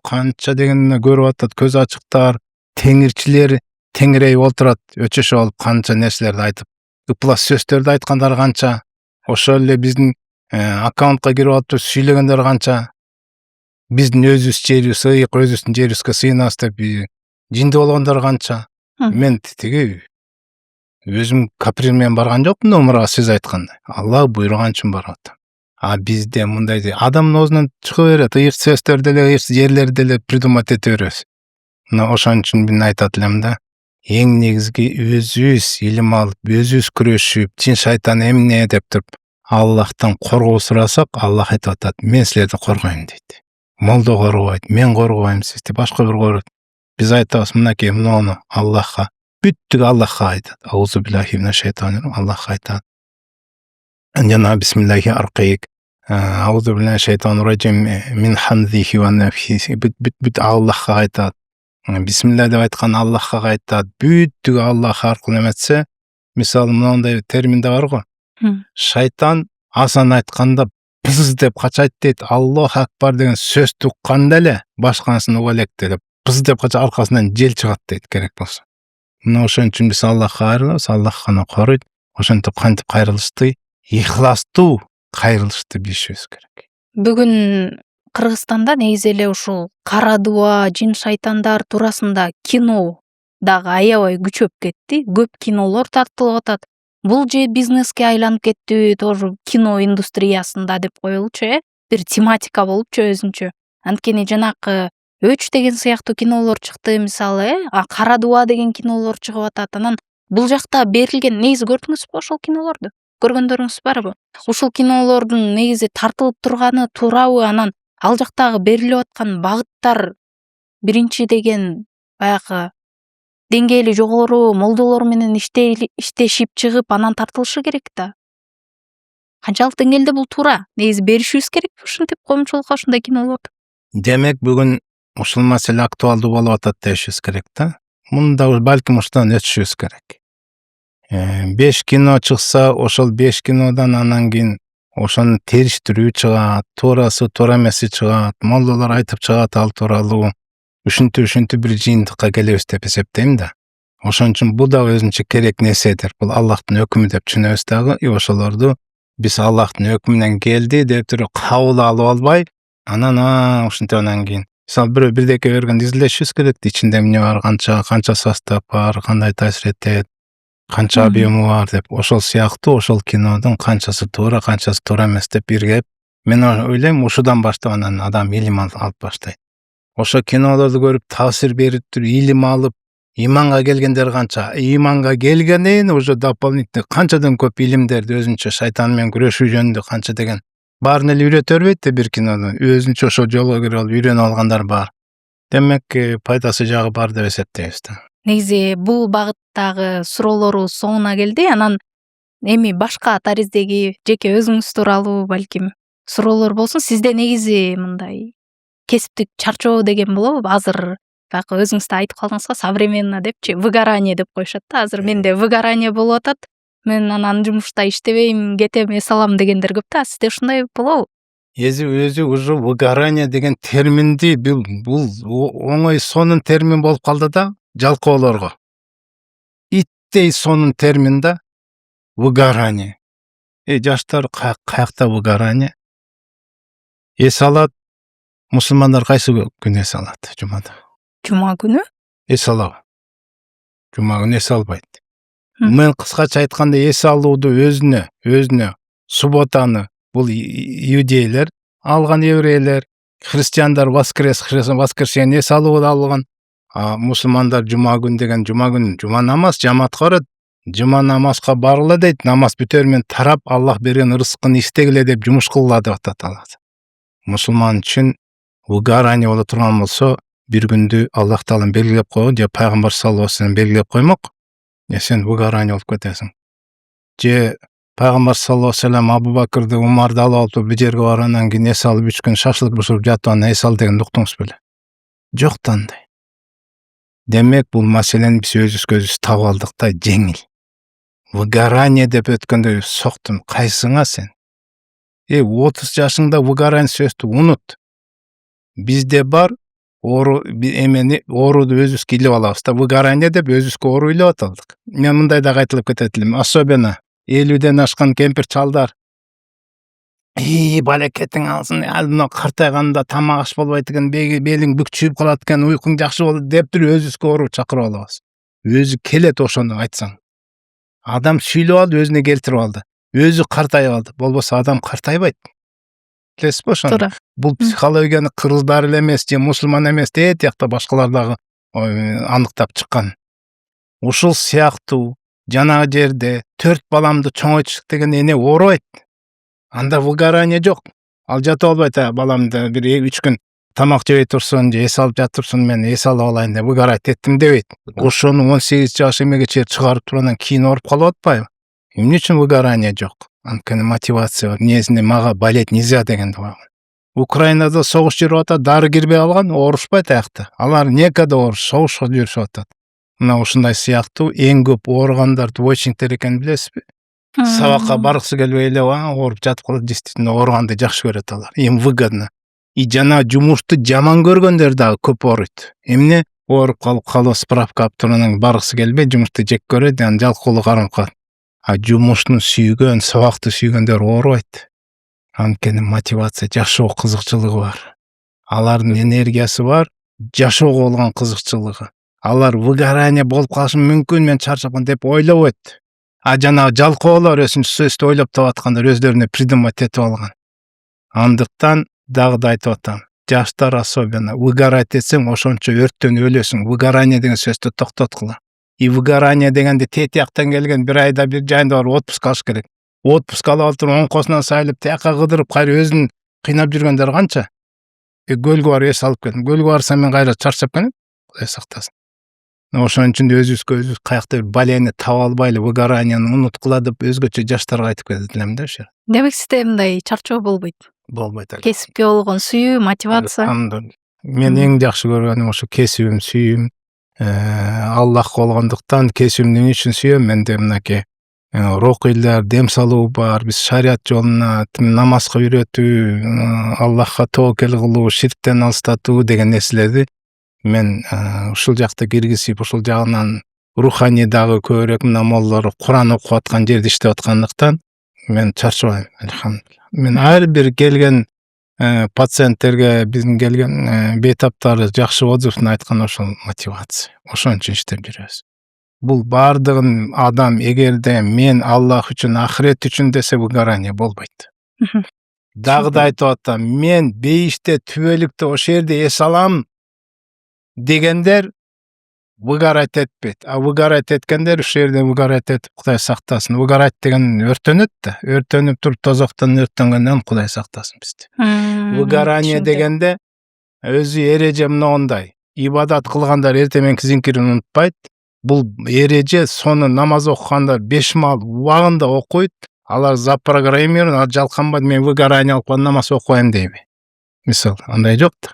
Канча дегенде көрүп атат, көз ачыктар, теңирчилер теңирейип отурат, өчөшө алып канча нерселерди айтып, ыплас сөздөрдү айткандар канча. Ошол эле биздин аккаунтка кирип алып сүйлөгөндөр канча. Биздин өзүбүз жерибиз ыйык, өзүбүздүн жерибизге сыйынабыз деп жинди болгондор канча. Мен тиги өзүм каприз менен барган жокмун умрага сөз айтканда. Алла буйруган үчүн барып атам. Бизде мындай адамдын оозунан чыга берет, ыйык сөздөр деле, ыйык жерлер деле придумать эте беребиз. Мына ошон үчүн мен айтат элем да, эң негизги өзүбүз илим алып, өзүбүз күрөшүп, жин шайтан эмне деп туруп, Аллахтан коргоо сурасак, Аллах айтып атат, мен силерди коргойм дейт. Молдо коргобойт, мен коргобойм сизди, башка бир коргойт. Биз айтабыз, мынакей муну Аллахка, бүттүк Аллахка айтат. Аузу биллахи минаш шайтанир, Аллахка айтат. Жана бисмиллахи аркайик, аузу биллахи шайтанир раджим мин хамдихи ва нафхиси, бүт Аллахка айтат. Бисмилла деп айткан Аллахка айтат. Бүттүк Аллах аркылуу эметсе, мисалы мындай термин да бар го. Шайтан асан айтканда быз деп качайт дейт. Аллах акбар деген сөздү укканда эле башканысын уга элек деп быз деп кача аркасынан жел чыгат дейт керек болсо. Мына ошон үчүн биз Аллахка кайрылабыз, Аллах гана коройт. Ошентип кантип кайрылышты, ихластуу кайрылышты билишибиз керек. Бүгүн Кыргызстанда негизи эле ушул кара дуа, жин шайтандар туурасында кино дагы аябай күчөп кетти. Көп кинолор тартылып атат. Бул же бизнеске айланып кетти, тоже кино индустриясында деп коелучу, бир тематика болупчу өзүнчө. Анткени жанакы Өч деген сыяктуу кинолор чыкты, мисалы, кара дуа деген кинолор чыгып атат. Анан бул жакта берилген, негизи көрдүңүзбү ошол кинолорду? Көргөндөрүңүз барбы? Ушул кинолордун негизи тартылып турганы туурабы? Анан ал жактагы берилип аткан багыттар биринчи деген баягы деңгээли жогору молдолор менен иштешип чыгып, анан тартылышы керек да. Канчалык деңгээлде бул туура? Негизи беришибиз керек ушинтип коомчулукка ушундай кинолорду. Демек бүгүн ушул маселе актуалдуу болуп атат дешибиз керек да. Мында балким ушудан өтүшүбүз керек. 5 кино чыкса, ошол 5 кинодан анан кийин ошону териштирүү чыгат, туурасы туура эмеси чыгат, молдолор айтып чыгат ал тууралуу. Ушинтип бир жыйынтыкка келебиз деп эсептейм да. Ошон үчүн бул да өзүнчө керек нерседир. Бул Аллахтын өкүмү деп түшүнөбүз дагы. Ошолорду биз Аллахтын өкүмүнөн келди деп туруп кабыл алып албай, анан ушинтип анан кийин мисалы бирдеке бергенде изилдешибиз керек. Ичинде эмне бар, канча состав бар, кандай таасир этет, канча объему бар деп. Ошол сыяктуу ошол кинодун канчасы туура эмес деп бирге Мен ойлойм ушудан баштап анан адам илим алып баштайт. Ошо кинолорду көрүп таасир берип туруп илим алып иманга келгендер канча, иманга келгенден уже дополнительный канчадан көп илимдерди өзүнчө шайтан менен күрөшүү жөнүндө канча деген баарын эле үйрөтө бербейт да бир кинодон. Өзүнчө ошо жолго кирип алып үйрөнүп алгандар бар. Демек пайдасы жагы бар деп эсептейбиз да. Негизи бул багыттагы суроолору соңуна келди. Анан эми башка тариздеги жеке өзүңүз тууралуу балким суроолор болсун. Сизде негизи мындай кесиптик чарчоо деген болобу? Азыр баягы өзүңүз да айтып калдыңыз го, современно депчи, выгорание деп коюшат да. Азыр менде выгорание болуп атат. Мен анан жумушта иштебейм, кетем, эс алам дегендер көп да. Сизде ушундай болобу? Өзү уже выгорание деген терминди бул оңой сонун термин болуп калды да жалкоолорго. Иттей сонун термин да выгорание. Жаштар каякта выгорание? Эс алат. Мусулмандар кайсы күнү эс алат? Жумада. Жума күнү? Эс алабы? Жума күнү эс албайт. Мен кыскача айтканда эс алууду өзүнө субботаны бул иудейлер алган, еврейлер, христиандар воскресенье эс алууну алган. Мусулмандар жума күн деген жума намаз жамаатка барат. Жума намазга баргыла дейт. Намаз бүтөр менен тарап Аллах берген ырыскын иштегиле деп жумуш кылгыла деп атат. Мусулман үчүн выгорание боло турган болсо, бир күндү Аллах Таала белгилеп койгон, же пайгамбар саллаллаху алейхи вассалам белгилеп коймок. Сен выгорание болуп кетесиң. Же пайгамбар саллаллаху алейхи вассалам Абу Бакырды, Умарды алып бир жерге баргандан кийин эс алып 3 күн шашлык бышырып жатып анан эс ал деген уктуңуз беле? Жок да андай. Демек бул маселени биз өзүбүзгө таап алдык да, жеңил. Выгорание деп өткөндө соктум, кайсыңа сен? 30 жашыңда выгорание сөздү унут. Бизде бар ооруду өзүбүзгө илип алабыз да. Выгорание деп өзүбүзгө оору илип аталдык. Мен мындай да айтылып кетет элем. Особенно 50ден ашкан кемпир чалдар. Балекетиң алсын, мына картайганда тамак аш болбойт экен, белиң бүкчүп калат экен, уйкуң жакшы болот деп туруп өзүбүзгө оору чакырып алабыз. Өзү келет ошону айтсаң. Адам сүйлөп алды, өзүнө келтирип алды. Өзү картайып алды. Болбосо адам картайбайт. Билесизби ошону? Бул психологияны кыргыздар эле эмес, же мусулман эмес, тиякта башкалар дагы аныктап чыккан. Ушул сыяктуу жанагы жерде 4 баламды чоңойтуштук деген эне оорубайт. Анда выгорание жок. Ал жата албайт, баламды бир 3 күн тамак жебей турсун, же эс алып жатырсың, мен эс алып алайын деп выгорать эттим дебейт. Ошону 18 жаш эмеге чейин чыгарып тургандан кийин ооруп калып атпайбы? Эмне үчүн выгорание жок? Анткени мотивация бар. Негизинде мага болеть нельзя дегенди бар. Украинада согуш жүрүп атат, дары кирбей алган, оорушпайт аякта. Алар некада согушка жүрүшүп атат. Мына ушундай сыяктуу эң көп ооругандар двоечниктер экенин билесизби? Сабакка баргысы келбей эле ооруп жатып калат, действительно ооруганды жакшы көрөт алар. Эми выгодно. Жана жумушту жаман көргөндөр дагы көп ооруйт. Эмне? Ооруп калып справка алып тургандан баргысы келбей, жумушту жек көрөт, анан жалкоолук карап калат. Жумуштун сүйгөн, сабакты сүйгөндөр оорубайт. Анткени мотивация, жашоо кызыкчылыгы бар. Алардын энергиясы бар, жашоого болгон кызыкчылыгы. Алар выгорание болуп калышы мүмкүн, мен чарчапмын деп ойлобойт. Жанагы жалкоолор сөздү ойлоп табаткандар өздөрүнө придумать этип алган. Андыктан дагы да айтып атам. Жаштар особенно выгорать этсең, ошончо өрттөн өлөсүң. Выгорание деген сөздү токтоткула. И выгорание дегенде тияктан келген бир айда бир жайында бар отпуск алыш керек. Отпуск алып туруп оңкосунан сайылып тияка кыдырып кайра өзүн кыйнап жүргөндөр канча? Көлгө барып эс алып келдим. Көлгө барсам мен кайра чарчап келем. Кудай сактасын. Ошон үчүн өзүбүзгө каякта бир балени таба албайлы, выгоранияны унуткула деп өзгөчө жаштарга айтып кетет элем да ошо. Демек сизде мындай чарчоо болбойт. Болбойт. Кесипке болгон сүйүү, мотивация. Мен эң жакшы көргөнүм ошо кесибим, сүйүүм. Аллах болгондуктан кесибимди үчүн сүйөм. Менде мынакей рокыйлар, дем салуу бар. Биз шарият жолуна намазга үйрөтүү, Аллахка тобокел кылуу, ширктен алыстатуу деген нерселерди мен ушул жакта киргизип, ушул жагынан руханий дагы көбүрөөк моллор Куран окуп аткан жерде иштеп аткандыктан мен чарчабайм, алхамдулилlah. Мен ар бир келген пациенттерге биздин келген бейтаптары жакшы отзывын айткан ошол мотивация. Ошон үчүн иштеп жүрөбүз. Бул бардыгын адам эгерде мен Аллах үчүн, ахирет үчүн десе выгорание болбойт. Дагы да айтып атам, мен бейиште түбөлүктө ошол жерде эс алам дегендер выгорать этпейт. А выгорать эткендер ошол жерде выгорать этип Кудай сактасын. Выгорать деген өртөнөт да. Өртөнүп туруп тозоктон өртөнгөндөн Кудай сактасын бизди. Выгорание дегенде өзү эреже мындай. Ибадат кылгандар эртең мененки зинкирин унутпайт. Бул эреже сону намаз окугандар бешмал убагында окуйт. Алар запрограммирован, жалканбайт, мен выгорание алып намаз окуйм дейби. Мисалы, андай жок да.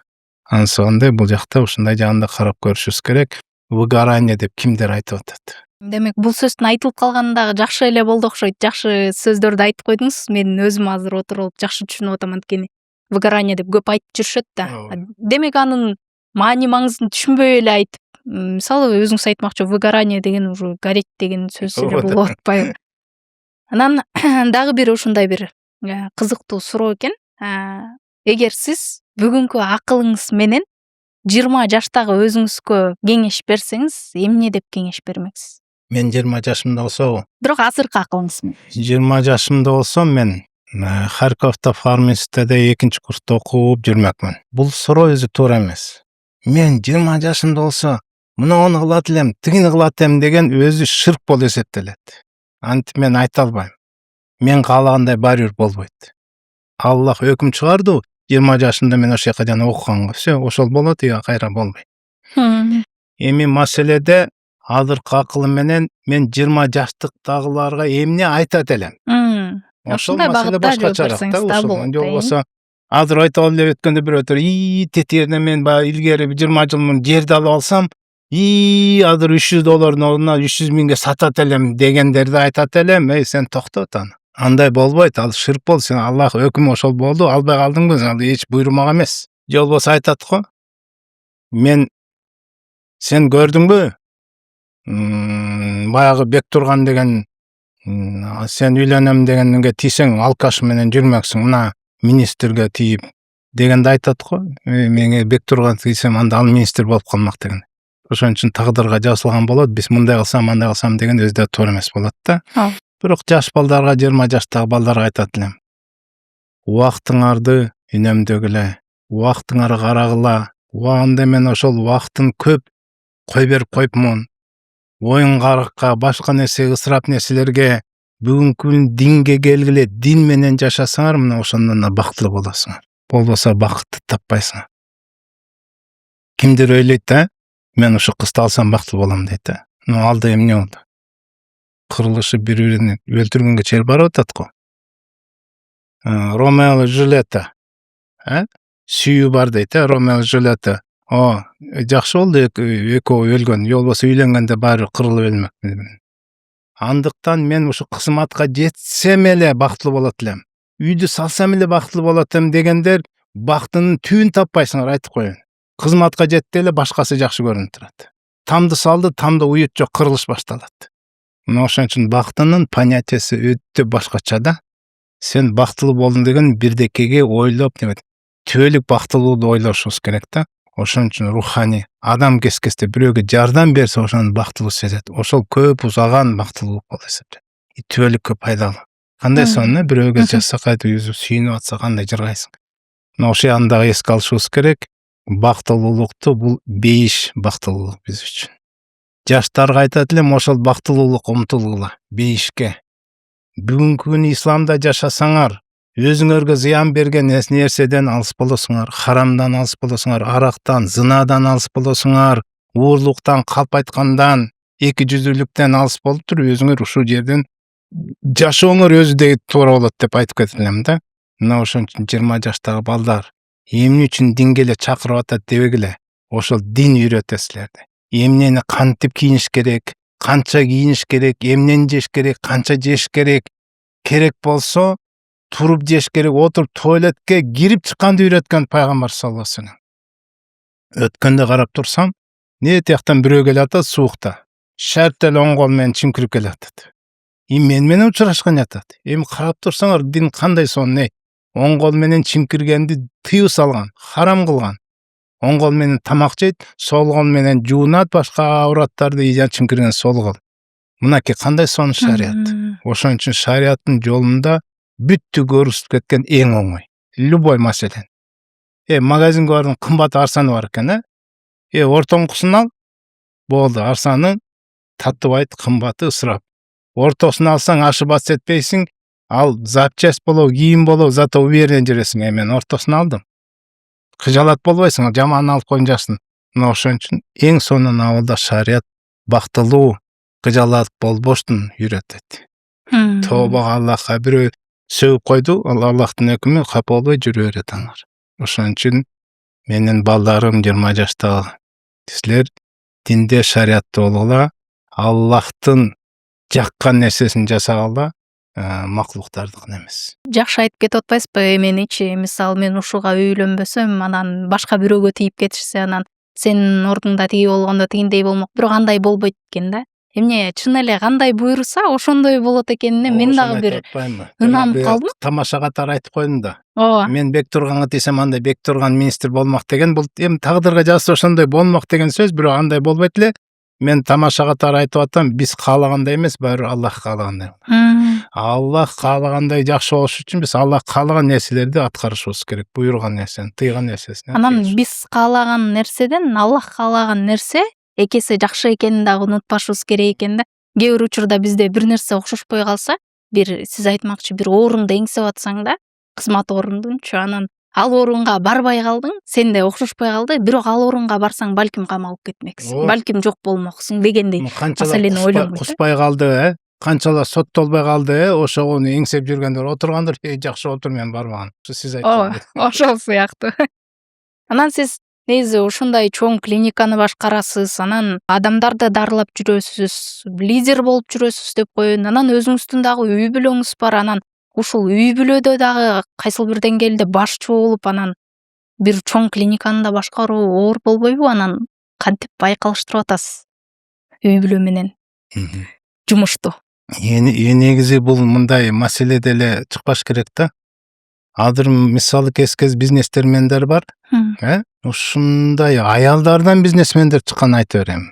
Ансыгандай бул жакта ушундай жагында карап көрүшүбүз керек. Выгорание деп кимдер айтып атат? Демек бул сөздүн айтылып калганында жакшы эле болду окшойт. Жакшы сөздөрдү айтып койдуңуз. Мен өзүм азыр отуруп жакшы түшүнүп атам, анткени выгорание деп көп айтып жүрүшөт да. Демек анын маани маңызын түшүнбөй эле айтып, мисалы өзүңүз айтмакчы, выгорание деген уже гореть деген сөз эле болуп атпайбы? Анан дагы бир ушундай бир кызыктуу суроо экен. Эгер сиз бүгүнкү акылыңыз менен 20 жаштагы өзүңүзгө кеңеш берсеңиз, эмне деп кеңеш бермексиз? Мен 20 жашымда болсо, Бирок азыркы акылыңыз менен. 20 жашымда болсом мен Харьковда фармацевтте 2-курста окуп жүрмөкмүн. Бул суроо өзү туура эмес. Мен 20 жашымда болсо, муну кылат элем, тигини кылат элем деген өзү ширк болуп эсептелет. Антип мен айта албайм. Мен каалагандай баары бир болбойт. Аллах өкүм чыгарды, 20 жашында мен ошол жака жана окуганга, все, ошол болот, кайра болбойт. Эми маселеде азыркы акылым менен мен 20 жаштыктагыларга эмне айтат элем? Ошол маселе башкачараак да, ошол болбосо азыр айта алып өткөндө бирөөтөр тетирде мен баягы илгери 20 жыл мун жерди алып алсам, азыр $300 ордуна 300 миңге сатат элем дегендерди айтат элем. Сен токтот аны. Андай болбойт, ал ширк болду. Сен Аллах өкүмү ошол болду, албай калдыңбы? Ал эч буйрумак эмес. Же болбосо айтат го. Сен көрдүңбү? Баягы Бектурган деген сен үйлөнөм дегенге тийсең алкаш менен жүрмөксүң, мына министрге тийип дегенди айтат го. Менге Бектурган тийсем, анда ал министр болуп калмак деген. Ошон үчүн тагдырга жазылган болот. Биз мындай кылсам, андай кылсам деген өзү да туура эмес болот да. Бирок жаш балдарга, 20 жаштагы балдарга айтат элем. Убактыңарды үнөмдөгүлө, убактыңарды карагыла. Убагында мен ошол убактын көп кой берип коюпмун. Оюн каракка, башка нерсеге, ысырап нерселерге, бүгүнкү динге келгиле, дин менен жашасаңар, мына ошондон да бактылуу болосуңар. Болбосо бакытты таппайсыңар. Кимдир ойлойт да, мен ушу кызды алсам бактылуу болом дейт да. Алда эмне болду? Кырылышып бири-бирин өлтүргөнгө чейин барып атат го. Ромео Жюльетта. Сүйүү бар дейт, Ромео Жюльетта. Жакшы болду экөө өлгөн, же болбосо үйлөнгөндө баары кырылып өлмөк. Андыктан мен ушу кызматка жетсем эле бактылуу болот элем. Үйдү салсам эле бактылуу болот элем дегендер бактынын түбүн таппайсыңар, айтып коеюн. Кызматка жетти эле башкасы жакшы көрүнүп турат. Тамды салды, тамда уют жок, кырылыш башталат. Мына ошон үчүн бактынын понятиясы өтө башкача да. Сен бактылуу болдуң деген бирдекеге ойлоп, түбөлүк бактылуулукту ойлошубуз керек да. Ошон үчүн руханий адам кескесте бирөөгө жардам берсе, ошонун бактылуу сезет. Ошол көп узаган бактылуулук болуп эсептелет. Түбөлүккө пайдалуу. Кандай сонун, бирөөгө жазса кайда өзү сүйүнүп атса кандай жыргайсың. Мына ошол андагы эске алышыбыз керек. Бактылуулукту бул бейиш бактылуулук биз үчүн. Жаштарга айтат элем, ошол бактылуулукка умтулгула, бейишке. Бүгүнкү күнү исламда жашасаңар, өзүңөргө зыян берген нерседен алыс болосуңар, харамдан алыс болосуңар, арактан, зынадан алыс болосуңар, уурлуктан, калп айткандан, эки жүздүүлүктөн алыс болуп туруп, өзүңөр ушул жерден жашооңор өзү да туура болот деп айтып кетет элем да. Мына ошон үчүн 20 жаштагы балдар эмне үчүн динге эле чакырып атат дебегиле, ошол дин үйрөтөт силерди. Эмнени кантип кийиниш керек, канча кийиниш керек, эмнени жеш керек, канча жеш керек, керек болсо туруп жеш керек, отуруп туалетке кирип чыкканды үйрөткөн пайгамбар саллаллаху алейхи вассалам. Өткөндө карап турсам, не тияктан бирөө келатат суукта. Шарт эле оң кол менен чимкирип келатат. Мен менен учурашкан жатат. Эми карап турсаңар, дин кандай сонун, оң кол менен чимкиргенди тыюу салган, харам кылган. Оң кол менен тамак жейт, сол кол менен жуунат, башка аураттарды чимкирген сол кол. Мынаки кандай сонун шарият. Ошон үчүн шариаттын жолунда бүттү көрүлүп кеткен эң оңой. любой маселен. Магазинге бардың қымбат арсаны бар екен, ортоңқысын ал, болды, арсаны татып айт, қымбаты ысырап. Ортосын алсаң ашып ат етпейсің, ал запчасть болу, кийим болу, зато уверен жүресің. Мен ортосын алдым. Қыжалат болбайсың, жаман алып қойын жасын. Ошон үчүн эң сонун абалда шарият бактылуу, кыжалат болбоштун үйрөтөт. Тобага Аллахка бирөө сөгүп койду, ал Аллахтын өкүмү капа болбой жүрө берет аңар. Ошон үчүн менин балдарым 20 жаштагы силер динде шариятты болгула, Аллахтын жаккан нерсесин жасагыла, макулуктардыкын эмес. Жакшы айтып кетип атпайсызбы? Меничи, мисалы мен ушуга үйлөнбөсөм, анан башка бирөөгө тийип кетишсе, анан сенин ордуңда тиги болгондо тигиндей болмок, бирок андай болбойт экен да. Эмне чын эле кандай буйруса ошондой болот экенине мен дагы бир ынанып калдым. Тамаша катары айтып койдум да. Ооба. Мен Бектурганга десем андай Бектурган министр болмак деген, бул эми тагдырга жазса ошондой болмак деген сөз, бирок андай болбойт эле. Мен тамаша катары айтып атам, биз каалагандай эмес, баары Аллах каалагандай. Аллах каалагандай жакшы болуш үчүн биз Аллах каалаган нерселерди аткарышыбыз керек, буйруган нерсени, тыйган нерсесин. Анан биз каалаган нерседен Аллах каалаган нерсе эки эсе жакшы экенин дагы унутпашыбыз керек экен да. Кээ бир учурда бизде бир нерсе окшошпой калса, бир сиз айтмакчы бир орунду эңсеп атсаң да, кызмат орындунчу, анан ал орунга барбай калдың, сенде окшошпой калды, бирок ал орунга барсаң балким камалып кетмексиң, балким жок болмоксуң дегендей маселени ойлонбойт. Кушпай калды, канчалар соттолбой калды, ошогону эңсеп жүргөндөр отургандыр, жакшы отур, мен барбаган. Сиз айткандай. Ошол сыяктуу. Анан сиз негизи ушундай чоң клиниканы башкарасыз, анан адамдарды дарылап жүрөсүз, лидер болуп жүрөсүз деп коеюн. Анан өзүңүздүн дагы үй бүлөңүз бар, анан ушул үй бүлөдө дагы кайсыл бир деңгээлде башчы болуп, анан бир чоң клиниканы да башкаруу оор болбойбу? Анан кантип байкалыштырып атасыз үй бүлө менен жумушту? Негизи бул мындай маселе деле чыкпаш керек да. Азыр мисалы кез бизнесмендер бар, ушундай аялдардан бизнесмендер чыккан айта берем.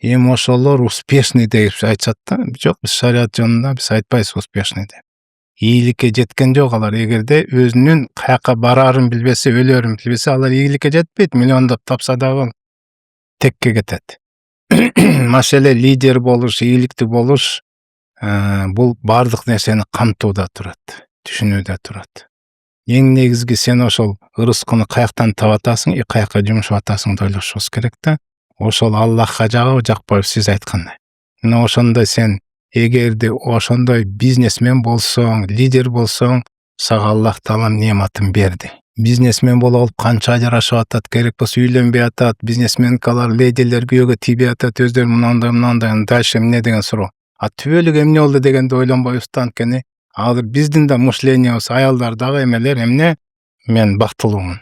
Эми ошолор успешный деп айтышат да. Жок, биз шарият жөнүндө биз айтпайбыз успешный деп. Ийгиликке жеткен жок алар. Эгерде өзүнүн каяка барарын билбесе, өлөрүн билбесе, алар ийгиликке жетпейт. Миллиондоп тапса дагы текке кетет. Маселе лидер болуш, ийгиликтүү болуш, бул бардык нерсени камтууда турат, түшүнүүдө турат. Эң негизги сен ошол ырыскыны каяктан таап атасың, каяка жумшап атасың деп ойлошубуз керек да. Ошол Аллахка жагабы, жакпайбы, сиз айткандай. Мына ошондой сен эгерде ошондой бизнесмен болсоң, лидер болсоң, сага Аллах таалам неаматын берди. Бизнесмен болуп канча жарашып атат, керек болсо үйлөнбөй атат, бизнесменкалар, ледилер күйөөгө тийбей атат, өздөрү мындай, дальше эмне деген суроо. Түбөлүк эмне болду дегенди ойлонбойбуз да, анткени азыр биздин да мышлениябыз, аялдар дагы эмелер эмне, мен бактылуумун.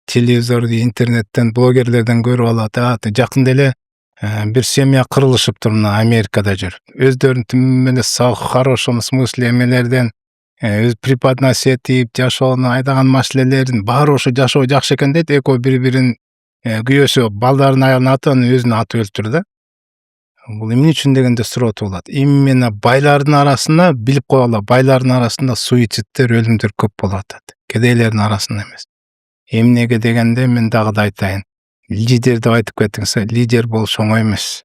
Телевизорду, интернеттен, блогерлерден көрүп алат, жакында эле бир семья кырылышыптыр мына Америкада жүрүп. Өздөрүнүн тим хороший смысле эмелерден өз преподносить этип, жашоону айдаган маселелерин баары ошо жашоо жакшы экен дейт, экөө бири-бирин күйөөсү балдарын аялын аты, өзүнүн аты өлтүр да. Бул эмне үчүн дегенде суроо туулат. Именно байлардын арасында билип койгула, байлардын арасында суицидтер, өлүмдөр көп болуп атат. Кедейлердин арасында эмес. Эмнеге дегенде мен дагы да айтайын. Лидер деп айтып кеттиңиз, лидер болуш оңой эмес.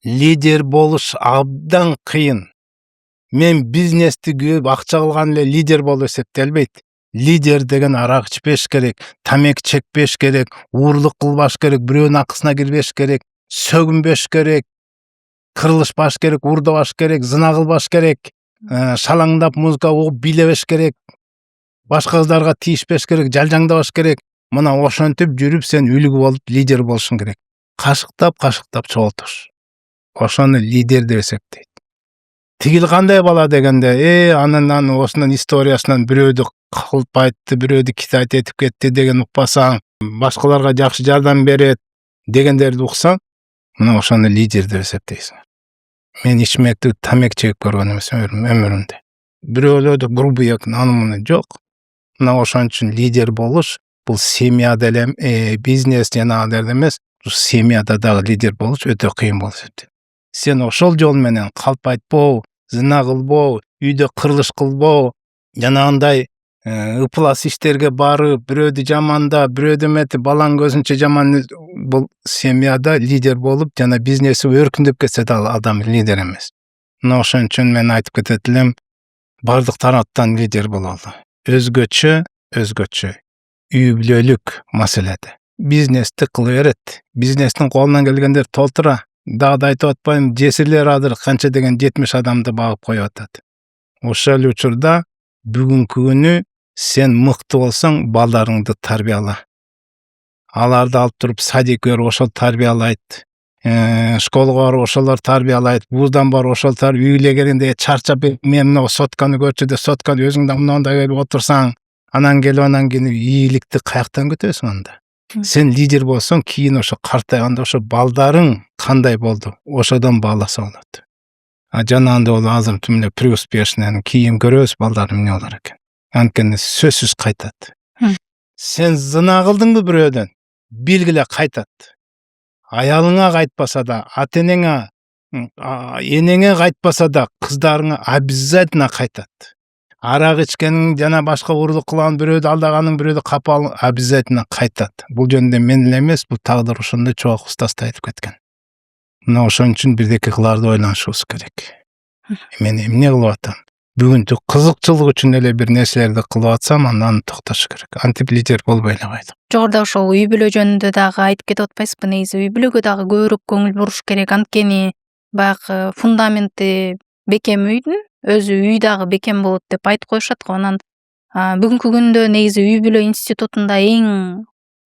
Лидер болуш абдан кыйын. Мен бизнести көп акча кылган эле лидер болуп эсептелбейт. Лидер деген арак ичпеш керек, тамек чекпеш керек, уурлук кылбаш керек, бирөөнүн акысына кирбеш керек, сөгүнбөш керек, кырылышпаш керек, уурдабаш керек, зына кылбаш керек, шалаңдап музыка угуп бийлебеш керек, башка кыздарга тийишпеш керек, жалжаңдабаш керек. Мына ошентип жүрүп сен үлгү болуп лидер болушуң керек. Кашыктап чогултуш. Ошону лидер деп эсептейт. Тигил кандай бала дегенде, анын осунун историясынан бирөөдү кылып айтты, бирөөдү китайт этип кетти деген укпасаң, башкаларга жакшы жардам берет дегендерди уксаң, мына ошону лидер деп эсептейсиң. Мен ичмекти тамек чегип көргөн эмес өмүрүмдө. Бирөөлөрдү грубый анын жок. Мына ошон үчүн лидер болуш бул семьяда эле, бизнес жана адерде эмес, семьяда дагы лидер болуш өтө кыйын болуп эсептейт. Сен ошол жол менен калп айтпоо, зына кылбоо, үйдө кырылыш кылбоо, жанагындай ыплас иштерге барып, бирөөдү жаманда, бирөөдү эметип, баланын көзүнчө жаман бул семьяда лидер болуп, жана бизнеси өркүндөп кетсе да ал адам лидер эмес. Мына ошон үчүн мен айтып кетет элем, бардык тараптан лидер бололу. Өзгөчө үй бүлөлүк маселеде. Бизнести кыла берет. Бизнестин колунан келгендер толтура. Дагы да айтып атпайм, жесирлер азыр канча деген 70 адамды багып коюп атат. Ошол учурда бүгүнкү күнү сен мыкты болсоң, балдарыңды тарбияла. Аларды алып туруп садик бер, ошол тарбиялайт. Школго барып ошолор тарбиялайт. Вуздан барып ошол үйгө келгенде чарчап, мен мына сотканы көрчү деп, сотканы өзүңдөн мындай келип отурсаң, анан келип анан кийин ийгиликти каяктан күтөсүң анда? Сен лидер болсоң, кийин ошо картайганда ошо балдарың кандай болду, ошодон бааласа болот. Жанагындай бол азыр түмүнө преуспешный, кийин көрөбүз балдар эмне болор экен. Анткени сөзсүз кайтат. Сен зына кылдыңбы бирөөдөн, билгиле кайтат. Аялыңа кайтпаса да, ата-энеңе, энеңе кайтпаса да, кыздарыңа обязательно кайтат. Арак ичкениң жана башка урлук кылган бирөөдү алдаганың, бирөөдү капал обязательно кайтат. Бул жөнүндө мен эле эмес, бул тагдыр ошондой чогуу устазда айтып кеткен. Мына ошон үчүн бирдеке кыларды ойлонушубуз керек. Мен эмне кылып атам? Бүгүнкү кызыкчылык үчүн эле бир нерселерди кылып атсам, андан токтош керек. Антип лидер болбой эле кайдым. Жогоруда ошол үй бүлө жөнүндө дагы айтып кетип атпайсызбы? Негизи үй бүлөгө дагы көбүрөөк көңүл буруш керек. Анткени баягы фундаменти бекем үйдүн, өзү үй дагы бекем болот деп айтып коюшат го. Анан бүгүнкү күндө негизи үй бүлө институтунда эң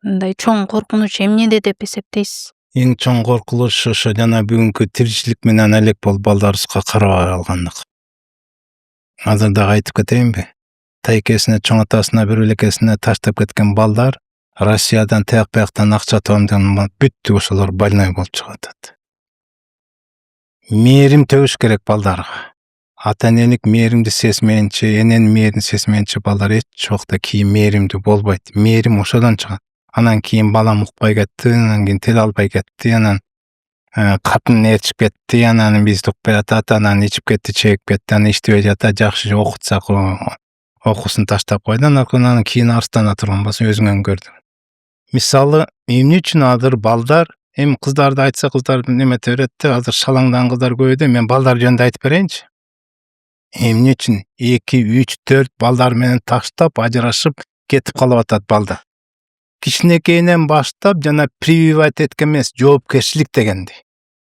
мындай чоң коркунуч эмнеде деп эсептейсиз? Эң чоң коркунуч ошо жана бүгүнкү тиричилик менен алек болуп балдарыбызга карабай калгандык. Азыр дагы айтып кетейинби? Тайкесине, чоң атасына, бир элекесине таштап кеткен балдар Россиядан, тияк-бияктан акча табам деген бүттү ошолор больной болуп чыгып атат. Мээрим төгүш керек балдарга. Ата-энелик мээримди сезмейинче, эненин мээрин сезмейинче балдар эч убакта кийин мээримдүү болбойт. Мээрим ошодон чыгат. Анан кийин балам укпай кетти, анан кийин тил албай кетти, анан катын ээрчип кетти, анан бизди укпай атат, анан ичип кетти, чегип кетти, анан иштебей жатат, жакшы окутсак окуусун таштап койду, анан кийин арстана турган болсо өзүңөн көрдүң. Мисалы, эмне үчүн азыр балдар, эми кыздарды айтса кыздар немете берет да, азыр шалаңдаган кыздар көбөйдү, мен балдар жөнүндө айтып берейинчи. Эмне үчүн 2, 3, 4 балдар менен таштап, ажырашып кетип калып атат балдар. Кичинекейинен баштап жана прививать эткен эмес, жоопкерчилик дегенди.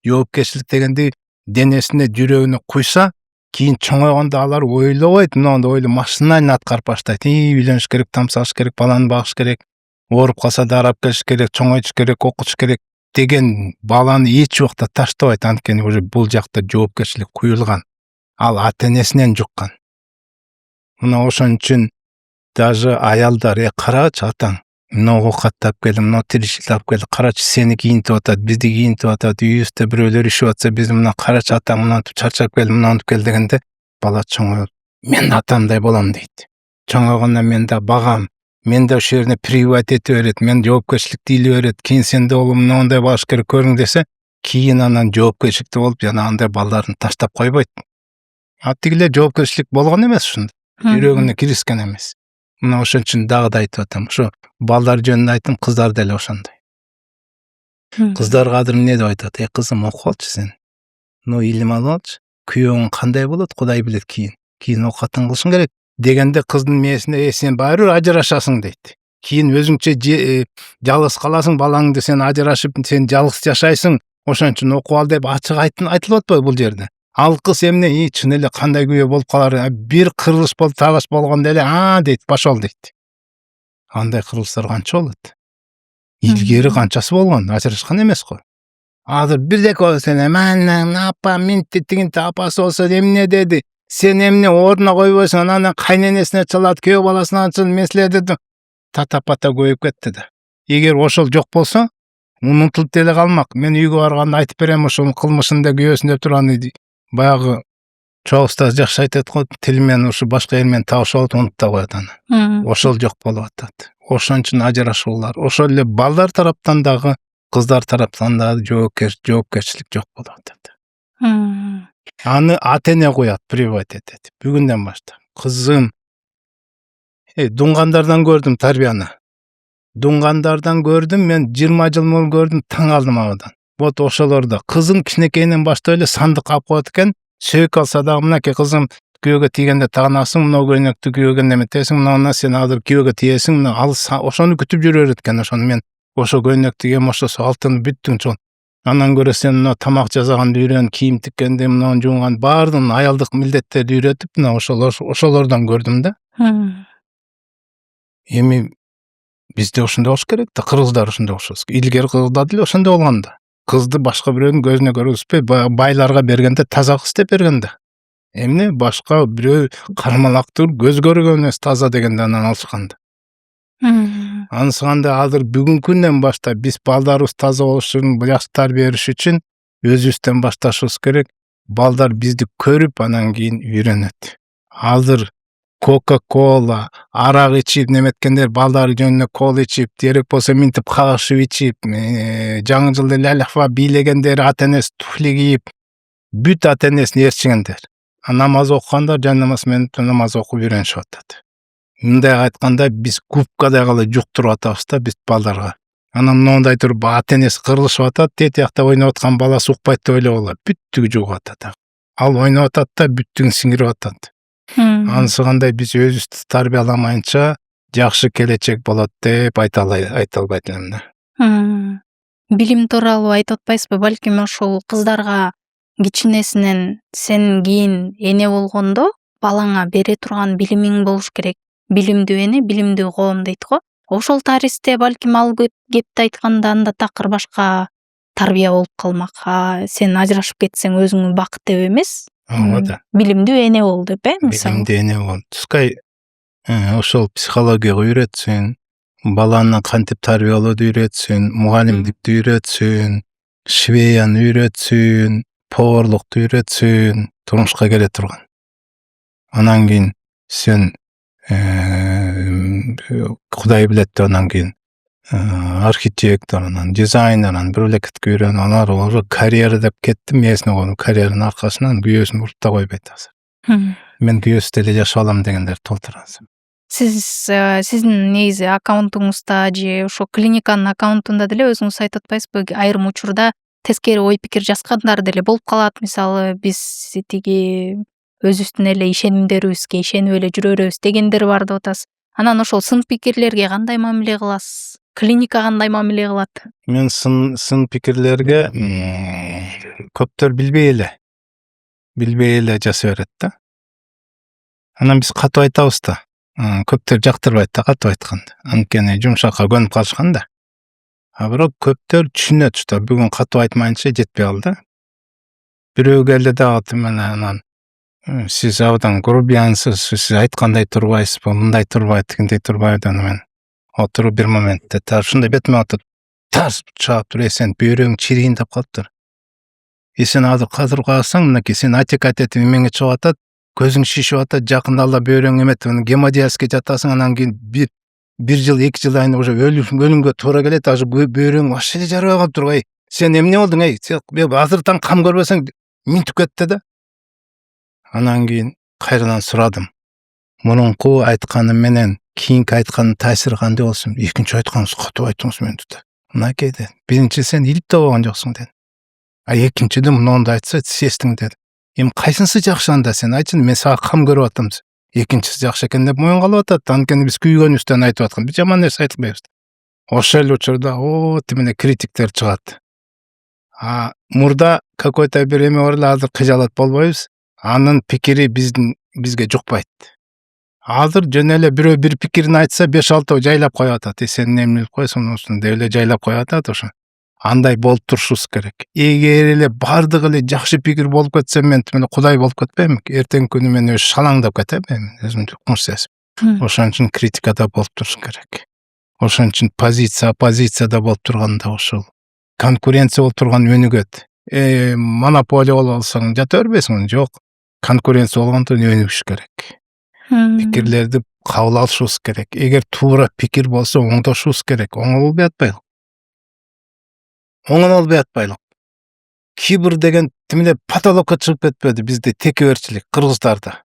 Жоопкерчилик дегенди денесине, жүрөгүнө куйса, кийин чоңойгондо алар ойлобойт, мындай ойлу машинально аткарып баштайт. Үйлөнүш керек, тамсалыш керек, баланы багыш керек, ооруп калса дарап келиш керек, чоңойтуш керек, окутуш керек деген баланы эч убакта таштабайт. Анткени уже бул жакта жоопкерчилик куюлган. Ал ата-энесинен жуккан. Мына ошон үчүн даже аялдар, карачы атаң, мына оокаттап келди, мына тиричилик алып келди, карачы сени кийинтип атат, бизди кийинтип атат, үйүбүздө бирөөлөр ишип атса, биз мына карачы атаң мынантип чарчап келди, мынантип келди дегенде, бала чоңоюп, мен атамдай болом дейт. Чоңойгондо мен да багам, мен да ошол жерине прививать эте берет, мен жоопкерчиликти иле берет, кийин сен да оглум мындай багыш керек көрүң десе, кийин анан жоопкерчиликтүү болуп, жана андай балдарын таштап койбойт. Тигилер жоопкерчилик болгон эмес ушунда. Жүрөгүнө киришкен эмес. Мына ошон үчүн дагы да айтып атам, ошо балдар жөнүндө айттым, кыздар деле ошондой. Кыздарга азыр эмне деп айтат? Кызым, окуп алчы сен. Илим алып алчы. Күйөөң кандай болот, Кудай билет кийин. Кийин окуятын кылышың керек дегенде кыздын мээсине сен баары бир ажырашасың дейт. Кийин өзүңчө жалгыз каласың, балаңды сен ажырашып, сен жалгыз жашайсың. Ошон үчүн окуп ал деп ачык айтылып атпайбы бул жерде? Ал кыз эмне, чын эле кандай күйөө болуп калар, бир кырылыш болуп, талаш болгондо эле, дейт, пошол дейт. Андай кырылыштар канча болот? Илгери канчасы болгон, ажырашкан эмес го. Азыр бирдеке болсо эле, апа, минти тигинти апасы болсо эмне деди? Сен эмне ордуна койбойсуң, анан кайненесине чалат, күйөө баласына чыл, мен силерди тата-пата көбөйүп кетти да. Эгер ошол жок болсо, унутулуп деле калмак. Мен үйгө барганда айтып берем, ошол кылмышында күйөөсүн деп турган баягы чоң устаз жакшы айтат го, тил менен ушу башка эл менен табышып алып унутуп да коет аны. Ошол жок болуп атат. Ошон үчүн ажырашуулар, ошол эле балдар тараптан дагы, кыздар тараптан дагы жоопкерчилик жок болуп атат. Аны ата-эне коет, прививать этет. Бүгүндөн баштап. Кызым, Дунгандардан көрдüm тарбияны. Дунгандардан көрдüm, мен 20 жыл мурун көрдüm, таң алдым абадан. Вот ошолордо кызым кичинекейинен баштап эле сандык алып коет экен, сөйк алса дагы мынакей кызым күйөөгө тийгенде тагынасың, мына көйнөктү күйөөгө неметесиң, мына сен азыр күйөөгө тиесиң, мына ал ошону күтүп жүрөр экен. Ошону мен ошо көйнөктү кийем, ошо алтын бүттүң чоң. Анан көрө сен мына тамак жасаганды үйрөн, кийим тиккенди, мына жууган баардыгын аялдык милдеттерди үйрөтүп, мына ошолордон көрдүм да. Эми бизде ошондой болуш керек да, кыргыздар ошондой болушубуз. Илгери кыргызда деле ошондой болгон да. Кызды башка бирөөнүн көзүнө көргүзбөй, байларга бергенде таза кыз деп берген да. Эмне башка бирөө кармалактыр, көз көргөн эмес таза дегенде анан алышкан да. Анысыканда азыр бүгүнкү күндөн баштап биз балдарыбыз таза болуш үчүн, жакшы тарбия бериш үчүн өзүбүздөн башташыбыз керек. Балдар бизди көрүп анан кийин үйрөнөт. Азыр Кока-кола, арак ичип неметкендер балдары жөнүнө кола ичип, керек болсо минтип кагышып ичип, жаңы жылда ляляфа бийлегендер, ата энеси туфли кийип, бүт ата энесин ээрчигендер. Намаз окугандар жанамаз менен намаз окуп үйрөнүшүп атат. Мындай айтканда биз губкадай кылып жуктуруп атабыз да биз балдарга. Анан мындай туруп ата энеси кырылышып атат, тетиякта ойноп аткан баласы укпайт деп ойлоп алат. Бүттүгү жугуп атат. Ал ойноп атат да бүттүгүн сиңирип атат. Анысыкандай биз өзүбүздү тарбияламайынча жакшы келечек болот деп айта албайт элем да. Билим тууралуу айтып атпайсызбы? Балким ошол кыздарга кичинесинен сен кийин эне болгондо балаңа бере турган билимиң болуш керек. Билимдүү эне, билимдүү коом дейт го. Ошол таристе балким ал кепти айтканда анда такыр башка тарбия болуп калмак. Сен ажырашып кетсең өзүңү бакыт деп эмес. Ооба да. Билимдүү эне бол деп, мисалы. Билимдүү эне бол. Тускай ошол психологияга үйрөтсүн, баланы кантип тарбиялооду үйрөтсүн, мугалимдикти үйрөтсүн, швеяны үйрөтсүн, поварлыкту үйрөтсүн, турмушка келе турган. Анан кийин сен Кудай билет деп анан кийин архитектор, анан дизайнер, анан бир элекетке үйрөнүп, анан уже карьера деп кеттим, эсине коydum. Карьеранын аркасынан күйөөсүн уруп да койбойт азыр. Мен күйөөсүз деле жашап алам дегендер толтура. Сиздин негизи аккаунтуңузда же ошо клиниканын аккаунтунда деле өзүңүз айтып атпайсызбы? Айрым учурда тескери ой пикир жазгандар деле болуп калат. Мисалы биз тиги өзүбүздүн эле ишенимдерибизге ишенип эле жүрө беребиз дегендер бар деп атасыз. Анан ошол сын пикирлерге кандай мамиле кыласыз? Клиника кандай мамиле кылат? Мен сын пикирлерге көптөр билбей эле жаза берет да. Анан биз катуу айтабыз да. Көптөр жактырбайт да катуу айтканды. Анткени жумшакка көнүп калышкан да. Бирок көптөр түшүнөт, что бүгүн катуу айтмайынча жетпей калды. Бирөө келди дагы менен анан сиз абдан грубиянсыз, сиз айткандай турбайсызбы, мындай турбайт, тигиндей турбайт. Анан отуруп бир моментте ушундай бетиме атып тарс чаап туруп, сен бөйрөң чирийин деп калыптыр. Сен азыр карасаң, мынакей сен атетип эмеңе чыгып атат, көзүң шишип атат, жакында алла бөйрөң эметип, гемодиализге жатасың, анан кийин бир жыл, 2 жыл айында уже өлүмгө туура келет, азыр бөйрөң вообще эле жарабай калыптыр. Сен эмне болдуң? Сен азырдан кам көрбөсөң минтип кетти да. Анан кийин кайрадан сурадым. Мурунку айтканым менен кийинки айтканын таасири кандай болсун? Экинчи айтканыңыз катуу айттыңыз мен dedi. Мынакей dedi. Биринчи сен илип да болгон жоксуң dedi. Экинчиде мындай айтса сестиң dedi. Эми кайсынысы жакшы анда сен айтчы, мен сага кам көрүп атам. Экинчиси жакшы экен деп моюн калып атат. Анткени биз күйгөнүбүздөн айтып аткан. Биз жаман нерсе айтпайбыз. Ошол эле учурда тимине критиктер чыгат. Мурда какой-то бир эме бар эле, азыр кыжалат болбойбуз. Анын пикири бизге жукпайт. Азыр жөн эле бирөө бир пикирин айтса 5-6 жайлап коюп атат. Сен эмне билип койсуң осуну деп эле жайлап коюп атат ошо. Андай болуп турушубуз керек. Эгер эле бардыгы эле жакшы пикир болуп кетсе, мен Кудай болуп кетпейм. Эртеңки күнү мен өз шалаңдап кетем, өзүмдү кумуш сезип. Ошон үчүн критикада болуп туруш керек. Ошон үчүн оппозицияда болуп турганда ошол конкуренция болуп турган өнүгөт. Монополия болуп алсаң жата бербейсиң, жок. Конкуренция болгондо өнүгүш керек. Пикирлерди кабыл алышыбыз керек. Эгер туура пикир болсо оңдошубуз керек. Оңой болбой атпайлык. Кибир деген тимиле потолокко чыгып кетпеди бизде, текеберчилик кыргыздарда.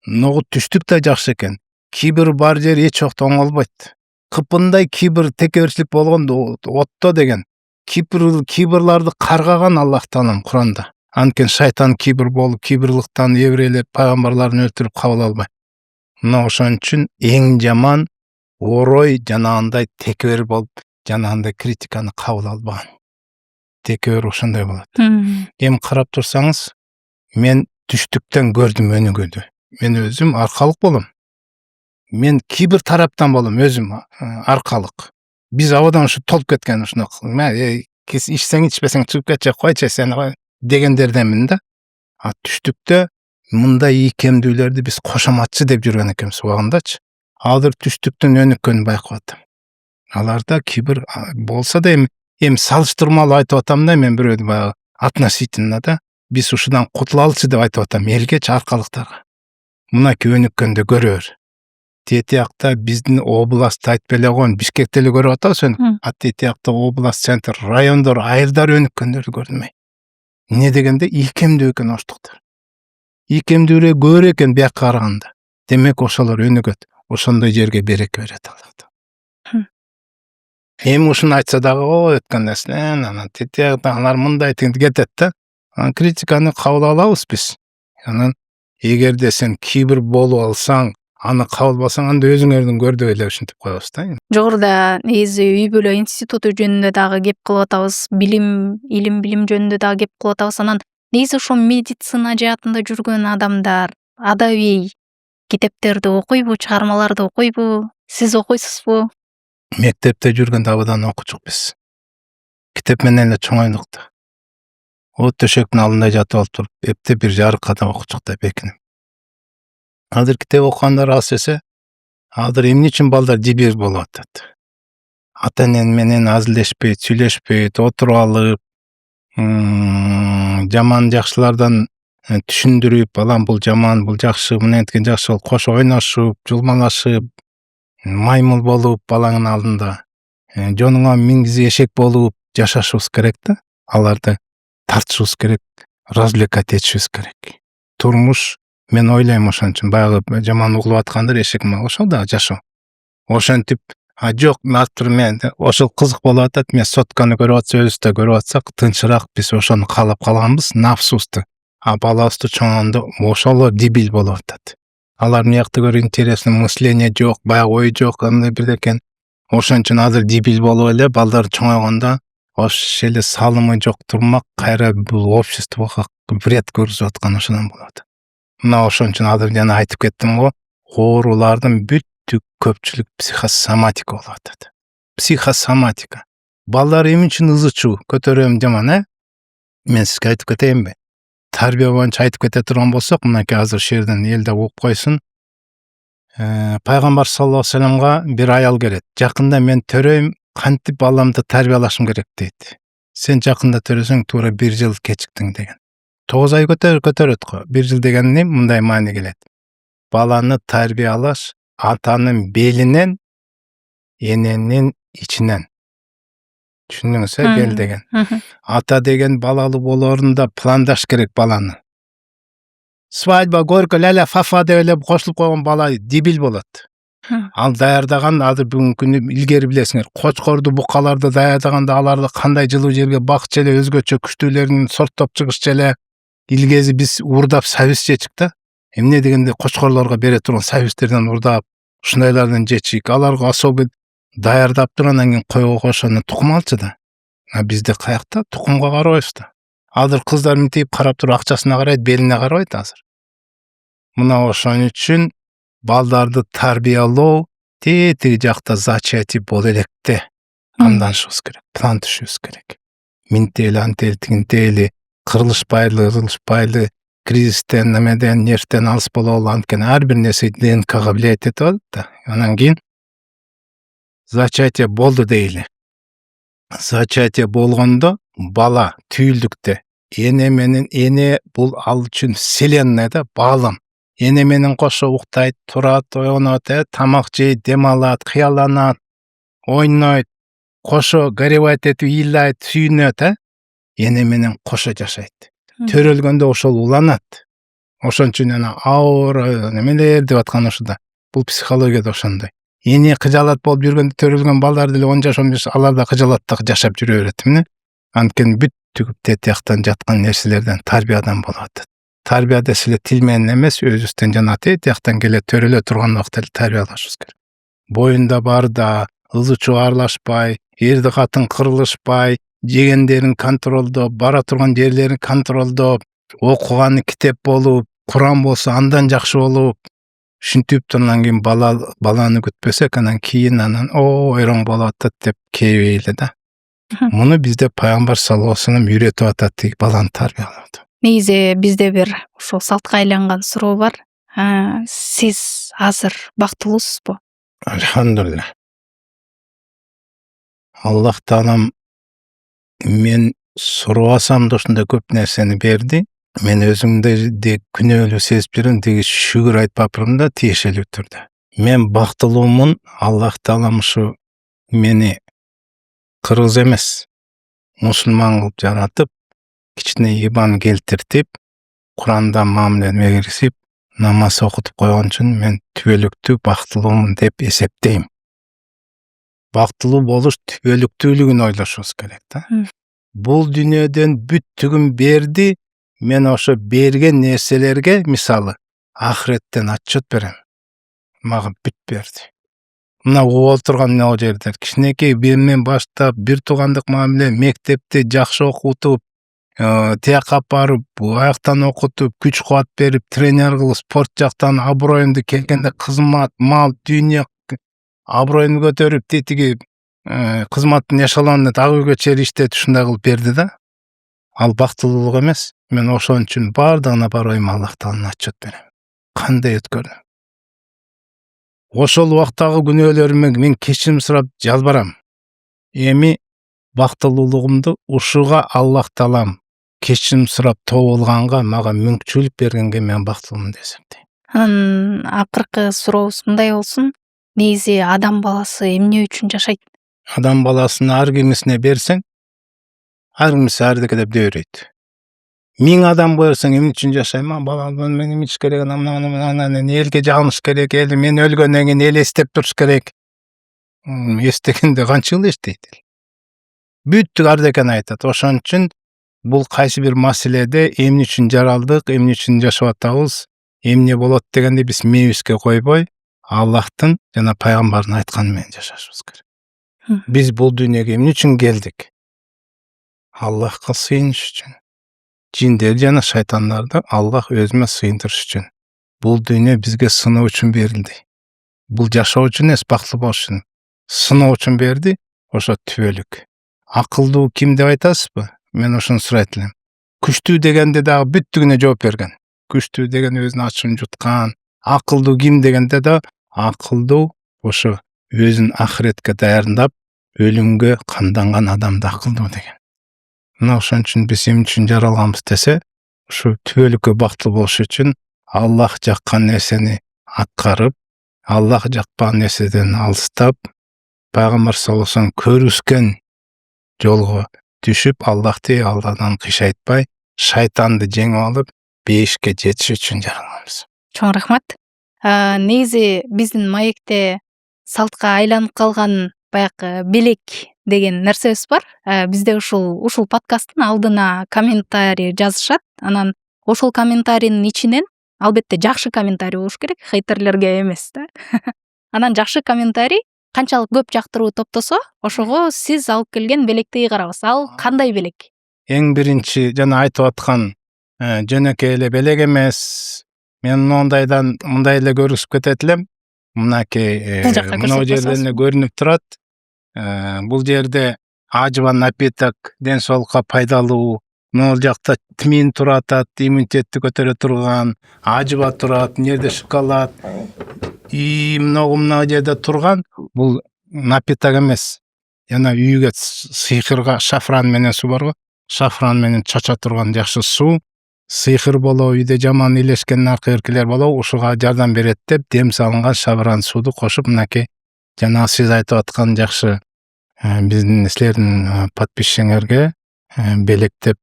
Ногут түштүк да жакшы экен. кибер бар жер эч убакта оңолбойт. Кыпындай кибер текеберчилик болгондо отто деген киберларды каргаган Аллах Таалам Куранда. Анткени шайтан кибер болуп, киберлыктан еврейлер пайгамбарларын өлтүрүп кабыл албайт. Мына ошон үчүн эң жаман орой жанагындай текебер болуп, жанагындай критиканы кабыл албаган. Текебер ошондой болот. Эми карап турсаңыз, мен түштүктөн көрдүм өнүгүүдү. Мен өзүм аркалык болом. Мен кибер тараптан болом, өзүм аркалык. Биз абадан ушу толуп кеткен ушуну. Ичсең ичпесең чыгып кетчи, койчу сени дегендерденмин да. Түштүктө мындай ийкемдүүлөрдү биз кошоматчы деп жүргөн экенбиз убагындачы. Азыр түштүктөн өнүккөнү байкап атам. Аларда кибер болсо да эми салыштырмалуу айтып атам да, мен бирөөдү баягы относительно да биз ушудан кутулалычы деп айтып атам элгечи аркалыктарга. Мынакей өнүккөндө көрөр. Тетиякта биздин област айтып эле койгон, Бишкекте эле көрүп атабыз өн. Тетиякта област, центр, райондор, айылдар өнүккөндөрдү көрдүм. Эмне дегенде ийкемдүү экен оштуктар. Ийкемдүүрөөк көөр экен бияка караганда. Демек ошолор өнүгөт. Ошондой жерге береке берет Аллах. Эми ушуну айтса дагы өткөн нерсе, анан тетиякта алар мындай кетет да. Критиканы кабыл алабыз биз. Анан эгерде сен кибер болуп алсаң, аны кабыл албасаң, анда өзүңөрдүн көрдү эле ушинтип коебуз да. Жогоруда негизи үй бүлө институту жөнүндө дагы кеп кылып атабыз, илим жөнүндө дагы кеп кылып атабыз. Анан негизи ошо медицина жаатында жүргөн адамдар адабий китептерди окуйбу, чыгармаларды окуйбу? Сиз окуйсузбу? Мектепте жүргөндө абадан окучук биз. Китеп менен эле чоңойдук да. Төшөктүн алдында жатып алып туруп, эпте бир жарык кадам окучук да бекинип. Азыр китеп окугандар аз эсе, азыр эмне үчүн балдар жибер болуп атат? Ата-эне менен азилдешпейт, сүйлөшпөйт, отуруп алып, жаман жакшылардан түшүндүрүп, балам бул жаман, бул жакшы, мына эткен жакшы, кошо ойношуп, жулмалашып, маймыл болуп балаңын алдында, жонуңа мингизи эшек болуп жашашыбыз керек да. Аларды тартышыбыз керек, развлекать этишибиз керек. Турмуш, мен ойлойм ошон үчүн баягы жаман угулуп аткандар эшек ошол да жашоо. Ошентип, жок, мен ошол кызык болуп атат, мен сотканы көрүп атса, өзүбүз да көрүп атсак, тынчыраак биз ошону каалап калганбыз, нафсубузду. Балабызды чоңондо ошолор дебил болуп атат. Алар мыякта көрө интересный мышление жок, баягы ой жок, андай бирдекен. Ошон үчүн азыр дебил болуп эле балдар чоңойгондо ошол эле салымы жок турмак, кайра бул обществого вред көргөзүп аткан ошондон болуп атат. Мына ошон үчүн азыр жана айтып кеттим го, оорулардын бүттүк көпчүлүк психосоматика болуп атат. Психосоматика. Балдар эмне үчүн ызы чуу көтөрөм жаман, Мен сизге айтып кетейинби? Тарбия боюнча айтып кете турган болсок, мынакей азыр шерден элде угуп койсун. Пайгамбар саллаллаху алейхи вассаламга бир аял келет. Жакында мен төрөйм, кантип баламды тарбиялашым керек дейт. Сен жакында төрөсөң, туура 1 жыл кечиктиң деген. 9 ай көтөрөт го. 1 жыл деген эмне? Мындай маани келет. Баланы тарбиялаш атанын белинен, эненин ичинен. Түшүндүңүз, бел деген. Ата деген балалы болоорунда пландаш керек баланы. Свадьба, горка, ля-ля, фафа деп эле кошулуп койгон бала дебил болот. Ал даярдаган азыр бүгүнкү күнү илгери билесиңер. Кочкорду, букаларды даярдаганда аларды кандай жылуу жерге бакчы эле, өзгөчө күчтүүлөрүн сорттоп чыгышчы эле. Илгези биз урдап сабиз жечик да. Эмне дегенде кочкорлорго бере турган сабизтерден урдап, ушундайлардан жечик. Аларга особый даярдап тургандан кийин койго кошону тукум алчы да. Бизде каякта тукумга карабайбыз да. Азыр кыздар мынтип карап туруп акчасына карайт, белине карабайт азыр. Мына ошон үчүн балдарды тарбиялоо тетиги жакта зачатие боло электе анданышыбыз керек, план түшүбүз керек. Минтели, антели, тигинтели, кырылышпайлы, кризистен, немеден, нервтен алыс бололу, анткени ар бир нерсе ДНКга влиять этип атат да. Анан кийин зачатие болду дейли. Зачатие болгондо бала түйүлдүктө эне бул ал үчүн вселенная да, баалам. Эне менен кошо уктайт, турат, ойгонот, тамак жейт, дем алат, кыяланат, ойнойт, кошо горевать этип ыйлайт, сүйүнөт, эне менен кошо жашайт. Төрөлгөндө ошол уланат. Ошон үчүн ана ауыр немелер деп аткан ушуда. Бул психологияда ошондой. Эне кыжалат болуп жүргөндө төрөлгөн балдар деле 10 жаш 15 алар да кыжалатта жашап жүрө берет эмне. Анткени бүт түгүп тетияктан жаткан нерселерден тарбиядан болуп атат. Тарбияда силе тил менен эмес, өзүбүздөн жана тетияктан келе төрөлө турган убакта эле тарбиялашыбыз керек. Боюнда барда ызы чуу аралашпай, эрди катын кырылышпай, жегендерин контролдоп, бара турган жерлерин контролдоп, окуганы китеп болуп, Куран болсо андан жакшы болуп, ушинтип тургандан кийин баланы күтпөсөк, анан кийин ойроң болуп атат деп кейбейле да. Муну бизде пайгамбар саллаллаху алейхи вассалам үйрөтүп атат дейт, баланы тарбиялап. Негизи бизде бир ушул салтка айланган суроо бар. Сиз азыр бактылуусузбу? Альхамдулилlah. Аллах таалам мен сурабасам да ушундай көп нерсени берди. Мен өзүмдү күнөөлүү сезип жүрөм, деги шүгүр айтпапмын да тиешелүү түрдө. Мен бактылуумун, Аллах таалам ушу мени кыргыз эмес, мусулман кылып жаратып, кичине иман келтиртип, Куранда мамилени киргизип, намаз окутуп койгон үчүн мен түбөлүктүү бактылуумун деп эсептейм. Бактылуу болуш түбөлүктүүлүгүн ойлошубуз керек да. Бул дүйнөдөн бүттүгүн берди, мен ошо берген нерселерге, мисалы, ахиреттен отчет берем. Мага бүт берди. Мына угуп турган мына жерде кичинекей биринен баштап бир туугандык мамиле, мектепте жакшы окутуп, тияка барып, аяктан окутуп, күч кубат берип, тренер кылып, спорт жактан аброюмду келгенде кызмат, мал, дүйнө, аброюмду көтөрүп, тетиги кызматтын эшелонуна дагы чейин иштетип ушундай кылып берди да. Ал бактылуулук эмес. Мен ошон үчүн бардыгына барайым, Аллах таалам отчет берем. Кандай өткөрдүм? Ошол убактагы күнөөлөрүмө мен кечирим сурап жалбарам. Эми бактылуулугумду ушуга Аллах таалам кечирим сурап тоболганга, мага мүмкүнчүлүк бергенге мен бактылуумун деп эсептейм. Анан акыркы сурообуз мындай болсун. Негизи адам баласы эмне үчүн жашайт? Адам баласын ар кимисине берсең, ар кимиси ардеке деп дөөйрөйт. 1000 адам берсең эмне үчүн жашайм? Балам мен эмиш керек, элге жагыныш керек, эл мен өлгөндөн кийин эл эстеп туруш керек. Эстегенде канча жыл эстейт эл? Бүттүк ардекени айтат. Ошон үчүн бул кайсы бир маселеде эмне үчүн жаралдык, эмне үчүн жашап атабыз, эмне болот дегенде биз мээбизге койбой, Аллахтын жана пайгамбардын айтканы менен жашашыбыз керек. Биз бул дүйнөгө эмне үчүн келдик? Аллахка сыйыныш үчүн. Жиндер жана шайтандарды Аллах өзүмө сыйындырыш үчүн. Бул дүйнө бизге сыноо үчүн берилди. Бул жашоо үчүн эмес, бактылуу болуш үчүн. Сыноо үчүн берди, ошо түбөлүк. Акылдуу ким деп айтасызбы? Мен ошону сурайт элем. Күчтүү дегенде дагы бүттүгүнө жооп берген. Күчтүү деген өзүнүн ачын жуткан. Акылдуу ким дегенде да акылдуу ошо өзүн ахиретке даярдап, өлүмгө камданган адамды акылдуу деген. Мына ошон үчүн биз эмне үчүн жаралганбыз десе, ушу түбөлүккө бактылуу болуш үчүн Аллах жаккан нерсени аткарып, Аллах жакпаган нерседен алыстап, пайгамбар саллаллаху алейхи вассалам көрүскөн жолго түшүп, Аллахты Алладан кыйшайтпай, шайтанды жеңип алып, бейишке жетиш үчүн жаралганбыз. Чоң рахмат. Негизи биздин маекте салтка айланып калган баягы белек деген нерсебиз бар. Бизде ушул подкасттын алдына комментарий жазышат. Анан ошол комментарийдин ичинен албетте жакшы комментарий болуш керек, хейтерлерге эмес да. Анан жакшы комментарий канчалык көп жактыруу топтосо, ошого сиз алып келген белекти ыйгарабыз. Ал кандай белек? Эң биринчи жана айтып аткан жөнөкөй эле белек эмес. Мен мындай эле көрүшүп кетет элем. Мынакей мына жерден эле көрүнүп турат. Бул жерде ажыба напиток, ден соолукка пайдалуу, могул жакта тмин туратат, иммунитетти көтөрө турган, ажыба турат, жерде шоколад. Мына жерде турган бул напиток эмес. Жана үйгө сыйкырга шафран менен суу барго, шафран менен чача турган жакшы суу. Сыйкыр болобу, үйдө жаман илешкен наркы-эркелер болобу, ушуга жардам берет деп дем салынган шафран сууду кошуп, мынакей жана сиз айтып аткан жакшы биздин силердин подписчиңерге белектеп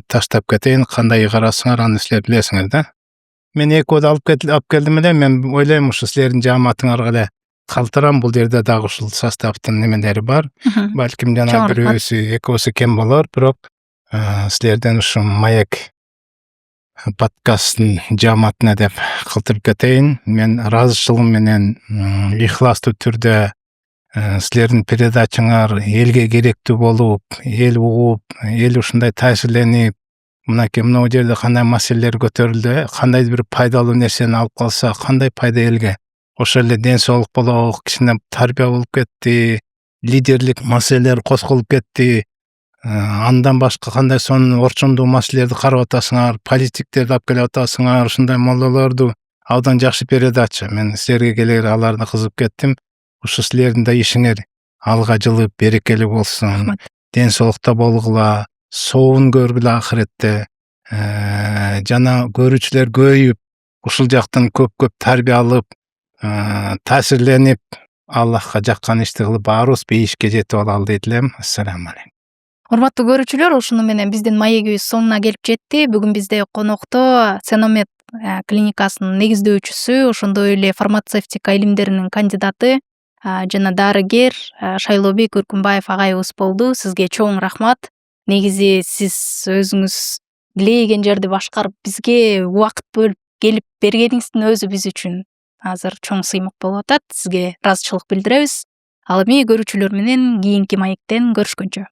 таштап кетейин. Кандай ыйгарасыңар, аны силер билесиңер да. мен 2 код алып келдим эле, мен ойлойм ушу силердин жааматыңарга эле калтырам, бул жерде дагы ушул составтын немелери бар. Балким жана Чоң рахмат. бирөөсү, экөөсү кем болор, бирок силерден ушу маек подкасттын жааматына деп калтырып кетейин. Мен ыраазычылыгым менен ыйыкластуу түрдө силердин передачаңар элге керектүү болуп, эл угуп, эл ушундай таасирленип, мынакей мына жерде кандай маселелер көтөрүлдү, кандай бир пайдалуу нерсени алып калса, кандай пайда элге. Ошол эле ден соолук болобу, кичине тарбия болуп кетти, лидерлик маселелер козголуп кетти. Андан башка кандай сонун орчундуу маселелерди карап атасыңар, политиктерди алып келип атасыңар, ушундай молдолорду. Абдан жакшы передача. Мен силерге келер аларды кызып кеттим. Ушу силердин да ишиңер алга жылып, берекелүү болсун. Рахмат. Ден соолукта болгула, соовун көргүлө ахиретте. Жана көрүүчүлөр көбөйүп, ушул жактан көп тарбия алып, таасирленип, Аллахка жаккан ишти кылып, баарыбыз бейишке жетип алалы дейт элем. Ассаламу алейкум. Урматтуу көрүүчүлөр, ушуну менен биздин маегибиз сонуна келип жетти. Бүгүн бизде конокто Сеномед клиникасынын негиздөөчүсү, ошондой эле фармацевтика илимдеринин кандидаты жана дарыгер Шайлообек Үркүнбаев агайыбыз болду. Сизге чоң рахмат. Негизи сиз өзүңүз дилеген жерди башкарып, бизге убакыт бөлүп келип бергениңиздин өзү биз үчүн азыр чоң сыймык болуп атат. Сизге ыраазычылык билдиребиз. Ал эми көрүүчүлөр менен кийинки маектен көрүшкөнчө.